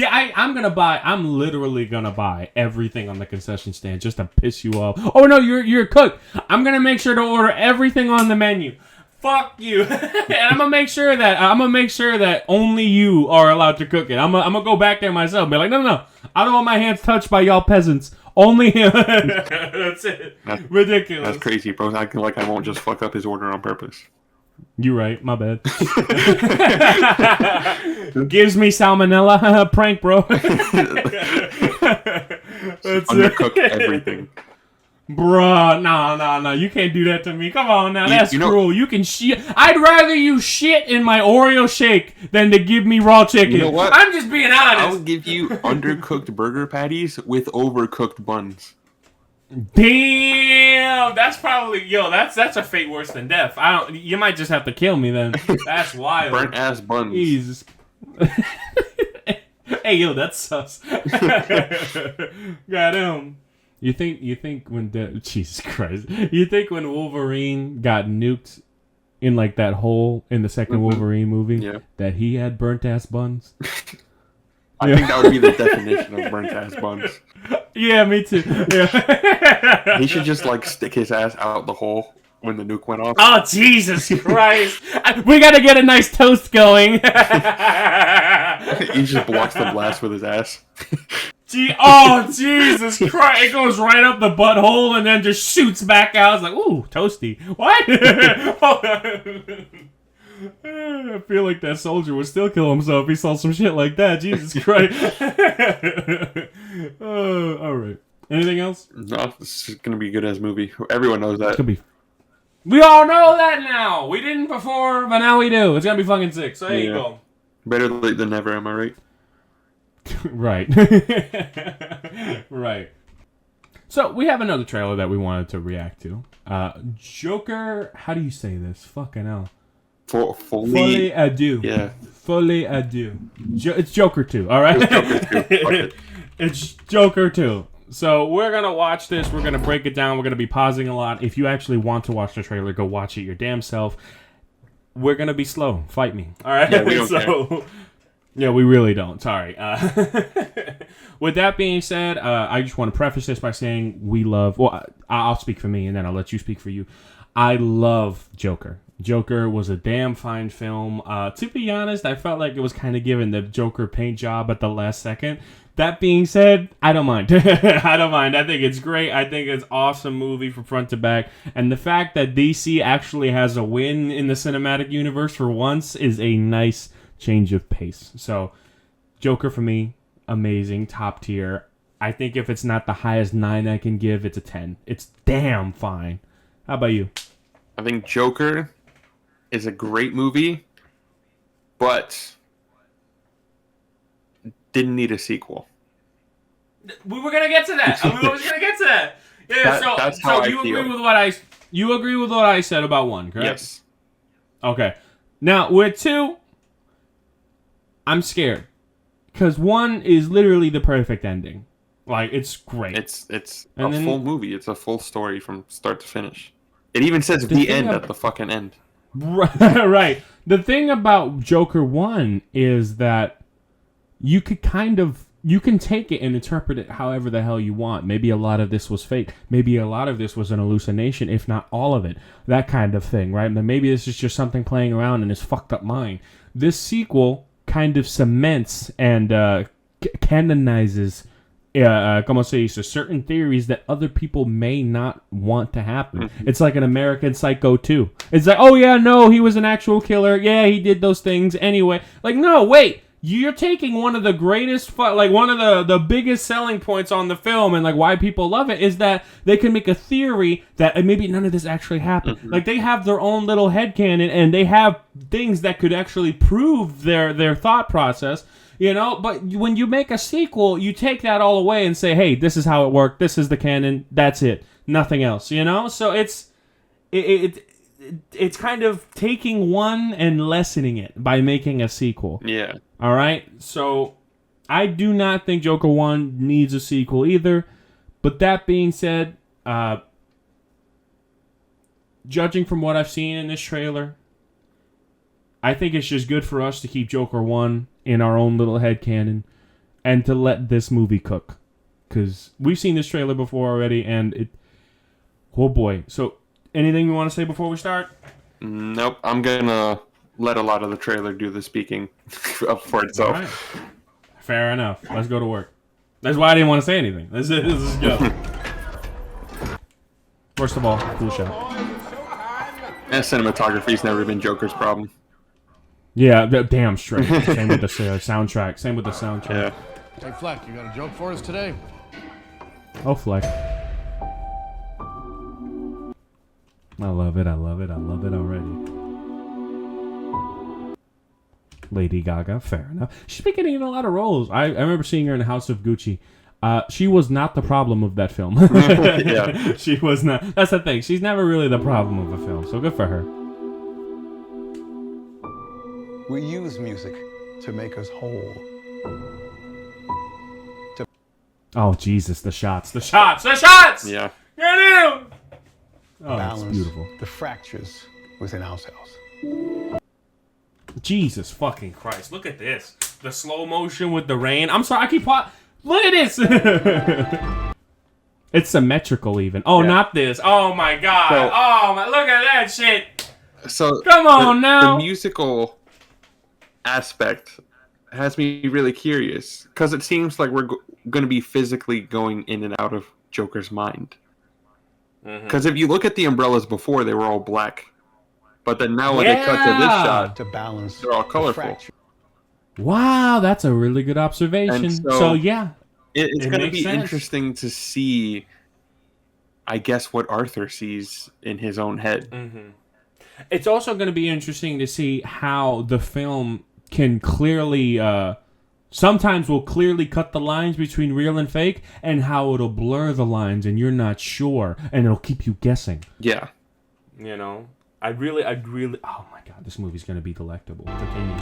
S2: literally gonna buy everything on the concession stand just to piss you off. Oh no, you're a cook. I'm gonna make sure to order everything on the menu. Fuck you. And I'm gonna make sure that only you are allowed to cook it. I'm gonna go back there myself and be like, no. I don't want my hands touched by y'all peasants. Only him. That's it. Ridiculous.
S1: That's crazy, bro. Acting like I won't just fuck up his order on purpose.
S2: You right. My bad. Gives me salmonella. Prank, bro.
S1: Undercook everything.
S2: Bruh, no. You can't do that to me. Come on now. That's cruel. You can shit. I'd rather you shit in my Oreo shake than to give me raw chicken.
S1: You know what?
S2: I'm just being honest.
S1: I'll give you undercooked burger patties with overcooked buns.
S2: Damn, that's probably that's a fate worse than death. You might just have to kill me then. That's wild.
S1: Burnt ass buns.
S2: Jesus. Hey yo, that's sus. Got him. You think when Jesus Christ? You think when Wolverine got nuked in like that hole in the second Wolverine movie that he had burnt ass buns?
S1: I think that would be the definition of burnt ass buns.
S2: Yeah, me too. Yeah.
S1: He should just like stick his ass out the hole when the nuke went off.
S2: Oh Jesus Christ! We gotta get a nice toast going.
S1: He just blocks the blast with his ass.
S2: Oh Jesus Christ! It goes right up the butthole and then just shoots back out. It's like, ooh, toasty. What? I feel like that soldier would still kill himself if he saw some shit like that. Jesus Christ. All right. Anything else?
S1: No, this is gonna be a good ass movie. Everyone knows that.
S2: It's gonna be. We all know that now. We didn't before, but now we do. It's gonna be fucking sick. So there you go.
S1: Better late than never. Am I right?
S2: Right. Right. So we have another trailer that we wanted to react to. Joker. How do you say this? Fucking hell. Folie Adieu.
S1: Yeah.
S2: Folie Adieu. It's Joker 2, all right?
S1: It's Joker 2. Fuck it.
S2: It's Joker 2. So we're going to watch this. We're going to break it down. We're going to be pausing a lot. If you actually want to watch the trailer, go watch it your damn self. We're going to be slow. Fight me. All right?
S1: Yeah, we don't care.
S2: Yeah, we really don't. Sorry. With that being said, I just want to preface this by saying we love... Well, I'll speak for me, and then I'll let you speak for you. I love Joker. Joker was a damn fine film. To be honest, I felt like it was kind of giving the Joker paint job at the last second. That being said, I don't mind. I don't mind. I think it's great. I think it's an awesome movie from front to back. And the fact that DC actually has a win in the cinematic universe for once is a nice change of pace. So, Joker for me, amazing, top tier. I think if it's not the highest 9 I can give, it's a 10. It's damn fine. How about you?
S1: I think Joker is a great movie, but didn't need a sequel.
S2: We were gonna get to that. I was gonna get to that. Yeah.
S1: That's how I
S2: you
S1: feel.
S2: agree with what I said about 1, correct?
S1: Yes.
S2: Okay. Now with 2, I'm scared because 1 is literally the perfect ending. Like it's great.
S1: It's a full movie. It's a full story from start to finish. It even says the end at the fucking end.
S2: Right. The thing about Joker 1 is that you can take it and interpret it however the hell you want. Maybe a lot of this was fake. Maybe a lot of this was an hallucination, if not all of it. That kind of thing, right? But maybe this is just something playing around in his fucked up mind. This sequel kind of cements and canonizes como se dice, certain theories that other people may not want to happen. It's like an American Psycho 2. It's like, oh yeah, no, he was an actual killer. Yeah, he did those things anyway. Like, no, wait. You're taking one of the greatest, one of the biggest selling points on the film and like why people love it is that they can make a theory that maybe none of this actually happened. Like they have their own little headcanon and they have things that could actually prove their thought process. You know, but when you make a sequel, you take that all away and say, hey, this is how it worked. This is the canon. That's it. Nothing else, you know? So it's kind of taking 1 and lessening it by making a sequel.
S1: Yeah.
S2: All right? So I do not think Joker 1 needs a sequel either. But that being said, judging from what I've seen in this trailer, I think it's just good for us to keep Joker 1 in our own little headcanon and to let this movie cook. Because we've seen this trailer before already, and it... Oh boy. So, anything you want to say before we start?
S1: Nope. I'm going to let a lot of the trailer do the speaking up for itself.
S2: All right. Fair enough. Let's go to work. That's why I didn't want to say anything. Let's go. First of all, cool shot.
S1: And cinematography's never been Joker's problem.
S2: Yeah, damn straight. Same with the soundtrack.
S1: Yeah.
S10: Hey, Fleck, you got a joke for us today?
S2: Oh, Fleck. I love it already. Lady Gaga, fair enough. She's been getting in a lot of roles. I remember seeing her in House of Gucci. She was not the problem of that film.
S1: Yeah.
S2: She was not. That's the thing. She's never really the problem of a film, so good for her.
S6: We use music to make us whole.
S2: Oh, Jesus, the shots.
S1: Yeah.
S2: Get in! Oh,
S6: Balance
S2: it's beautiful.
S6: the fractures within ourselves.
S2: Jesus fucking Christ. Look at this. The slow motion with the rain. I'm sorry, I keep... Look at this! It's symmetrical even. Oh, yeah. Not this. Oh, my God. So, look at that shit.
S1: So
S2: come on now.
S1: The musical aspect has me really curious because it seems like we're going to be physically going in and out of Joker's mind. Because if you look at the umbrellas before, they were all black, but then now when they cut to this shot,
S6: to balance,
S1: they're all colorful.
S2: Wow, that's a really good observation.
S1: And
S2: so yeah,
S1: it's going to be interesting to see, I guess, what Arthur sees in his own head.
S2: It's also going to be interesting to see how the film can clearly, sometimes will clearly cut the lines between real and fake, and how it'll blur the lines and you're not sure, and it'll keep you guessing.
S1: Yeah.
S2: You know? I'd really. Oh my god, this movie's gonna be delectable. Continue.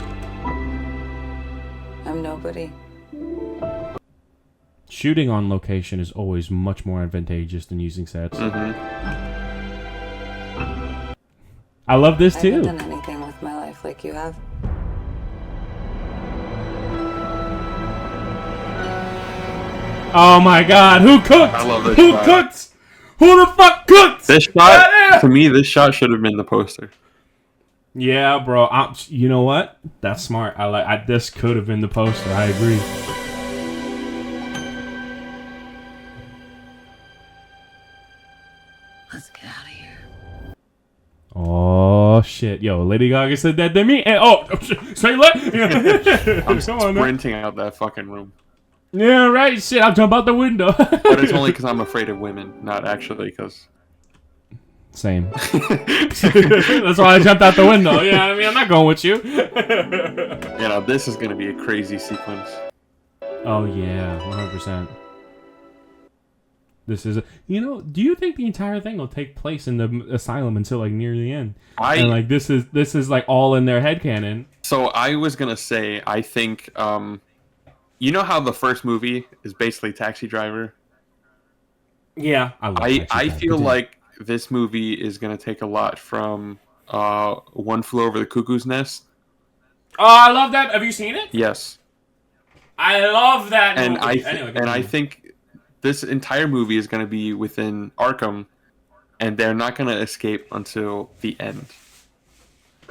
S11: I'm nobody.
S2: Shooting on location is always much more advantageous than using sets.
S1: Mm-hmm.
S2: I love this
S11: I
S2: too.
S11: haven't done anything with my life like you have.
S2: Oh my god, who cooked?
S1: I love this
S2: Who
S1: shot.
S2: cooked? Who the fuck cooked?
S1: This shot, to me, this shot should have been the poster.
S2: Yeah, bro. You know what? That's smart. This could have been the poster. I agree.
S11: Let's get out of here.
S2: Oh shit, yo, Lady Gaga said that to me. And, say what?
S1: I'm
S2: Come on, man.
S1: sprinting out that fucking room.
S2: Yeah, right. Shit, I'll jump out the window.
S1: But it's only because I'm afraid of women, not actually because.
S2: Same. That's why I jumped out the window. Yeah, I mean, I'm not going with you.
S1: You know, this is gonna be a crazy sequence.
S2: Oh yeah, 100%. This is, do you think the entire thing will take place in the asylum until like near the end? And like this is like all in their headcanon.
S1: So I was gonna say, I think, you know how the first movie is basically Taxi Driver?
S2: Yeah,
S1: I feel like this movie is gonna take a lot from One Flew Over the Cuckoo's Nest.
S2: Oh, I love that. Have you seen it?
S1: Yes.
S2: I love that
S1: And
S2: movie.
S1: I think this entire movie is going to be within Arkham, and they're not going to escape until the end.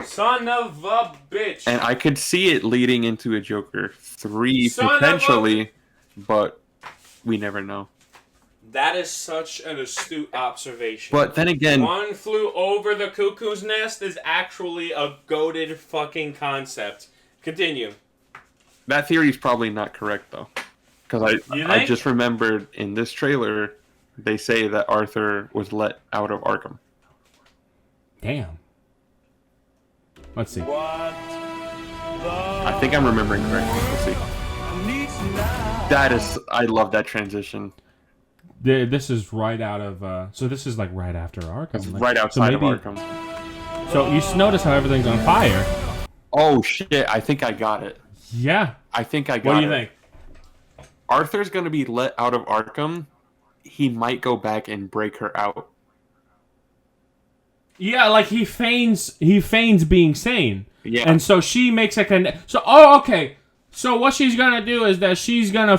S2: Son of a bitch.
S1: And I could see it leading into a Joker 3
S2: Son
S1: potentially, but we never know.
S2: That is such an astute observation.
S1: But then again,
S2: One Flew Over the Cuckoo's Nest is actually a goated fucking concept. Continue.
S1: that theory is probably not correct though, because I just remembered in this trailer they say that Arthur was let out of Arkham.
S2: Damn. Let's see.
S1: I think I'm remembering correctly. Let's see. That is, I love that transition.
S2: This is right out of, so this is like right after Arkham.
S1: It's
S2: like,
S1: right outside of Arkham.
S2: So you notice how everything's on fire.
S1: Oh shit, I think I got it.
S2: Yeah.
S1: I think I got it.
S2: What do you think?
S1: Arthur's going to be let out of Arkham. He might go back and break her out.
S2: Yeah, like he feigns being sane.
S1: Yeah.
S2: And so she makes a okay. So what she's gonna do is that she's gonna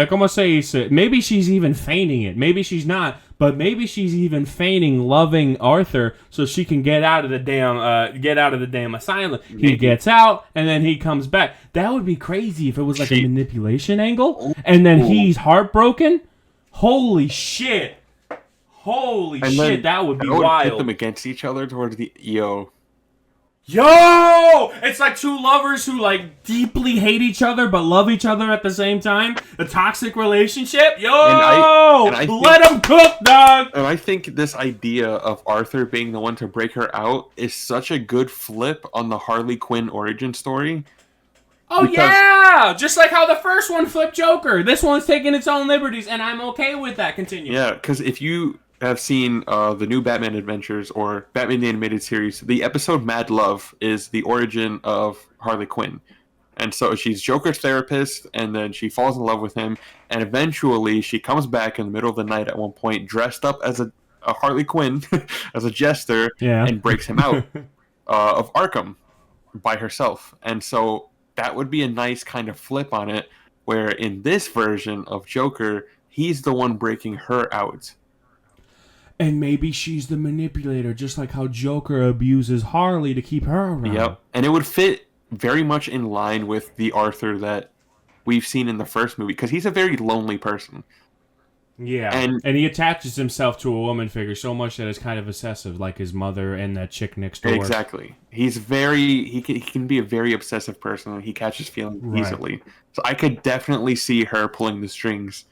S2: como se dice? Maybe she's even feigning it. Maybe she's not, but maybe she's even feigning loving Arthur so she can get out of the damn asylum.
S1: Maybe.
S2: He gets out and then he comes back. That would be crazy if it was like a manipulation angle and then he's heartbroken. Holy shit. Holy shit, that would be wild.
S1: Put them against each other towards the Yo,
S2: it's like two lovers who like deeply hate each other but love each other at the same time. The toxic relationship. Let them cook, dog.
S1: And I think this idea of Arthur being the one to break her out is such a good flip on the Harley Quinn origin story.
S2: Oh, yeah! Just like how the first one flipped Joker. This one's taking its own liberties, and I'm okay with that. Continue.
S1: Yeah, because if you have seen the new Batman Adventures or Batman the Animated Series, the episode Mad Love is the origin of Harley Quinn. And so she's Joker's therapist, and then she falls in love with him, and eventually she comes back in the middle of the night at one point, dressed up as a Harley Quinn, as a jester, and breaks him out of Arkham by herself. And so that would be a nice kind of flip on it, where in this version of Joker, he's the one breaking her out.
S2: And maybe she's the manipulator, just like how Joker abuses Harley to keep her around.
S1: Yep. And it would fit very much in line with the Arthur that we've seen in the first movie, because he's a very lonely person.
S2: Yeah. And he attaches himself to a woman figure so much that it's kind of obsessive, like his mother and that chick next door.
S1: Exactly. He can be a very obsessive person. He catches feelings easily. So I could definitely see her pulling the strings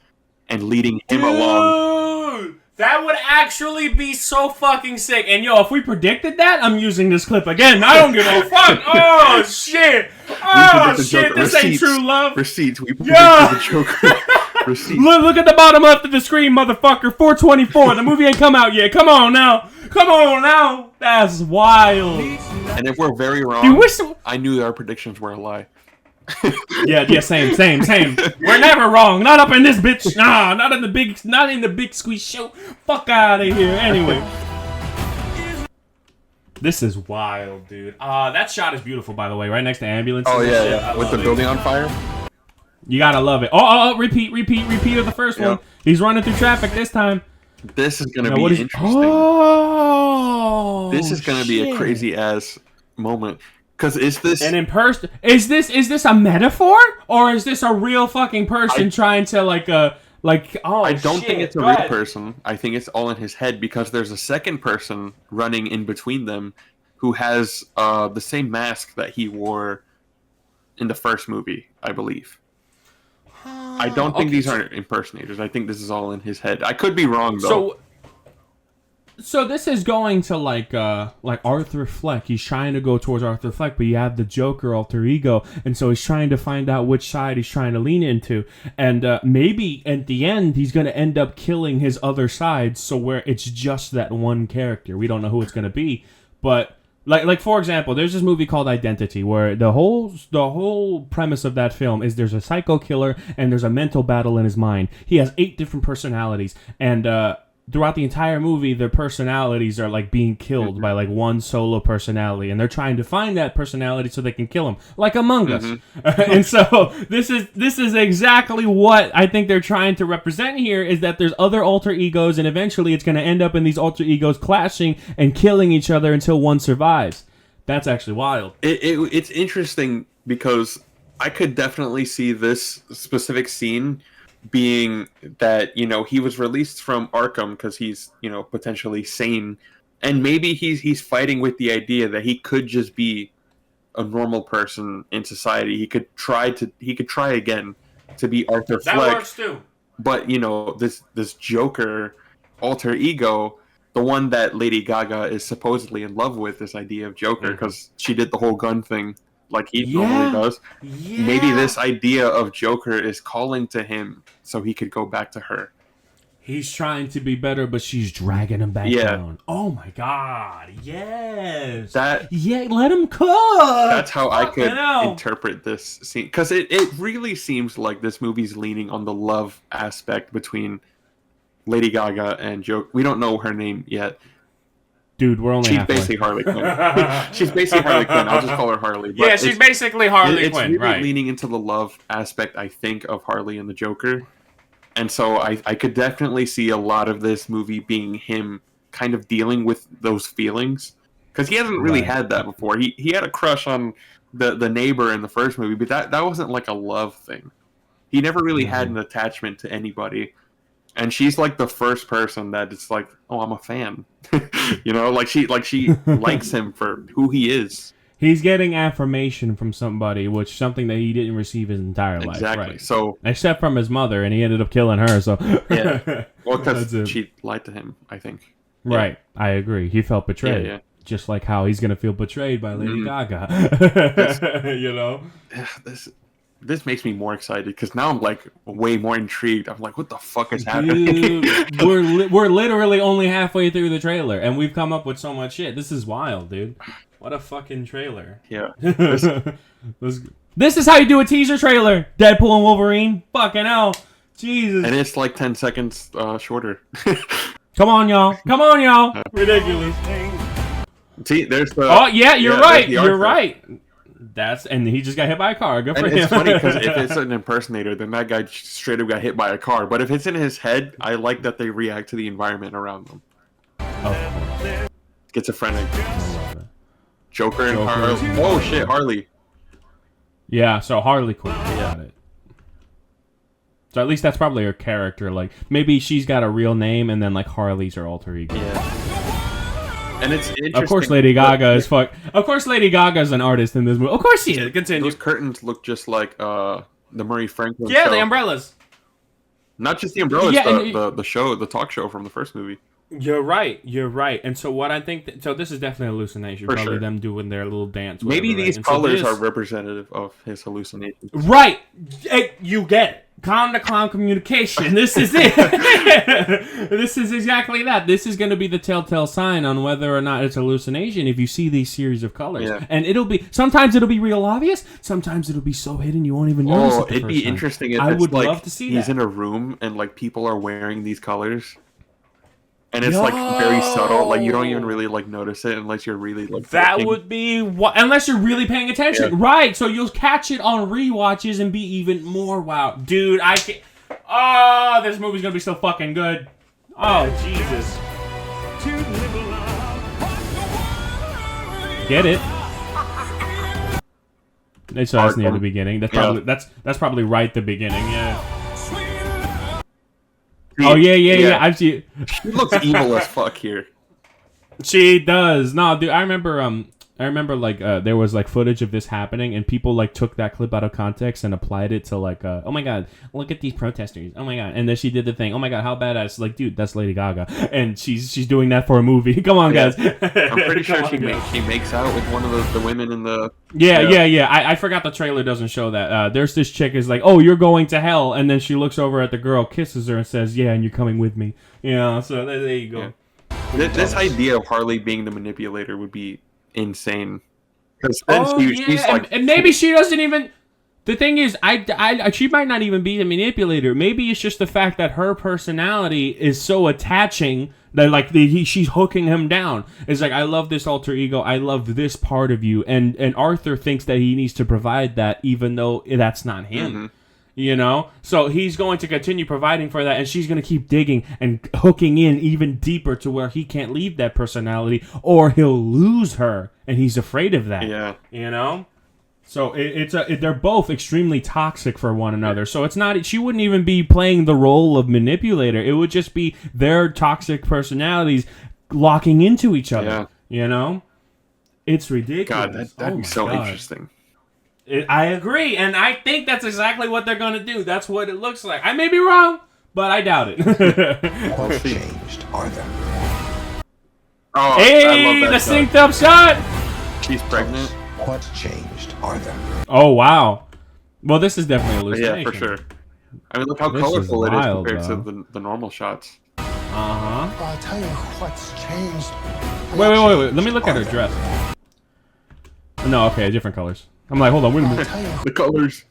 S1: and leading him along.
S2: That would actually be so fucking sick. And yo, if we predicted that, I'm using this clip again. I don't give a fuck. Oh shit. Oh shit. This ain't true love.
S1: Receipts. We predicted the Joker. Receipts.
S2: Look at the bottom left of the screen, motherfucker. 424. The movie ain't come out yet. Come on now. Come on now. That's wild.
S1: And if we're very wrong,
S2: You wish
S1: I knew our predictions were a lie.
S2: yeah, same. We're never wrong. Not up in this bitch. Nah, not in the big squeeze show. Fuck out of here. Anyway. This is wild, dude. That shot is beautiful, by the way, right next to ambulances.
S1: Oh yeah. With the building on fire.
S2: You gotta love it. Oh, repeat of the first one. He's running through traffic this time.
S1: This is gonna be interesting.
S2: Oh,
S1: this is gonna be a crazy ass moment. Cause is this
S2: is this a metaphor or is this a real fucking person trying to I don't
S1: think it's a real person. I think it's all in his head because there's a second person running in between them who has the same mask that he wore in the first movie, I believe. I don't think these are impersonators. I think this is all in his head. I could be wrong though.
S2: So this is going to like Arthur Fleck. He's trying to go towards Arthur Fleck, but you have the Joker alter ego, and so he's trying to find out which side he's trying to lean into. And maybe at the end he's going to end up killing his other side, so where it's just that one character. We don't know who it's going to be, but like for example, there's this movie called Identity, where the whole premise of that film is there's a psycho killer and there's a mental battle in his mind. He has 8 different personalities, and throughout the entire movie, their personalities are like being killed by like one solo personality, and they're trying to find that personality so they can kill him, like Among Us. And so this is exactly what I think they're trying to represent here: is that there's other alter egos, and eventually it's going to end up in these alter egos clashing and killing each other until one survives. That's actually wild.
S1: It's interesting because I could definitely see this specific scene being that, you know, he was released from Arkham because he's, you know, potentially sane, and maybe he's fighting with the idea that he could just be a normal person in society. He could try again to be Arthur Fleck.
S2: That works too.
S1: But you know, this Joker alter ego, the one that Lady Gaga is supposedly in love with, this idea of Joker, because she did the whole gun thing like he normally does. Maybe this idea of Joker is calling to him so he could go back to her.
S2: He's trying to be better, but she's dragging him back down. Oh my god, yes. Let him cook.
S1: That's how I could interpret this scene. Because it really seems like this movie's leaning on the love aspect between Lady Gaga and Joker. We don't know her name yet.
S2: Dude, we're only halfway.
S1: Basically Harley Quinn. She's basically Harley Quinn. I'll just call her Harley. But
S2: yeah, she's basically Harley Quinn.
S1: It's really leaning into the love aspect, I think, of Harley and the Joker. And so I could definitely see a lot of this movie being him kind of dealing with those feelings. Because he hasn't really had that before. He had a crush on the neighbor in the first movie, but that wasn't like a love thing. He never really had an attachment to anybody. And she's like the first person that it's like, oh, I'm a fan. You know, like she likes him for who he is.
S2: He's getting affirmation from somebody, which something that he didn't receive his entire life.
S1: Exactly.
S2: Right.
S1: So
S2: except from his mother, and he ended up killing her. So
S1: yeah, well, because she lied to him, I think.
S2: Right.
S1: Yeah.
S2: I agree. He felt betrayed.
S1: Yeah.
S2: Just like how he's gonna feel betrayed by Lady Gaga. You know.
S1: This makes me more excited because now I'm like way more intrigued. I'm like, what the fuck is happening?
S2: Dude, we're literally only halfway through the trailer, and we've come up with so much shit. This is wild, dude. What a fucking trailer.
S1: Yeah.
S2: This is how you do a teaser trailer. Deadpool and Wolverine. Fucking hell. Jesus.
S1: And it's like 10 seconds shorter.
S2: Come on, y'all. Come on, y'all. Ridiculous.
S1: See, there's the...
S2: Oh, yeah, you're right. You're right. And he just got hit by a car. Good for him.
S1: It's funny because if it's an impersonator, then that guy straight up got hit by a car. But if it's in his head, I like that they react to the environment around them.
S2: Oh.
S1: Schizophrenic. Joker and Harley. Oh shit, Harley.
S2: Yeah, so Harley Quinn. Got it. So at least that's probably her character. Like maybe she's got a real name, and then like Harley's her alter ego.
S1: Yeah. And it's interesting.
S2: Of course, Lady Gaga is fuck. Of course, Lady Gaga is an artist in this movie. Of course, she is. Continue.
S1: Those curtains look just like the Murray Franklin.
S2: Yeah,
S1: show.
S2: the umbrellas.
S1: Not just the umbrellas.
S2: Yeah,
S1: the show, the talk show from the first movie.
S2: You're right. You're right. And so what I think, so this is definitely a hallucination.
S1: For
S2: Probably
S1: sure.
S2: them doing their little dance.
S1: Maybe
S2: whatever,
S1: these
S2: right?
S1: colors
S2: so
S1: are representative of his hallucinations.
S2: Right. You get it. Clown to clown communication. This is it. This is exactly that. This is going to be the telltale sign on whether or not it's hallucination if you see these series of colors.
S1: Yeah.
S2: And sometimes it'll be real obvious. Sometimes it'll be so hidden you won't even notice it the
S1: it'd be
S2: first time.
S1: interesting if
S2: I
S1: it's
S2: would
S1: like
S2: love to see
S1: he's
S2: that.
S1: in a room and like people are wearing these colors. And it's like very subtle, like you don't even really like notice it unless you're really like.
S2: That
S1: looking.
S2: would be unless you're really paying attention,
S1: Yeah.
S2: right? So you'll catch it on rewatches and be even more wow, dude. I can't. Oh, this movie's gonna be so fucking good. Oh Jesus. Get it? So that's near the beginning. That's probably that's probably right at the beginning. Yeah. Oh yeah. I've seen.
S1: She looks evil as fuck here.
S2: She does. No, dude. I remember like there was like footage of this happening, and people like took that clip out of context and applied it to like, oh my god, look at these protesters. Oh my god, and then she did the thing. Oh my god, how badass! Like, dude, that's Lady Gaga, and she's doing that for a movie. Come on, guys.
S1: I'm pretty sure she makes out with one of the women in the.
S2: Yeah. I forgot the trailer doesn't show that. There's this chick is like, oh, you're going to hell, and then she looks over at the girl, kisses her, and says, yeah, and you're coming with me. So there you go.
S1: Yeah. This idea of Harley being the manipulator would be insane. Because then she's like,
S2: and maybe she doesn't even. The thing is, she might not even be the manipulator. Maybe it's just the fact that her personality is so attaching that like she's hooking him down. It's like, I love this alter ego. I love this part of you, and Arthur thinks that he needs to provide that, even though that's not him.
S1: Mm-hmm.
S2: So he's going to continue providing for that, and she's going to keep digging and hooking in even deeper to where he can't leave that personality, or he'll lose her, and he's afraid of that.
S1: Yeah.
S2: So they're both extremely toxic for one another. So it's not, she wouldn't even be playing the role of manipulator. It would just be their toxic personalities locking into each other.
S1: Yeah.
S2: It's ridiculous.
S1: God, that'd be so interesting.
S2: I agree, and I think that's exactly what they're gonna do. That's what it looks like. I may be wrong, but I doubt it.
S6: What changed, Arthur?
S1: Oh,
S2: hey, the synced up shot.
S1: She's pregnant.
S6: What changed, Arthur?
S2: Oh wow. Well, this is definitely a hallucination.
S1: Yeah, for sure. I mean, look how
S2: This
S1: colorful
S2: is
S1: it is
S2: wild,
S1: compared
S2: though.
S1: to the normal shots.
S6: I'll tell you what's changed.
S2: Wait. Let me look at her dress. No, okay, different colors. I'm like, hold on, wait a minute.
S1: The colors.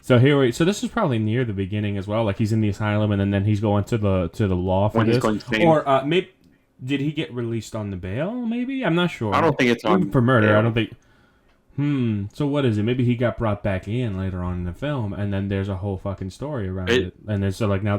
S2: So so this is probably near the beginning as well. Like he's in the asylum, and then he's going to the law for
S1: When
S2: this.
S1: he's going insane.
S2: Or maybe did he get released on the bail? Maybe I'm not sure.
S1: I don't think it's on
S2: for murder.
S1: bail.
S2: I don't think. So what is it? Maybe he got brought back in later on in the film, and then there's a whole fucking story around it. And then so like now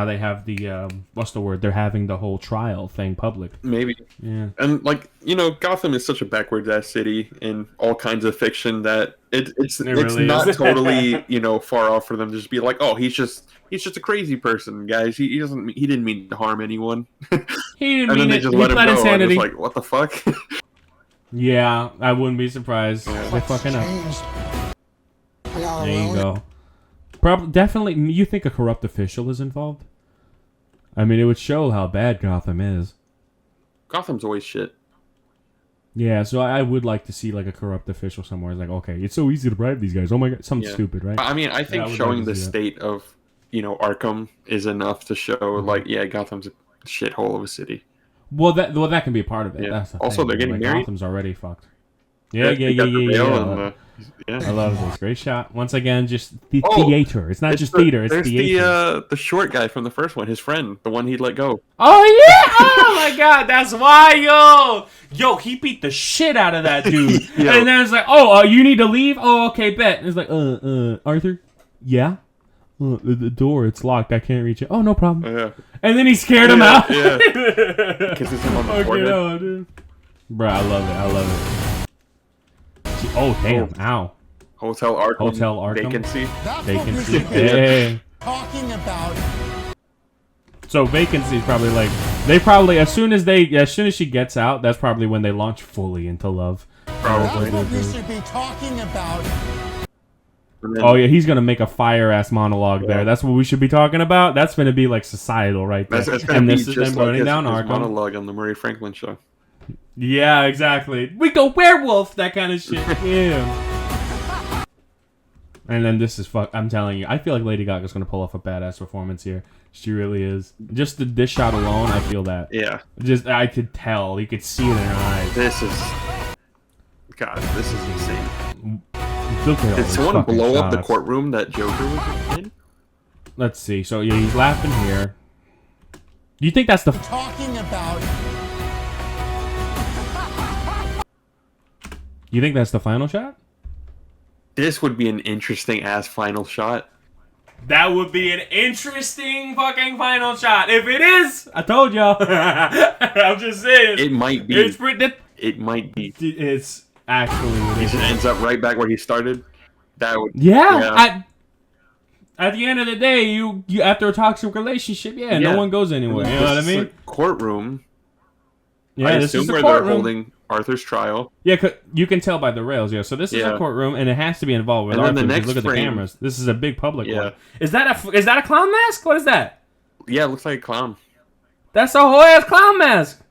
S2: they have the what's the word? They're having the whole trial thing public.
S1: Maybe.
S2: Yeah.
S1: And like Gotham is such a backwards ass city in all kinds of fiction that it's
S2: really
S1: not
S2: is.
S1: totally far off for them to just be like, oh, he's just a crazy person, guys. He didn't mean to harm anyone.
S2: He didn't
S1: and
S2: mean
S1: then they
S2: it.
S1: just
S2: He
S1: let him
S2: pled
S1: go. And
S2: insanity.
S1: it's like, what the fuck?
S2: Yeah, I wouldn't be surprised. They fucking up. There you go. Definitely, you think a corrupt official is involved? I mean, it would show how bad Gotham is.
S1: Gotham's always shit.
S2: Yeah, so I would like to see like a corrupt official somewhere. It's like, okay, it's so easy to bribe these guys. Oh my god, something stupid, right?
S1: I mean, I think
S2: I would
S1: showing
S2: like to
S1: the
S2: see that.
S1: state of Arkham is enough to show like, yeah, Gotham's a shithole of a city.
S2: Well, that can be a part of it.
S1: Yeah.
S2: That's the
S1: Also,
S2: thing.
S1: they're getting
S2: Like,
S1: married.
S2: Gotham's already fucked. Yeah. I love this. Great shot. Once again, just theater. It's not just theater. It's
S1: there's
S2: theater.
S1: the short guy from the first one, his friend, the one he let go.
S2: Oh yeah! Oh my god, that's wild! Yo, he beat the shit out of that dude. And then it's like, oh, you need to leave? Oh, okay, bet. And it's like, Arthur? Yeah? The door, it's locked. I can't reach it. Oh, no problem.
S1: Yeah.
S2: And then he scared him out.
S1: Yeah. Kisses him on the forehead.
S2: No, dude. Bro, I love it. Oh, damn. Ow.
S1: Hotel Arkham.
S2: Vacancy.
S8: That's
S2: Vacancy.
S8: what we should
S2: Hey.
S8: be talking about.
S2: So vacancy is probably like they probably as soon as she gets out, that's probably when they launch fully into love.
S1: Probably.
S8: That's what we should be talking about.
S1: And then,
S2: Oh yeah, he's gonna make a fire ass monologue there. That's what we should be talking about. That's gonna be like societal right there.
S1: that's gonna
S2: And
S1: be
S2: this is
S1: just
S2: them
S1: like
S2: burning
S1: his
S2: down Arkham.
S1: monologue on the Murray Franklin show.
S2: Yeah, exactly. We go werewolf, that kind of shit. Yeah. And then this is I'm telling you, I feel like Lady Gaga's gonna pull off a badass performance here. She really is. Just this shot alone, I feel that.
S1: Yeah.
S2: Just I could tell. You could see it in her eyes.
S1: This is insane.
S2: Look at all
S1: Did
S2: these
S1: someone
S2: fucking
S1: blow up the
S2: shots.
S1: courtroom that Joker was in?
S2: Let's see. So yeah, he's laughing here. Do you think that's the
S3: Talking about.
S2: You think that's the final shot?
S1: This would be an interesting ass final shot.
S2: That would be an interesting fucking final shot. If it is, I told y'all. I'm just saying.
S1: It might be. It might be.
S2: It's actually
S1: He
S2: ridiculous.
S1: just ends up right back where he started. That would.
S2: Yeah. At the end of the day, you after a toxic relationship, no one goes anywhere. You know what I mean?
S1: Courtroom.
S2: Yeah,
S1: I
S2: this
S1: assume
S2: is the
S1: where
S2: courtroom.
S1: they're holding Arthur's trial.
S2: Yeah, you can tell by the rails. Yeah, so this is a courtroom, and it has to be involved with
S1: And then
S2: Arthur.
S1: the
S2: Because
S1: next
S2: look at the
S1: frame-
S2: cameras. This is a big public
S1: Yeah.
S2: one. Is that a clown mask? What is that?
S1: Yeah, it looks like a clown.
S2: That's a whole ass clown mask.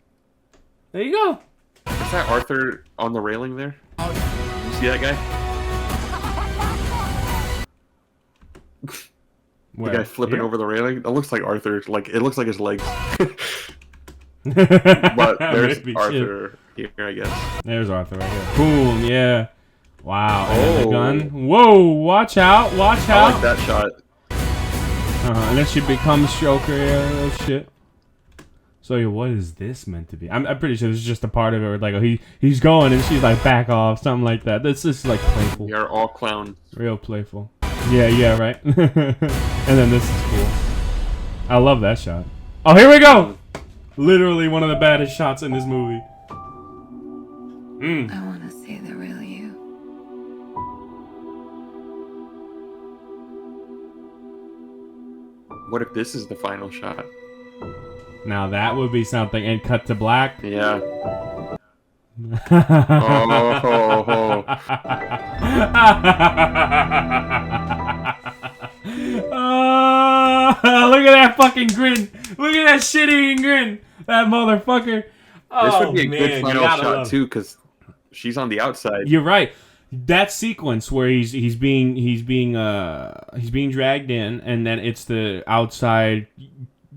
S2: There you go.
S1: Is that Arthur on the railing there? You see that guy?
S2: Where?
S1: The guy flipping
S2: Here?
S1: over the railing? That looks like Arthur. Like it looks like his legs. But there's
S2: Maybe,
S1: Arthur here, I guess.
S2: There's Arthur right here. Boom, yeah. Wow. And then the
S1: Oh.
S2: gun. Whoa, watch out, watch
S1: I
S2: out.
S1: like that shot.
S2: And then she becomes Joker, yeah, oh shit. So yeah, what is this meant to be? I'm pretty sure this is just a part of it where like he's going and she's like back off, something like that. This is like playful.
S1: We are all clowns.
S2: Real playful. Yeah, right. And then this is cool. I love that shot. Oh, here we go! Literally one of the baddest shots in this movie.
S11: I want to see the real you.
S1: What if this is the final shot?
S2: Now that would be something. And cut to black.
S1: Yeah.
S2: Look at that fucking grin. Look at that shit-eating grin. That motherfucker.
S1: This would be a
S2: man,
S1: good
S2: you
S1: final
S2: gotta
S1: shot
S2: love-
S1: too, because she's on the outside.
S2: You're right. That sequence where he's being dragged in, and then it's the outside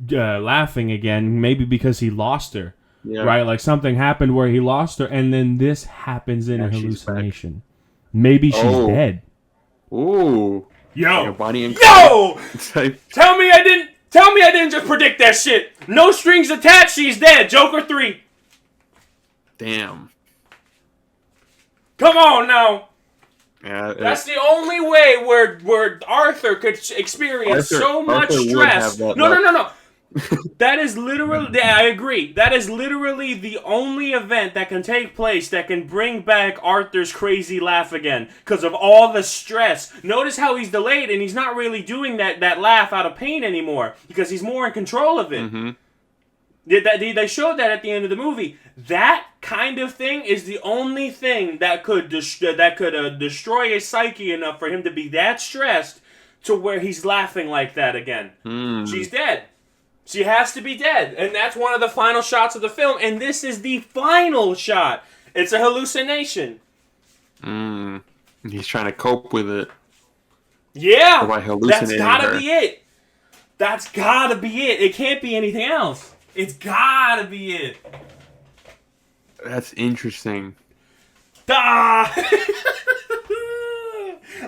S2: laughing again. Maybe because he lost her, right? Like something happened where he lost her, and then this happens in a hallucination. Maybe she's dead.
S1: Ooh.
S2: Yo,
S1: like a Bonnie and
S2: yo!
S1: Clyde.
S2: Tell me I didn't just predict that shit. No strings attached. She's dead. Joker 3.
S1: Damn.
S2: Come on now.
S1: Yeah,
S2: That's the only way where Arthur could experience so much
S1: Arthur would
S2: stress.
S1: have that
S2: No. That is literally. Yeah, I agree. That is literally the only event that can take place that can bring back Arthur's crazy laugh again because of all the stress. Notice how he's delayed and he's not really doing that laugh out of pain anymore because he's more in control of it.
S1: Mm-hmm.
S2: They showed that at the end of the movie. That kind of thing is the only thing that could destroy his psyche enough for him to be that stressed to where he's laughing like that again. She's dead. She has to be dead. And that's one of the final shots of the film. And this is the final shot. It's a hallucination.
S1: He's trying to cope with it.
S2: Yeah.
S1: By hallucinating
S2: That's gotta
S1: her.
S2: be it. That's gotta be it. It can't be anything else. It's gotta be it.
S1: That's interesting.
S2: Ah!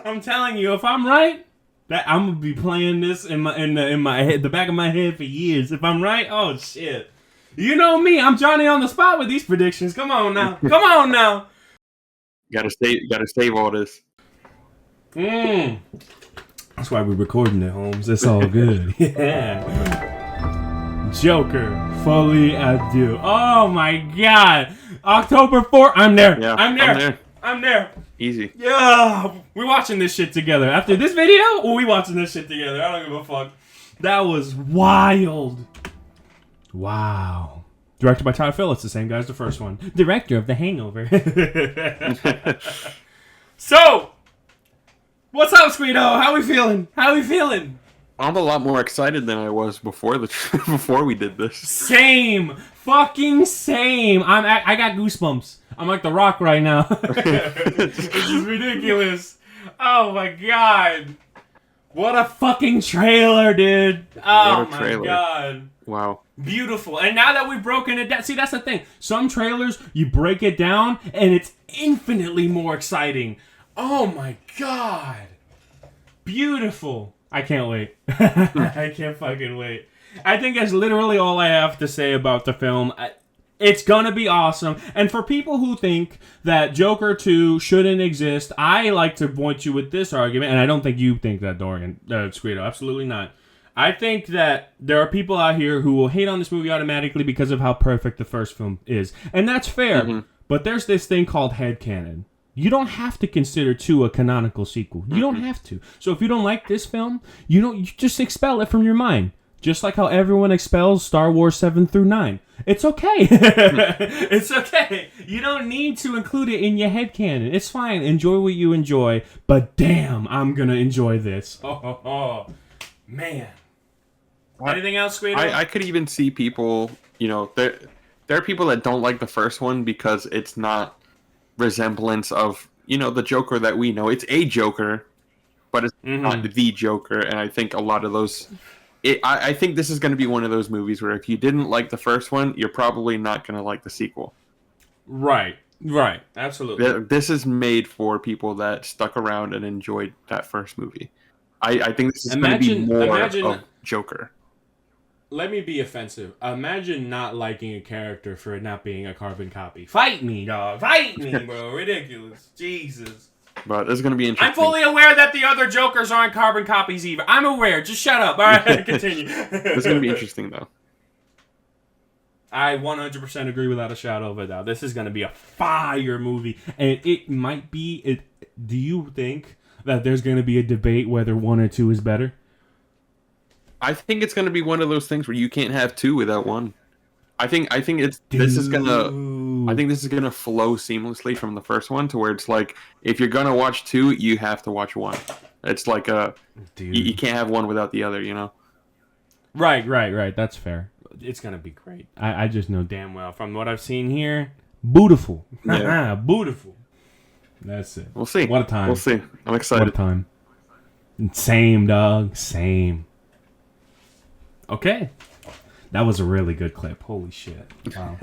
S2: I'm telling you, if I'm right, that I'm gonna be playing this in my head, the back of my head for years. If I'm right, oh shit. You know me, I'm Johnny on the spot with these predictions. Come on now. Come on now.
S1: Gotta save all this.
S2: That's why we're recording it, Holmes. It's all good. Yeah. Joker, Folie, Adieu. Oh my god. October 4th. I'm there.
S1: Yeah,
S2: I'm there.
S1: Easy.
S2: Yeah. We're watching this shit together. After this video, we watching this shit together. I don't give a fuck. That was wild. Wow. Directed by Todd Phillips, the same guy as the first one. Director of The Hangover. So, What's up, Skweedo? How we feeling? How we feeling?
S1: I'm a lot more excited than I was before before we did this.
S2: Same. Fucking same. I got goosebumps. I'm like The Rock right now. This is ridiculous. Oh my god. What a fucking trailer, dude. Oh my god.
S1: Wow.
S2: Beautiful. And now that we've broken it down, see, that's the thing. Some trailers, you break it down, and it's infinitely more exciting. Oh my god. Beautiful. I can't wait. I can't fucking wait. I think that's literally all I have to say about the film. It's gonna be awesome. And for people who think that Joker 2 shouldn't exist, I like to point you with this argument, and I don't think you think that, Dorian, Skweedo. Absolutely not. I think that there are people out here who will hate on this movie automatically because of how perfect the first film is. And that's fair. Mm-hmm. But there's this thing called headcanon. You don't have to consider 2 a canonical sequel. You don't have to. So if you don't like this film, you just expel it from your mind. Just like how everyone expels Star Wars 7 through 9. It's okay. It's okay. You don't need to include it in your headcanon. It's fine. Enjoy what you enjoy. But damn, I'm going to enjoy this. Oh, man. Anything else, Skweedo?
S1: I could even see people, there are people that don't like the first one because it's not resemblance of, the Joker that we know. It's a Joker, but it's not the Joker. And I think a lot of those... I think this is going to be one of those movies where if you didn't like the first one, you're probably not going to like the sequel.
S2: Right. Absolutely.
S1: This is made for people that stuck around and enjoyed that first movie. I think this is going to be more of Joker.
S2: Let me be offensive. Imagine not liking a character for it not being a carbon copy. Fight me, dog. Fight me, bro. Ridiculous. Jesus.
S1: But this is going to be interesting.
S2: I'm fully aware that the other Jokers aren't carbon copies either. I'm aware. Just shut up. All right, continue.
S1: This is going to be interesting, though.
S2: I 100% agree without a shadow of a doubt. This is going to be a fire movie. And it might be... Do you think that there's going to be a debate whether 1 or 2 is better?
S1: I think it's going to be one of those things where you can't have 2 without 1. I think this is gonna flow seamlessly from the first one to where it's like if you're gonna watch 2, you have to watch 1. It's like you can't have one without the other,
S2: Right. That's fair. It's gonna be great. I just know damn well from what I've seen here. Beautiful. Yeah. Beautiful. That's it.
S1: We'll see.
S2: What a time.
S1: We'll see. I'm excited.
S2: What a time. Same, dog. Same. Okay. That was a really good clip. Holy shit. Wow.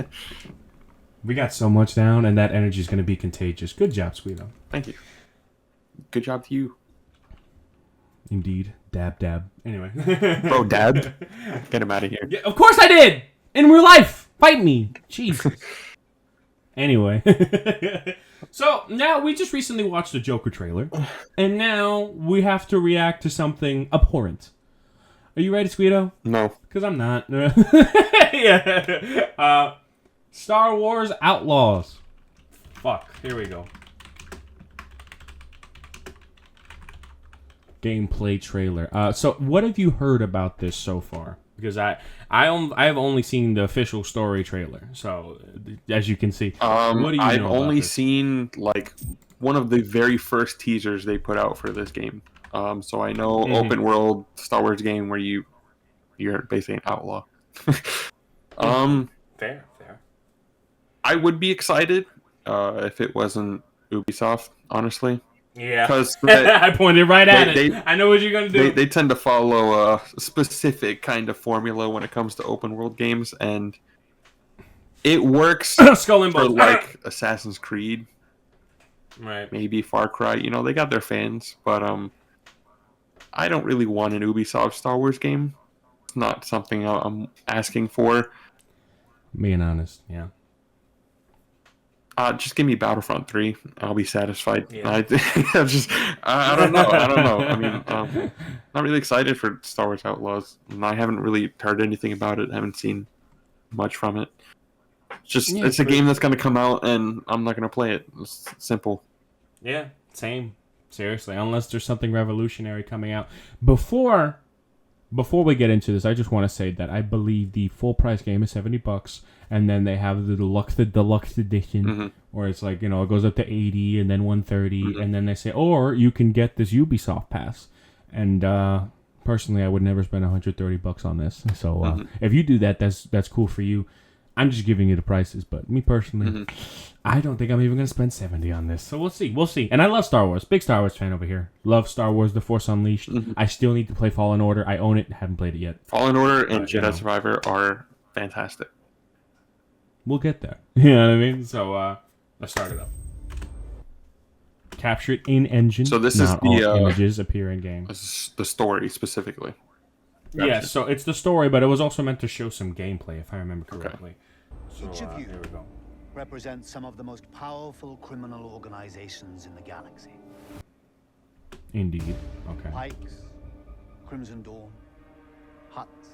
S2: We got so much down, and that energy is going to be contagious. Good job, Skweedo.
S1: Thank you. Good job to you.
S2: Indeed. Dab. Anyway.
S1: Bro, dab? Get him out of here.
S2: Yeah, of course I did! In real life! Fight me! Jesus. Anyway. So, now we just recently watched the Joker trailer, and now we have to react to something abhorrent. Are you ready, Skweedo?
S1: No.
S2: Because I'm not. Yeah. Star Wars Outlaws. Fuck. Here we go. Gameplay trailer. So, what have you heard about this so far? Because I have only seen the official story trailer. So, as you can see, what do you know
S1: I've
S2: about
S1: only
S2: this?
S1: seen like one of the very first teasers they put out for this game. So I know open world Star Wars game where you're basically an outlaw.
S2: Fair.
S1: I would be excited if it wasn't Ubisoft, honestly.
S2: Yeah.
S1: Because
S2: I pointed right at it. I know what you're gonna do.
S1: They tend to follow a specific kind of formula when it comes to open world games, and it works
S2: Skull and
S1: for
S2: Bones.
S1: like Assassin's Creed.
S2: Right.
S1: Maybe Far Cry. They got their fans, but I don't really want an Ubisoft Star Wars game. It's not something I'm asking for.
S2: Being honest, yeah.
S1: Just give me Battlefront 3. I'll be satisfied.
S2: Yeah.
S1: I don't know. I mean, not really excited for Star Wars Outlaws. I haven't really heard anything about it. I haven't seen much from it. It's a game that's going to come out, and I'm not going to play it. It's simple.
S2: Yeah, same. Seriously, unless there's something revolutionary coming out before Before we get into this, I just want to say that I believe the full price game is $70, and then they have the deluxe edition, where it's like, you know, it goes up to 80 and then 130, and then they say, or you can get this Ubisoft pass. And personally, I would never spend $130 on this. So if you do that, that's cool for you. I'm just giving you the prices, but me personally, I don't think I'm even going to spend $70 on this. So we'll see. And I love Star Wars. Big Star Wars fan over here. Love Star Wars The Force Unleashed. I still need to play Fallen Order. I own it. Haven't played it yet.
S1: Fallen Order and Jedi Survivor are fantastic.
S2: We'll get there. You know what I mean? So let's start it up. Capture it in engine.
S1: So this
S2: not
S1: is the
S2: all images appear in game.
S1: The story specifically.
S2: Gotcha. Yeah, so it's the story, but it was also meant to show some gameplay, if I remember correctly.
S12: Okay. Each of you
S2: here we go.
S12: represents some of the most powerful criminal organizations in the galaxy.
S2: Indeed. Okay.
S12: Pikes, Crimson Dawn, Huts.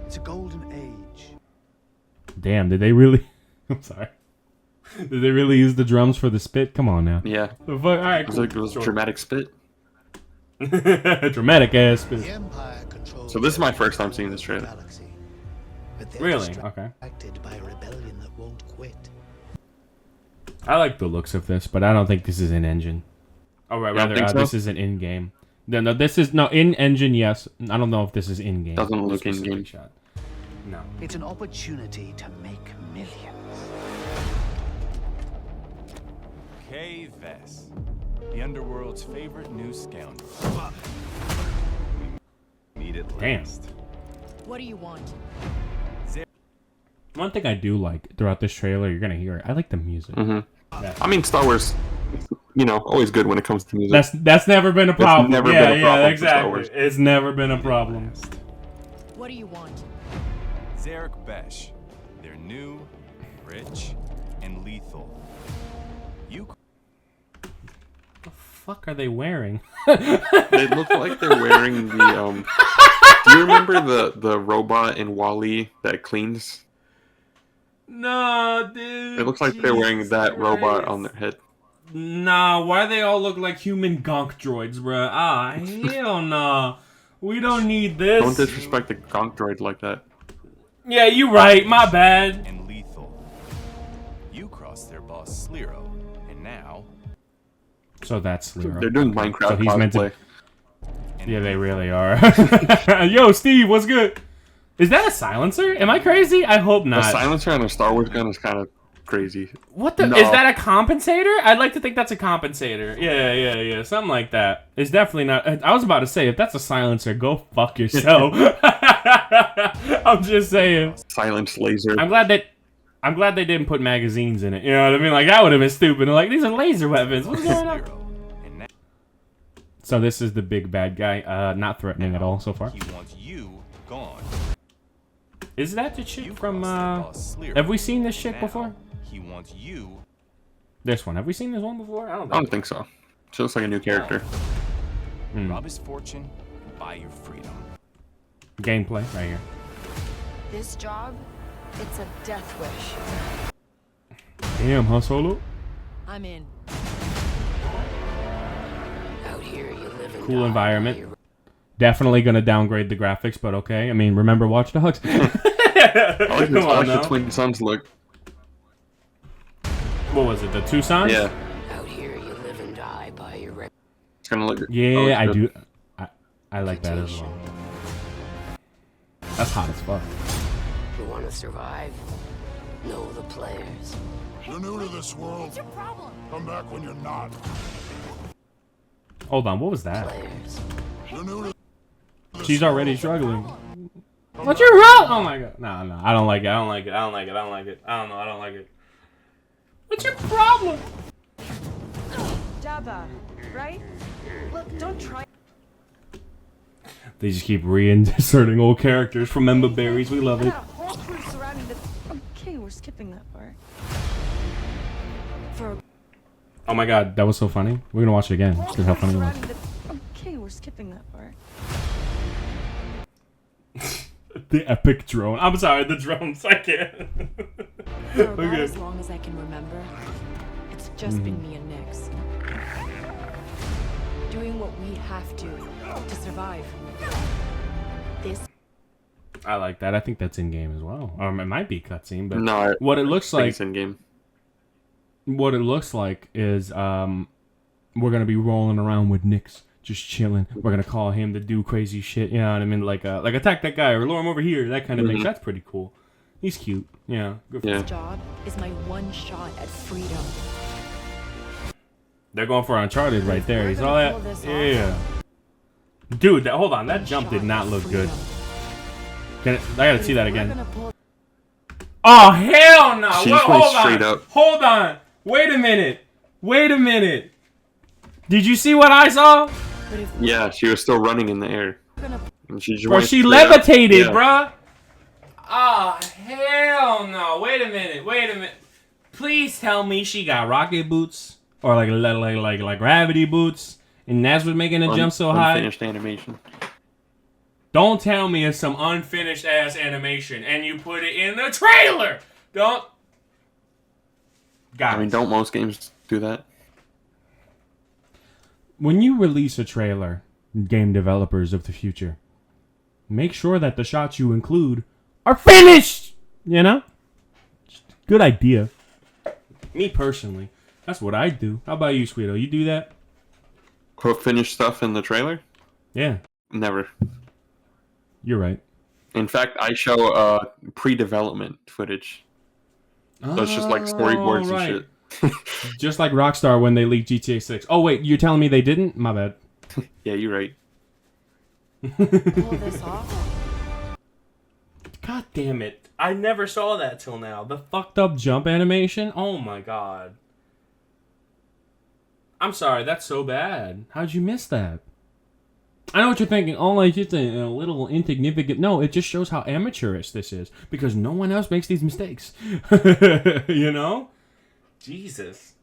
S12: It's a golden age.
S2: Damn, did they really? I'm sorry. Did they really use the drums for the spit? Come on now.
S1: Yeah.
S2: The fuck? All right, cool.
S1: It was a dramatic spit.
S2: Dramatic ass spit.
S1: So this is my first time seeing this trailer.
S2: Really? Okay.
S12: By a rebellion that won't quit.
S2: I like the looks of this, but I don't think this is in engine. Oh, right, rather,
S1: so?
S2: this is an in-game. No, this is no in engine. Yes, I don't know if this is in game.
S1: Doesn't look in game.
S2: Shot. No.
S12: It's an opportunity to make millions.
S13: Kay Vess, the underworld's favorite new scoundrel. We meet at last.
S14: What do you want?
S2: One thing I do like throughout this trailer, you're gonna hear it. I like the music.
S1: I mean, Star Wars, you know, always good when it comes to music.
S2: That's never been a problem.
S1: Never been a problem
S2: exactly. It's never been a problem.
S14: What do you want?
S13: Zarek Besh. They're new, rich, and lethal. You.
S2: The fuck are they wearing?
S1: They look like they're wearing the. Do you remember the robot in Wall-E that cleans?
S2: No, dude.
S1: It looks like they're wearing that robot on their head.
S2: Nah, why they all look like human gonk droids, bruh? Ah, hell nah. We don't need this.
S1: Don't disrespect the gonk droid like that.
S2: Yeah, you right. My bad.
S13: And lethal. You crossed their boss Sliro, and now.
S2: So that's Sliro.
S1: They're doing Minecraft.
S2: So he's
S1: cosplay.
S2: meant to. Yeah, they really are. Yo, Steve, what's good? Is that a silencer? Am I crazy? I hope not.
S1: A silencer on a Star Wars gun is kind of crazy.
S2: What the? No. Is that a compensator? I'd like to think that's a compensator. Yeah. Something like that. It's definitely not. I was about to say, if that's a silencer, go fuck yourself. I'm just saying.
S1: Silence laser.
S2: I'm glad they didn't put magazines in it. You know what I mean? Like, that would have been stupid. Like, these are laser weapons. What's going on? So this is the big bad guy. Not threatening at all so far.
S13: He wants you gone.
S2: Is that the chick from, have we seen this chick before?
S13: He wants you.
S2: This one. Have we seen this one before?
S1: I don't think so. She looks like a new character.
S13: Rob his fortune, buy your freedom.
S2: Gameplay right here.
S14: This job, it's a death wish.
S2: Damn, huh, Solo?
S14: I'm in. Out here, you live in
S2: cool environment. Definitely gonna downgrade the graphics, but okay. I mean, remember Watch Dogs?
S1: I like the Twin Sons look.
S2: What was it? The Tucsons?
S1: Yeah.
S14: Out here, you live and die by your.
S1: It's gonna look.
S2: Yeah, I do. I like that as well. That's hot as fuck.
S14: You want to survive? Know the players.
S15: You're new to this world.
S14: What's your problem?
S15: Come back when you're not.
S2: Hold on, what was that?
S14: Players.
S15: You're new to
S2: She's already struggling. What's your problem? Oh my god. No, I don't like it. I don't like it. I don't like it. I don't like it. I don't know. I don't like it. What's your problem?
S16: Jabba, right? Look, don't try.
S2: They just keep reinserting old characters from Member Berries. We love it.
S16: Okay, we're skipping that part.
S2: Oh my god, that was so funny. We're gonna watch it again. Just how funny it was.
S16: Okay, we're skipping that part.
S2: The epic drone. I'm sorry, the drones. I can't.
S14: For about as long as I can remember, it's just been me and Nix.
S17: doing what we have to survive. This.
S2: I like that. I think that's in game as well. It might be cutscene, but
S1: no,
S2: what it looks like
S1: it's in game.
S2: What it looks like is we're gonna be rolling around with Nyx, just chilling. We're gonna call him to do crazy shit. You know what I mean? Like attack that guy or lure him over here. That kind of thing. That's pretty cool. He's cute. Yeah. Good for
S17: This job is my one shot at freedom.
S2: They're going for Uncharted right there. He's all that. Yeah. Dude, hold on. That jump did not look good. I gotta see that again. Oh, hell no. Hold on. Wait a minute. Did you see what I saw?
S1: Yeah, she was still running in the air. And
S2: she levitated, bruh. Oh, hell no. Wait a minute. Please tell me she got rocket boots. Or like gravity boots, and that's what's making the jump so high.
S1: Unfinished animation.
S2: Don't tell me it's some unfinished ass animation, and you put it in the trailer. Don't.
S1: I mean, don't most games do that?
S2: When you release a trailer, game developers of the future, make sure that the shots you include are finished. You know, good idea. Me personally. That's what I do. How about you, Skweedo? You do that?
S1: Put finished stuff in the trailer?
S2: Yeah.
S1: Never.
S2: You're right.
S1: In fact, I show pre-development footage. So it's just like storyboards and shit.
S2: Just like Rockstar when they leaked GTA 6. Oh, wait. You're telling me they didn't? My bad.
S1: Yeah, you're right.
S17: Pull this off.
S2: God damn it. I never saw that till now. The fucked up jump animation? Oh, my God. I'm sorry, that's so bad. How'd you miss that? I know what you're thinking. Oh, like just a little insignificant. No, it just shows how amateurish this is. Because no one else makes these mistakes. You know? Jesus.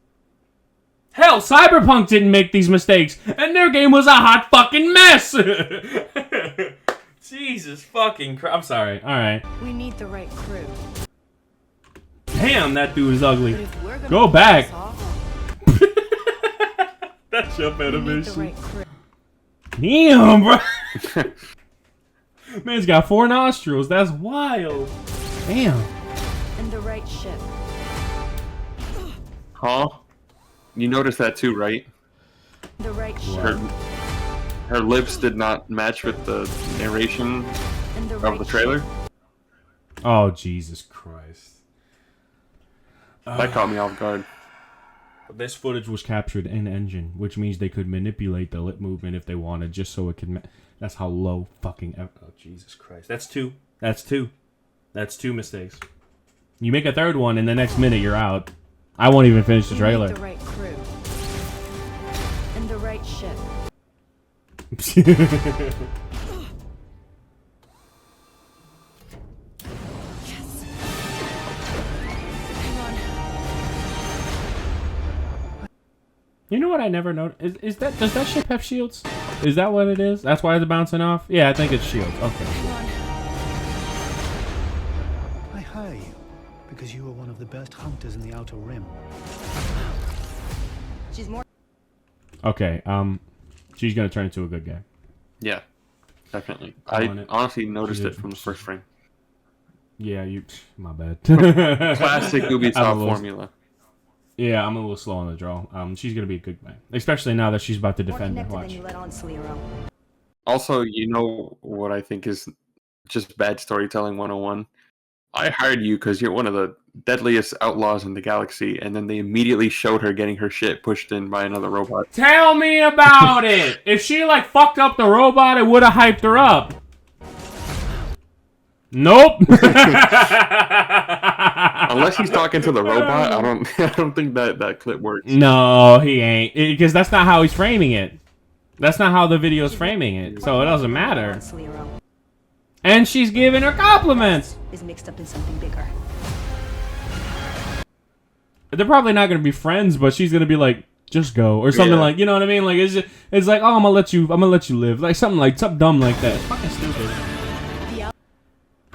S2: Hell, Cyberpunk didn't make these mistakes. And their game was a hot fucking mess. Jesus fucking Christ. I'm sorry. Alright.
S17: We need the right crew.
S2: Damn, that dude is ugly. Go back. That jump animation. Damn, bro. Man's got 4 nostrils. That's wild. Damn.
S17: And the right ship.
S1: Huh? You noticed that too, right?
S17: The right ship.
S1: Her lips did not match with the narration of the trailer.
S2: Oh, Jesus Christ.
S1: That caught me off guard.
S2: This footage was captured in engine, which means they could manipulate the lip movement if they wanted, just so it could. That's how low fucking. Oh, Jesus Christ. That's 2. That's 2 mistakes. You make a third one, and the next minute you're out. I won't even finish the trailer.
S17: The right crew. And the right ship.
S2: You know what I never noticed? Is that, does that ship have shields? Is that what it is? That's why it's bouncing off? Yeah, I think it's shields. Okay.
S12: I hire you because you are one of the best hunters in the Outer Rim.
S17: She's more.
S2: Okay, she's gonna turn into a good guy.
S1: Yeah, definitely. I honestly noticed it from the first frame.
S2: Yeah, my bad.
S1: Classic Ubisoft formula.
S2: Yeah, I'm a little slow on the draw. She's gonna be a good guy, especially now that she's about to defend her. Watch.
S1: Also, you know what I think is just bad storytelling 101? I hired you because you're one of the deadliest outlaws in the galaxy, and then they immediately showed her getting her shit pushed in by another robot.
S2: Tell me about it! If she, like, fucked up the robot, it would have hyped her up. Nope.
S1: Unless he's talking to the robot, I don't think that clip works.
S2: No, he ain't. Because that's not how he's framing it. That's not how the video's framing it. So it doesn't matter. And she's giving her compliments.
S17: Is mixed up in something bigger.
S2: They're probably not gonna be friends, but she's gonna be like, just go or something like, you know what I mean? Like it's like, oh, I'm gonna let you live, like something dumb like that. It's fucking stupid.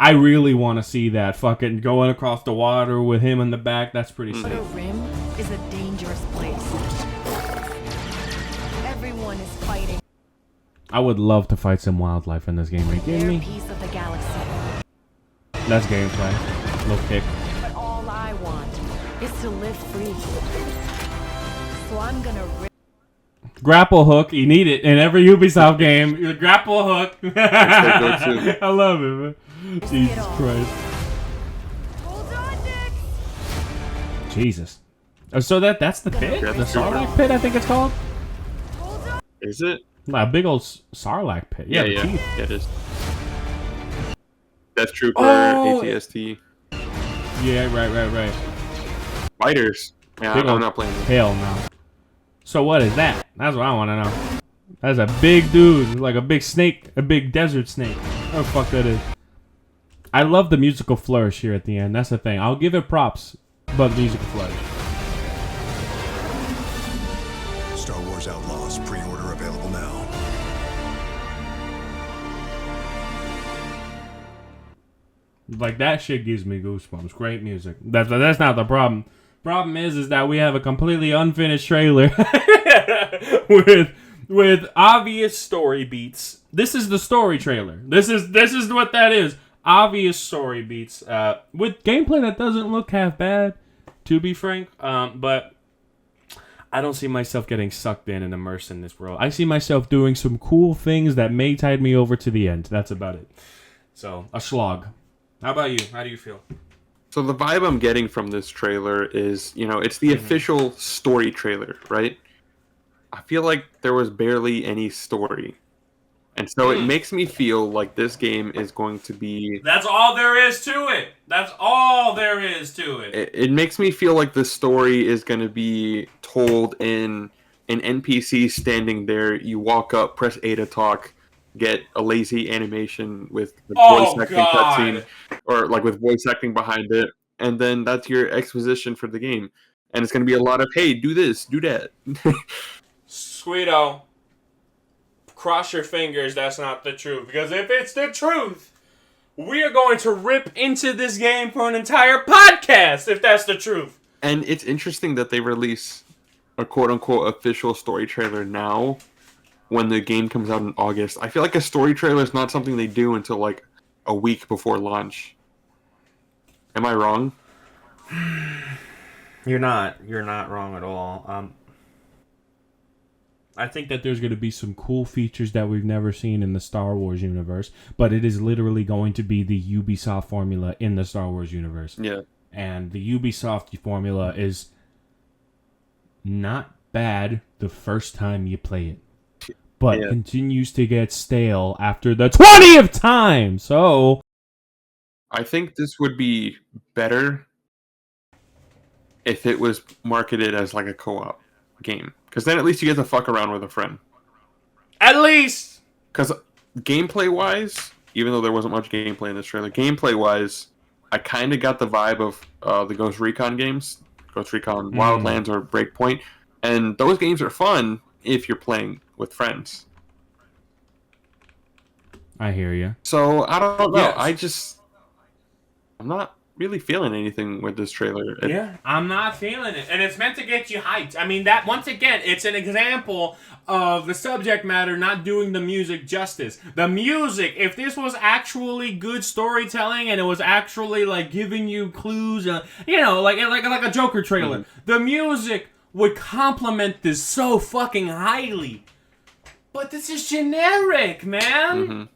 S2: I really want to see that fucking going across the water with him in the back. That's pretty sick.
S17: But a rim is a dangerous place. Everyone is fighting
S2: I would love to fight some wildlife in this game. Are you kidding me?
S17: Piece of the galaxy.
S2: That's gameplay. Little kick.
S17: But all I want is to live free. So I'm gonna rip.
S2: Grapple hook. You need it in every Ubisoft game. The grapple hook. I love it, man. Jesus Christ.
S16: Hold on, Nick.
S2: Jesus. Oh, so that's the pit? The Sarlacc pit, I think it's called?
S1: Is it?
S2: A big old Sarlacc pit. Yeah,
S1: yeah,
S2: teeth.
S1: Yeah, it is. Death Trooper,
S2: Oh!
S1: ATST.
S2: Yeah, right.
S1: Spiders. Yeah,
S2: Big
S1: I'm
S2: old-
S1: not playing this.
S2: Hell no. So what is that? That's what I want to know. That's a big dude, like a big snake, a big desert snake. What the fuck that is? I love the musical flourish here at the end. That's the thing. I'll give it props, but the musical flourish.
S15: Star Wars Outlaws pre-order available now.
S2: Like that shit gives me goosebumps. Great music. That's not the problem. Problem is that we have a completely unfinished trailer with obvious story beats. This is the story trailer. This is what that is. Obvious story beats. With gameplay that doesn't look half bad, to be frank. But I don't see myself getting sucked in and immersed in this world. I see myself doing some cool things that may tide me over to the end. That's about it. So, a slog. How about you? How do you feel?
S1: So the vibe I'm getting from this trailer is, it's the official story trailer, right? I feel like there was barely any story. And so it makes me feel like this game is going to be...
S2: That's all there is to it. That's all there is to it.
S1: It makes me feel like the story is going to be told in an NPC standing there. You walk up, press A to talk, get a lazy animation with the voice acting cutscene, or like with voice acting behind it, and then that's your exposition for the game. And it's going to be a lot of, hey, do this, do that.
S2: Skweedo, cross your fingers that's not the truth. Because if it's the truth, we are going to rip into this game for an entire podcast if that's the truth.
S1: And it's interesting that they release a quote-unquote official story trailer now when the game comes out in August. I feel like a story trailer is not something they do until like a week before launch. Am I wrong?
S2: You're not wrong at all. I think that there's going to be some cool features that we've never seen in the Star Wars universe, but it is literally going to be the Ubisoft formula in the Star Wars universe.
S1: Yeah.
S2: And the Ubisoft formula is not bad the first time you play it, but continues to get stale after the 20th time. So
S1: I think this would be better if it was marketed as like a co-op game. Because then at least you get to fuck around with a friend.
S2: At least!
S1: Because gameplay-wise, even though there wasn't much gameplay in this trailer, gameplay-wise, I kind of got the vibe of the Ghost Recon games. Ghost Recon Wildlands or Breakpoint. And those games are fun if you're playing with friends.
S2: I hear you.
S1: So, I don't know.
S2: Yes.
S1: I'm not really feeling anything with this trailer.
S2: Yeah, I'm not feeling it. And it's meant to get you hyped. I mean, that once again, it's an example of the subject matter not doing the music justice. The music, if this was actually good storytelling and it was actually like giving you clues, like a Joker trailer, the music would complement this so fucking highly. But this is generic, man.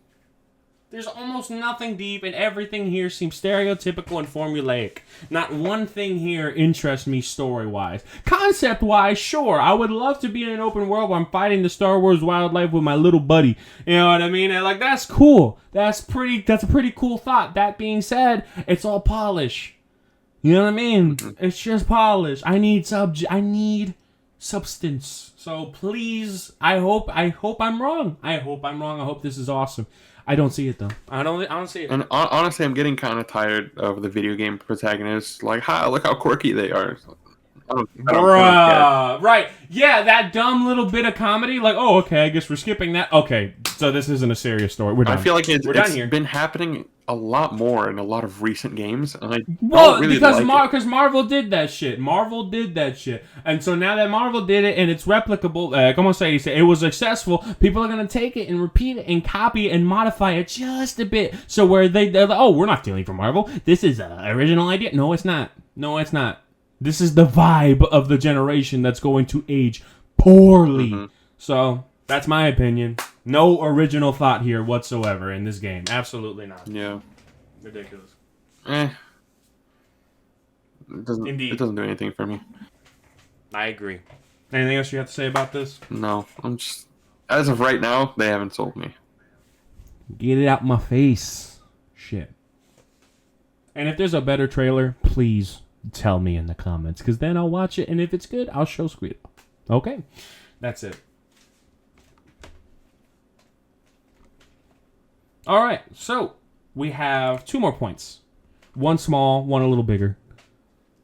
S2: There's almost nothing deep, and everything here seems stereotypical and formulaic. Not one thing here interests me story-wise. Concept-wise, sure, I would love to be in an open world where I'm fighting the Star Wars wildlife with my little buddy. You know what I mean? And like, that's cool. That's a pretty cool thought. That being said, it's all polish. You know what I mean? It's just polish. I need substance. So please, I hope I'm wrong. I hope this is awesome. I don't see it though. I don't see it.
S1: And honestly, I'm getting kind of tired of the video game protagonists. Like, look how quirky they are.
S2: Bruh. Right. Yeah, that dumb little bit of comedy. Like, oh, okay, I guess we're skipping that. Okay, so this isn't a serious story. We're done.
S1: I feel like it's
S2: done here.
S1: been happening a lot more in a lot of recent games. And I
S2: Well,
S1: don't really
S2: because
S1: like
S2: Marvel did that shit. Marvel did that shit. And so now that Marvel did it and it's replicable, come on, say it was successful, people are going to take it and repeat it and copy it and modify it just a bit. So where they're like, oh, we're not stealing from Marvel. This is an original idea. No, it's not. No, it's not. This is the vibe of the generation that's going to age poorly.
S1: Mm-hmm.
S2: So that's my opinion. No original thought here whatsoever in this game. Absolutely not.
S1: Yeah.
S2: Ridiculous.
S1: It doesn't do anything for me.
S2: I agree. Anything else you have to say about this?
S1: No. I'm just... As of right now, they haven't sold me.
S2: Get it out my face. Shit. And if there's a better trailer, please tell me in the comments. Because then I'll watch it, and if it's good, I'll show Skweedo. Okay? That's it. Alright, so we have 2 more points. One small, one a little bigger.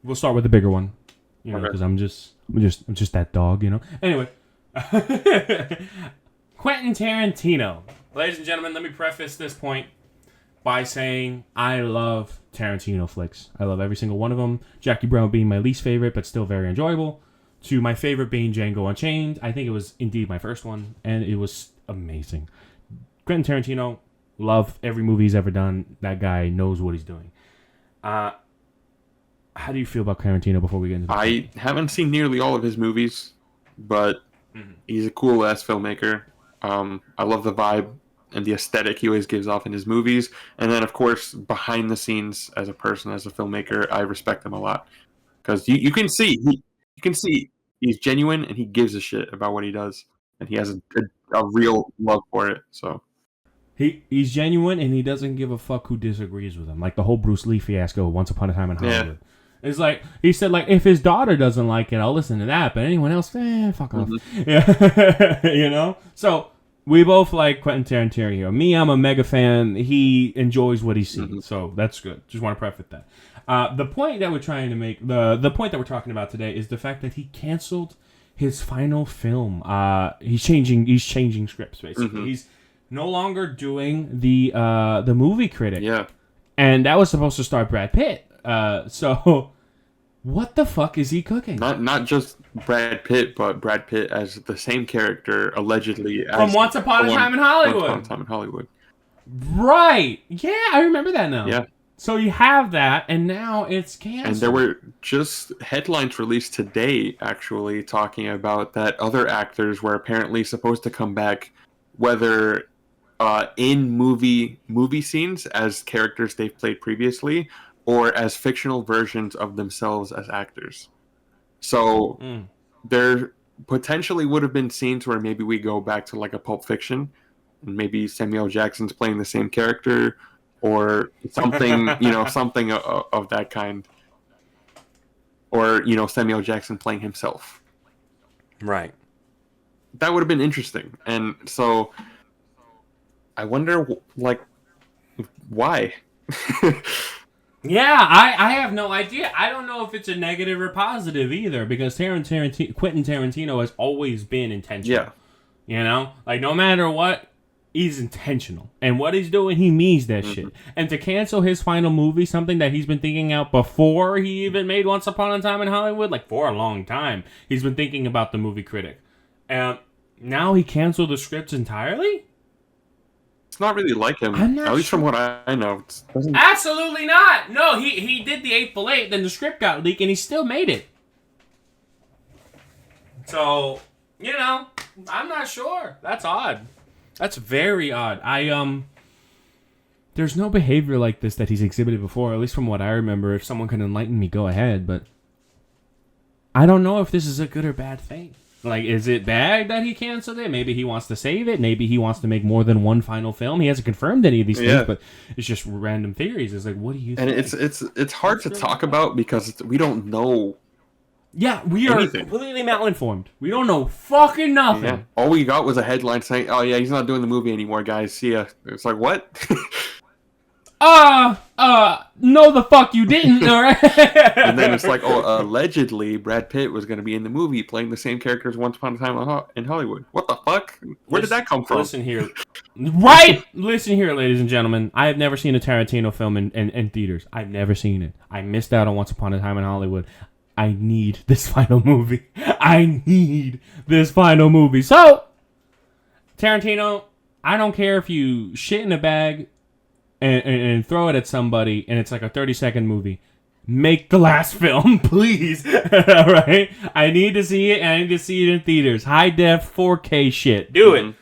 S2: We'll start with the bigger one. You know, because I'm just that dog, you know. Anyway. Quentin Tarantino. Ladies and gentlemen, let me preface this point by saying I love Tarantino flicks. I love every single one of them. Jackie Brown being my least favorite, but still very enjoyable. To my favorite being Django Unchained. I think it was indeed my first one, and it was amazing. Quentin Tarantino, love every movie he's ever done. That guy knows what he's doing. How do you feel about Tarantino before we get into this?
S1: I haven't seen nearly all of his movies, but he's a cool-ass filmmaker. I love the vibe and the aesthetic he always gives off in his movies. And then, of course, behind the scenes as a person, as a filmmaker, I respect him a lot. Because you can see he's genuine and he gives a shit about what he does. And he has a real love for it. So
S2: He's genuine and he doesn't give a fuck who disagrees with him. Like the whole Bruce Lee fiasco, Once Upon a Time in Hollywood. Yeah. It's like, he said, like, if his daughter doesn't like it, I'll listen to that. But anyone else, fuck off. Yeah. You know? So, we both like Quentin Tarantino here. Me, I'm a mega fan. He enjoys what he's seen. So, that's good. Just want to preface that. The point that we're trying to make, the point that we're talking about today is the fact that he canceled his final film. He's changing scripts, basically. He's no longer doing the movie critic.
S1: Yeah.
S2: And that was supposed to star Brad Pitt. So what the fuck is he cooking?
S1: Not just Brad Pitt, but Brad Pitt as the same character allegedly as
S2: from Once Upon a Time in Hollywood.
S1: Once Upon a Time in Hollywood.
S2: Right. Yeah, I remember that now.
S1: Yeah.
S2: So you have that, and now it's canceled.
S1: And there were just headlines released today, actually, talking about that other actors were apparently supposed to come back, whether in movie scenes as characters they've played previously, or as fictional versions of themselves as actors. So there potentially would have been scenes where maybe we go back to like a Pulp Fiction, and maybe Samuel Jackson's playing the same character, or something, something of that kind. Or, Samuel Jackson playing himself.
S2: Right.
S1: That would have been interesting. And so I wonder, why?
S2: Yeah, I have no idea. I don't know if it's a negative or positive either, because Quentin Tarantino has always been intentional.
S1: Yeah.
S2: Like no matter what, he's intentional. And what he's doing, he means that shit. And to cancel his final movie, something that he's been thinking out before he even made Once Upon a Time in Hollywood, like for a long time, he's been thinking about the movie critic. Now he canceled the scripts entirely?
S1: It's not really like him, at least from what I know.
S2: Absolutely not. No, he did the Eightful Eight, then the script got leaked, and he still made it. So, I'm not sure. That's odd. That's very odd. There's no behavior like this that he's exhibited before, at least from what I remember. If someone can enlighten me, go ahead. But I don't know if this is a good or bad thing. Like, is it bad that he canceled it? Maybe he wants to save it. Maybe he wants to make more than one final film. He hasn't confirmed any of these things, but it's just random theories. It's like, what do you think?
S1: And it's hard to talk about because we don't know.
S2: Yeah, we are completely malinformed. We don't know fucking nothing.
S1: Yeah. All we got was a headline saying, "Oh yeah, he's not doing the movie anymore, guys. See ya." It's like, what?
S2: No, the fuck you didn't. All right.
S1: And then it's like, oh, allegedly Brad Pitt was going to be in the movie playing the same characters Once Upon a Time in Hollywood. What the fuck? Where did that come from?
S2: Listen here. Right? Listen here, ladies and gentlemen. I have never seen a Tarantino film in theaters. I've never seen it. I missed out on Once Upon a Time in Hollywood. I need this final movie. I need this final movie. So, Tarantino, I don't care if you shit in a bag and throw it at somebody and it's like a 30-second movie. Make the last film, please. All right? I need to see it, and I need to see it in theaters. High def, 4K shit. Do it.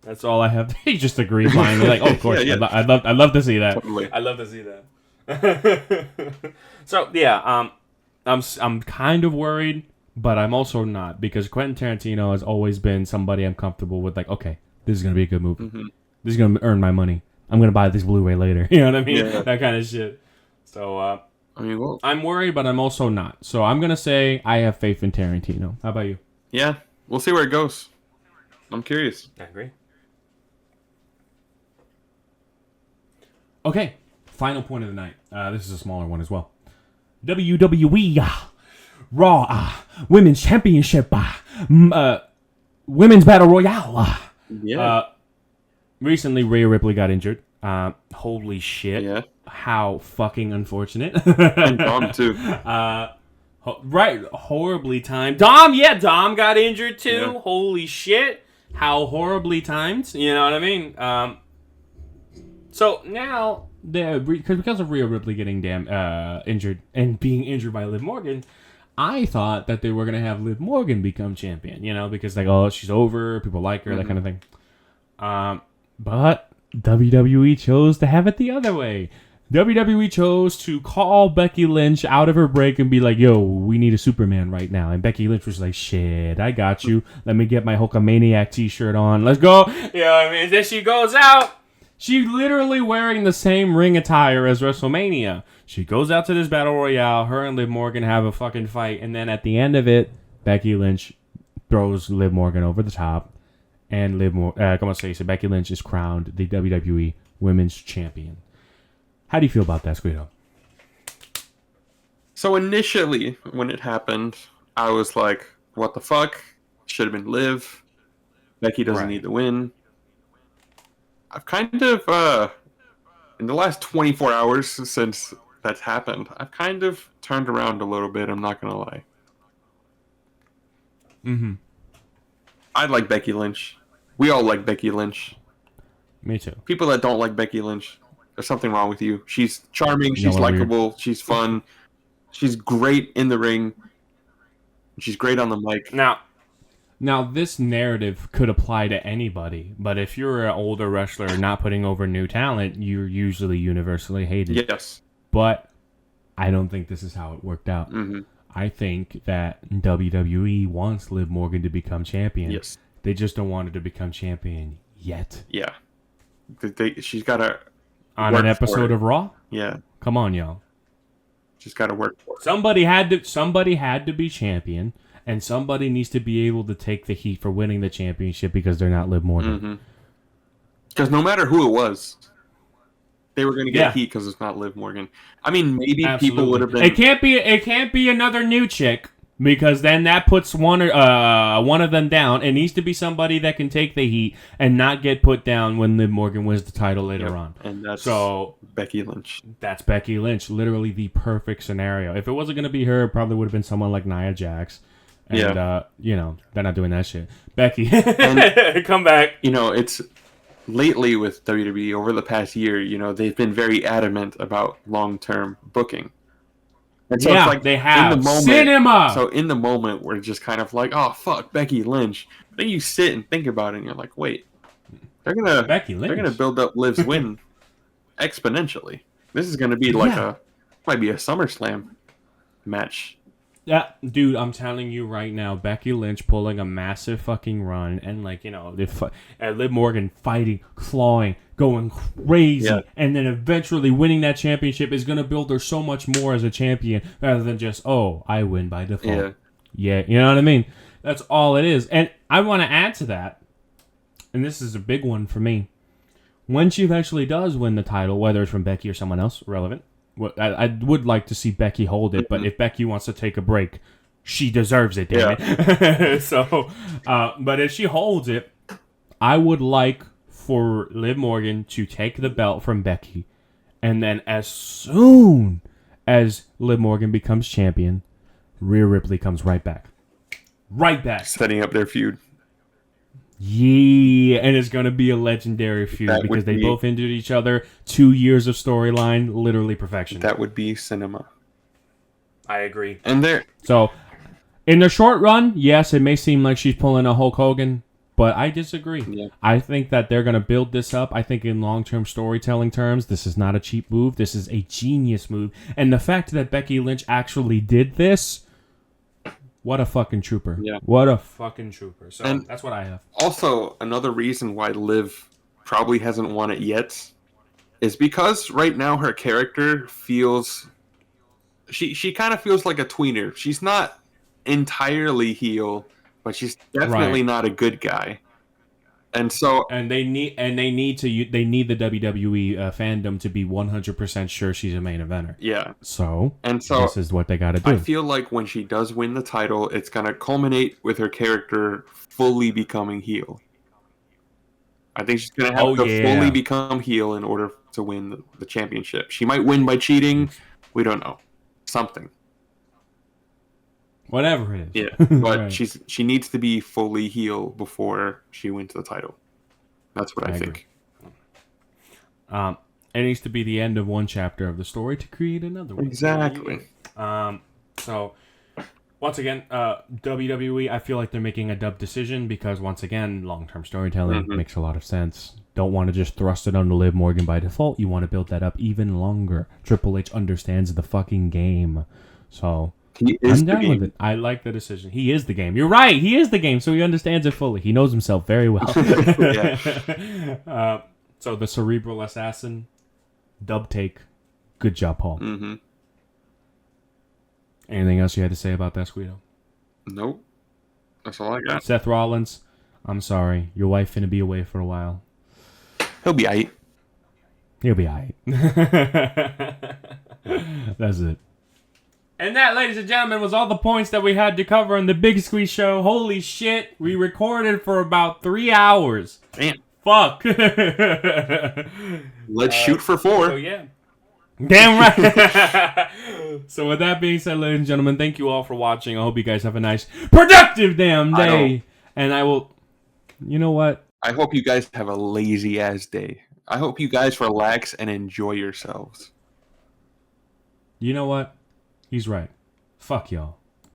S2: That's all I have. He just agreed finally. Like, oh, of course. Yeah. I'd love to see that.
S1: Totally.
S2: I'd love to see that. So, yeah, I'm kind of worried, but I'm also not, because Quentin Tarantino has always been somebody I'm comfortable with. Like, okay, this is going to be a good movie.
S1: Mm-hmm.
S2: This is going to earn my money. I'm going to buy this Blu-ray later. You know what I mean?
S1: Yeah.
S2: That kind of shit. So,
S1: I mean, well,
S2: I'm worried, but I'm also not. So I'm going to say I have faith in Tarantino. How about you?
S1: Yeah, we'll see where it goes. I'm curious.
S2: I agree. Okay, final point of the night. This is a smaller one as well. WWE Raw Women's Championship Women's Battle Royale.
S1: Yeah.
S2: Recently, Rhea Ripley got injured. Holy shit.
S1: Yeah.
S2: How fucking unfortunate.
S1: And Dom, too.
S2: Right. Horribly timed. Dom got injured, too.
S1: Yeah.
S2: Holy shit. How horribly timed. You know what I mean? So now, because of Rhea Ripley getting injured and being injured by Liv Morgan, I thought that they were going to have Liv Morgan become champion, you know, because like, oh, she's over, people like her, that kind of thing. But WWE chose to have it the other way. WWE chose to call Becky Lynch out of her break and be like, yo, we need a Superman right now. And Becky Lynch was like, shit, I got you. Let me get my Hulkamaniac t-shirt on. Let's go. You know what I mean? Then she goes out. She's literally wearing the same ring attire as WrestleMania. She goes out to this Battle Royale. Her and Liv Morgan have a fucking fight. And then at the end of it, Becky Lynch throws Liv Morgan over the top. And Becky Lynch is crowned the WWE Women's Champion. How do you feel about that, Skweedo?
S1: So initially, when it happened, I was like, what the fuck? Should have been Liv. Becky doesn't need the win. I've kind of, in the last 24 hours since that's happened, I've kind of turned around a little bit, I'm not going to lie.
S2: Mm-hmm.
S1: I like Becky Lynch. We all like Becky Lynch.
S2: Me too.
S1: People that don't like Becky Lynch, there's something wrong with you. She's charming, she's likable, she's fun, she's great in the ring, she's great on the mic.
S2: Now, this narrative could apply to anybody, but if you're an older wrestler not putting over new talent, you're usually universally hated.
S1: Yes.
S2: But I don't think this is how it worked out.
S1: Mm-hmm.
S2: I think that WWE wants Liv Morgan to become champion.
S1: Yes.
S2: They just don't want her to become champion yet.
S1: Yeah. She's got to
S2: on an episode of Raw?
S1: Yeah.
S2: Come on, y'all.
S1: She's got to work for it.
S2: Somebody had to be champion. And somebody needs to be able to take the heat for winning the championship because they're not Liv Morgan.
S1: Because no matter who it was, they were going to get heat because it's not Liv Morgan. I mean, maybe people would have been.
S2: It can't be another new chick because then that puts one of them down. It needs to be somebody that can take the heat and not get put down when Liv Morgan wins the title later on.
S1: And that's Becky Lynch.
S2: That's Becky Lynch. Literally the perfect scenario. If it wasn't going to be her, it probably would have been someone like Nia Jax. And, they're not doing that shit. Becky, come back.
S1: You know, it's lately with WWE over the past year, you know, they've been very adamant about long-term booking. And so it's like
S2: they have.
S1: In the moment,
S2: cinema!
S1: So in the moment, we're just kind of like, oh, fuck, Becky Lynch. Then you sit and think about it, and you're like, wait, they're gonna build up Liv's win exponentially. This is gonna be like might be a SummerSlam match.
S2: Yeah, dude, I'm telling you right now, Becky Lynch pulling a massive fucking run and Liv Morgan fighting, clawing, going crazy, and then eventually winning that championship is going to build her so much more as a champion rather than just, oh, I win by default. Yeah, you know what I mean? That's all it is. And I want to add to that, and this is a big one for me. when she eventually does win the title, whether it's from Becky or someone else, relevant. I would like to see Becky hold it, but if Becky wants to take a break, she deserves it, damn it. So, but if she holds it, I would like for Liv Morgan to take the belt from Becky, and then as soon as Liv Morgan becomes champion, Rhea Ripley comes right back. Right back.
S1: Setting up their feud.
S2: Yeah, and it's going to be a legendary feud because they both injured each other. 2 years of storyline, literally perfection.
S1: That would be cinema.
S2: I agree.
S1: And there.
S2: So, in the short run, yes, it may seem like she's pulling a Hulk Hogan, but I disagree.
S1: Yeah.
S2: I think that they're going to build this up. I think in long-term storytelling terms, this is not a cheap move. This is a genius move. And the fact that Becky Lynch actually did this... What a fucking trooper.
S1: Yeah.
S2: What a fucking trooper. So
S1: and
S2: that's what I have.
S1: Also, another reason why Liv probably hasn't won it yet is because right now her character feels... She kind of feels like a tweener. She's not entirely heel, but she's definitely not a good guy. And so...
S2: And they need the WWE fandom to be 100% sure she's a main eventer.
S1: Yeah.
S2: So
S1: this
S2: is what they got to do.
S1: I feel like when she does win the title, it's going to culminate with her character fully becoming heel. I think she's going to have to fully become heel in order to win the championship. She might win by cheating. We don't know. Something.
S2: Whatever it is.
S1: Yeah, but
S2: right.
S1: she needs to be fully heel before she wins the title. That's what I think.
S2: It needs to be the end of one chapter of the story to create another one.
S1: Exactly.
S2: So, once again, WWE, I feel like they're making a dub decision because, once again, long-term storytelling makes a lot of sense. Don't want to just thrust it onto Liv Morgan by default. You want to build that up even longer. Triple H understands the fucking game. So... I'm down with it. I like the decision. He is the game. You're right. He is the game, so he understands it fully. He knows himself very well. So the Cerebral Assassin, dub take. Good job, Paul.
S1: Mm-hmm.
S2: Anything else you had to say about that, Skweedo?
S1: Nope. That's all I got.
S2: Seth Rollins, I'm sorry. Your wife finna be away for a while.
S1: He'll be aight.
S2: He'll be aight. That's it. And that, ladies and gentlemen, was all the points that we had to cover on the Big Squeeze Show. Holy shit. We recorded for about 3 hours.
S1: Damn.
S2: Fuck.
S1: Let's shoot for 4.
S2: So, yeah. Damn right. So, with that being said, ladies and gentlemen, thank you all for watching. I hope you guys have a nice, productive damn day. And I will... You know what?
S1: I hope you guys have a lazy-ass day. I hope you guys relax and enjoy yourselves.
S2: You know what? He's right. Fuck y'all.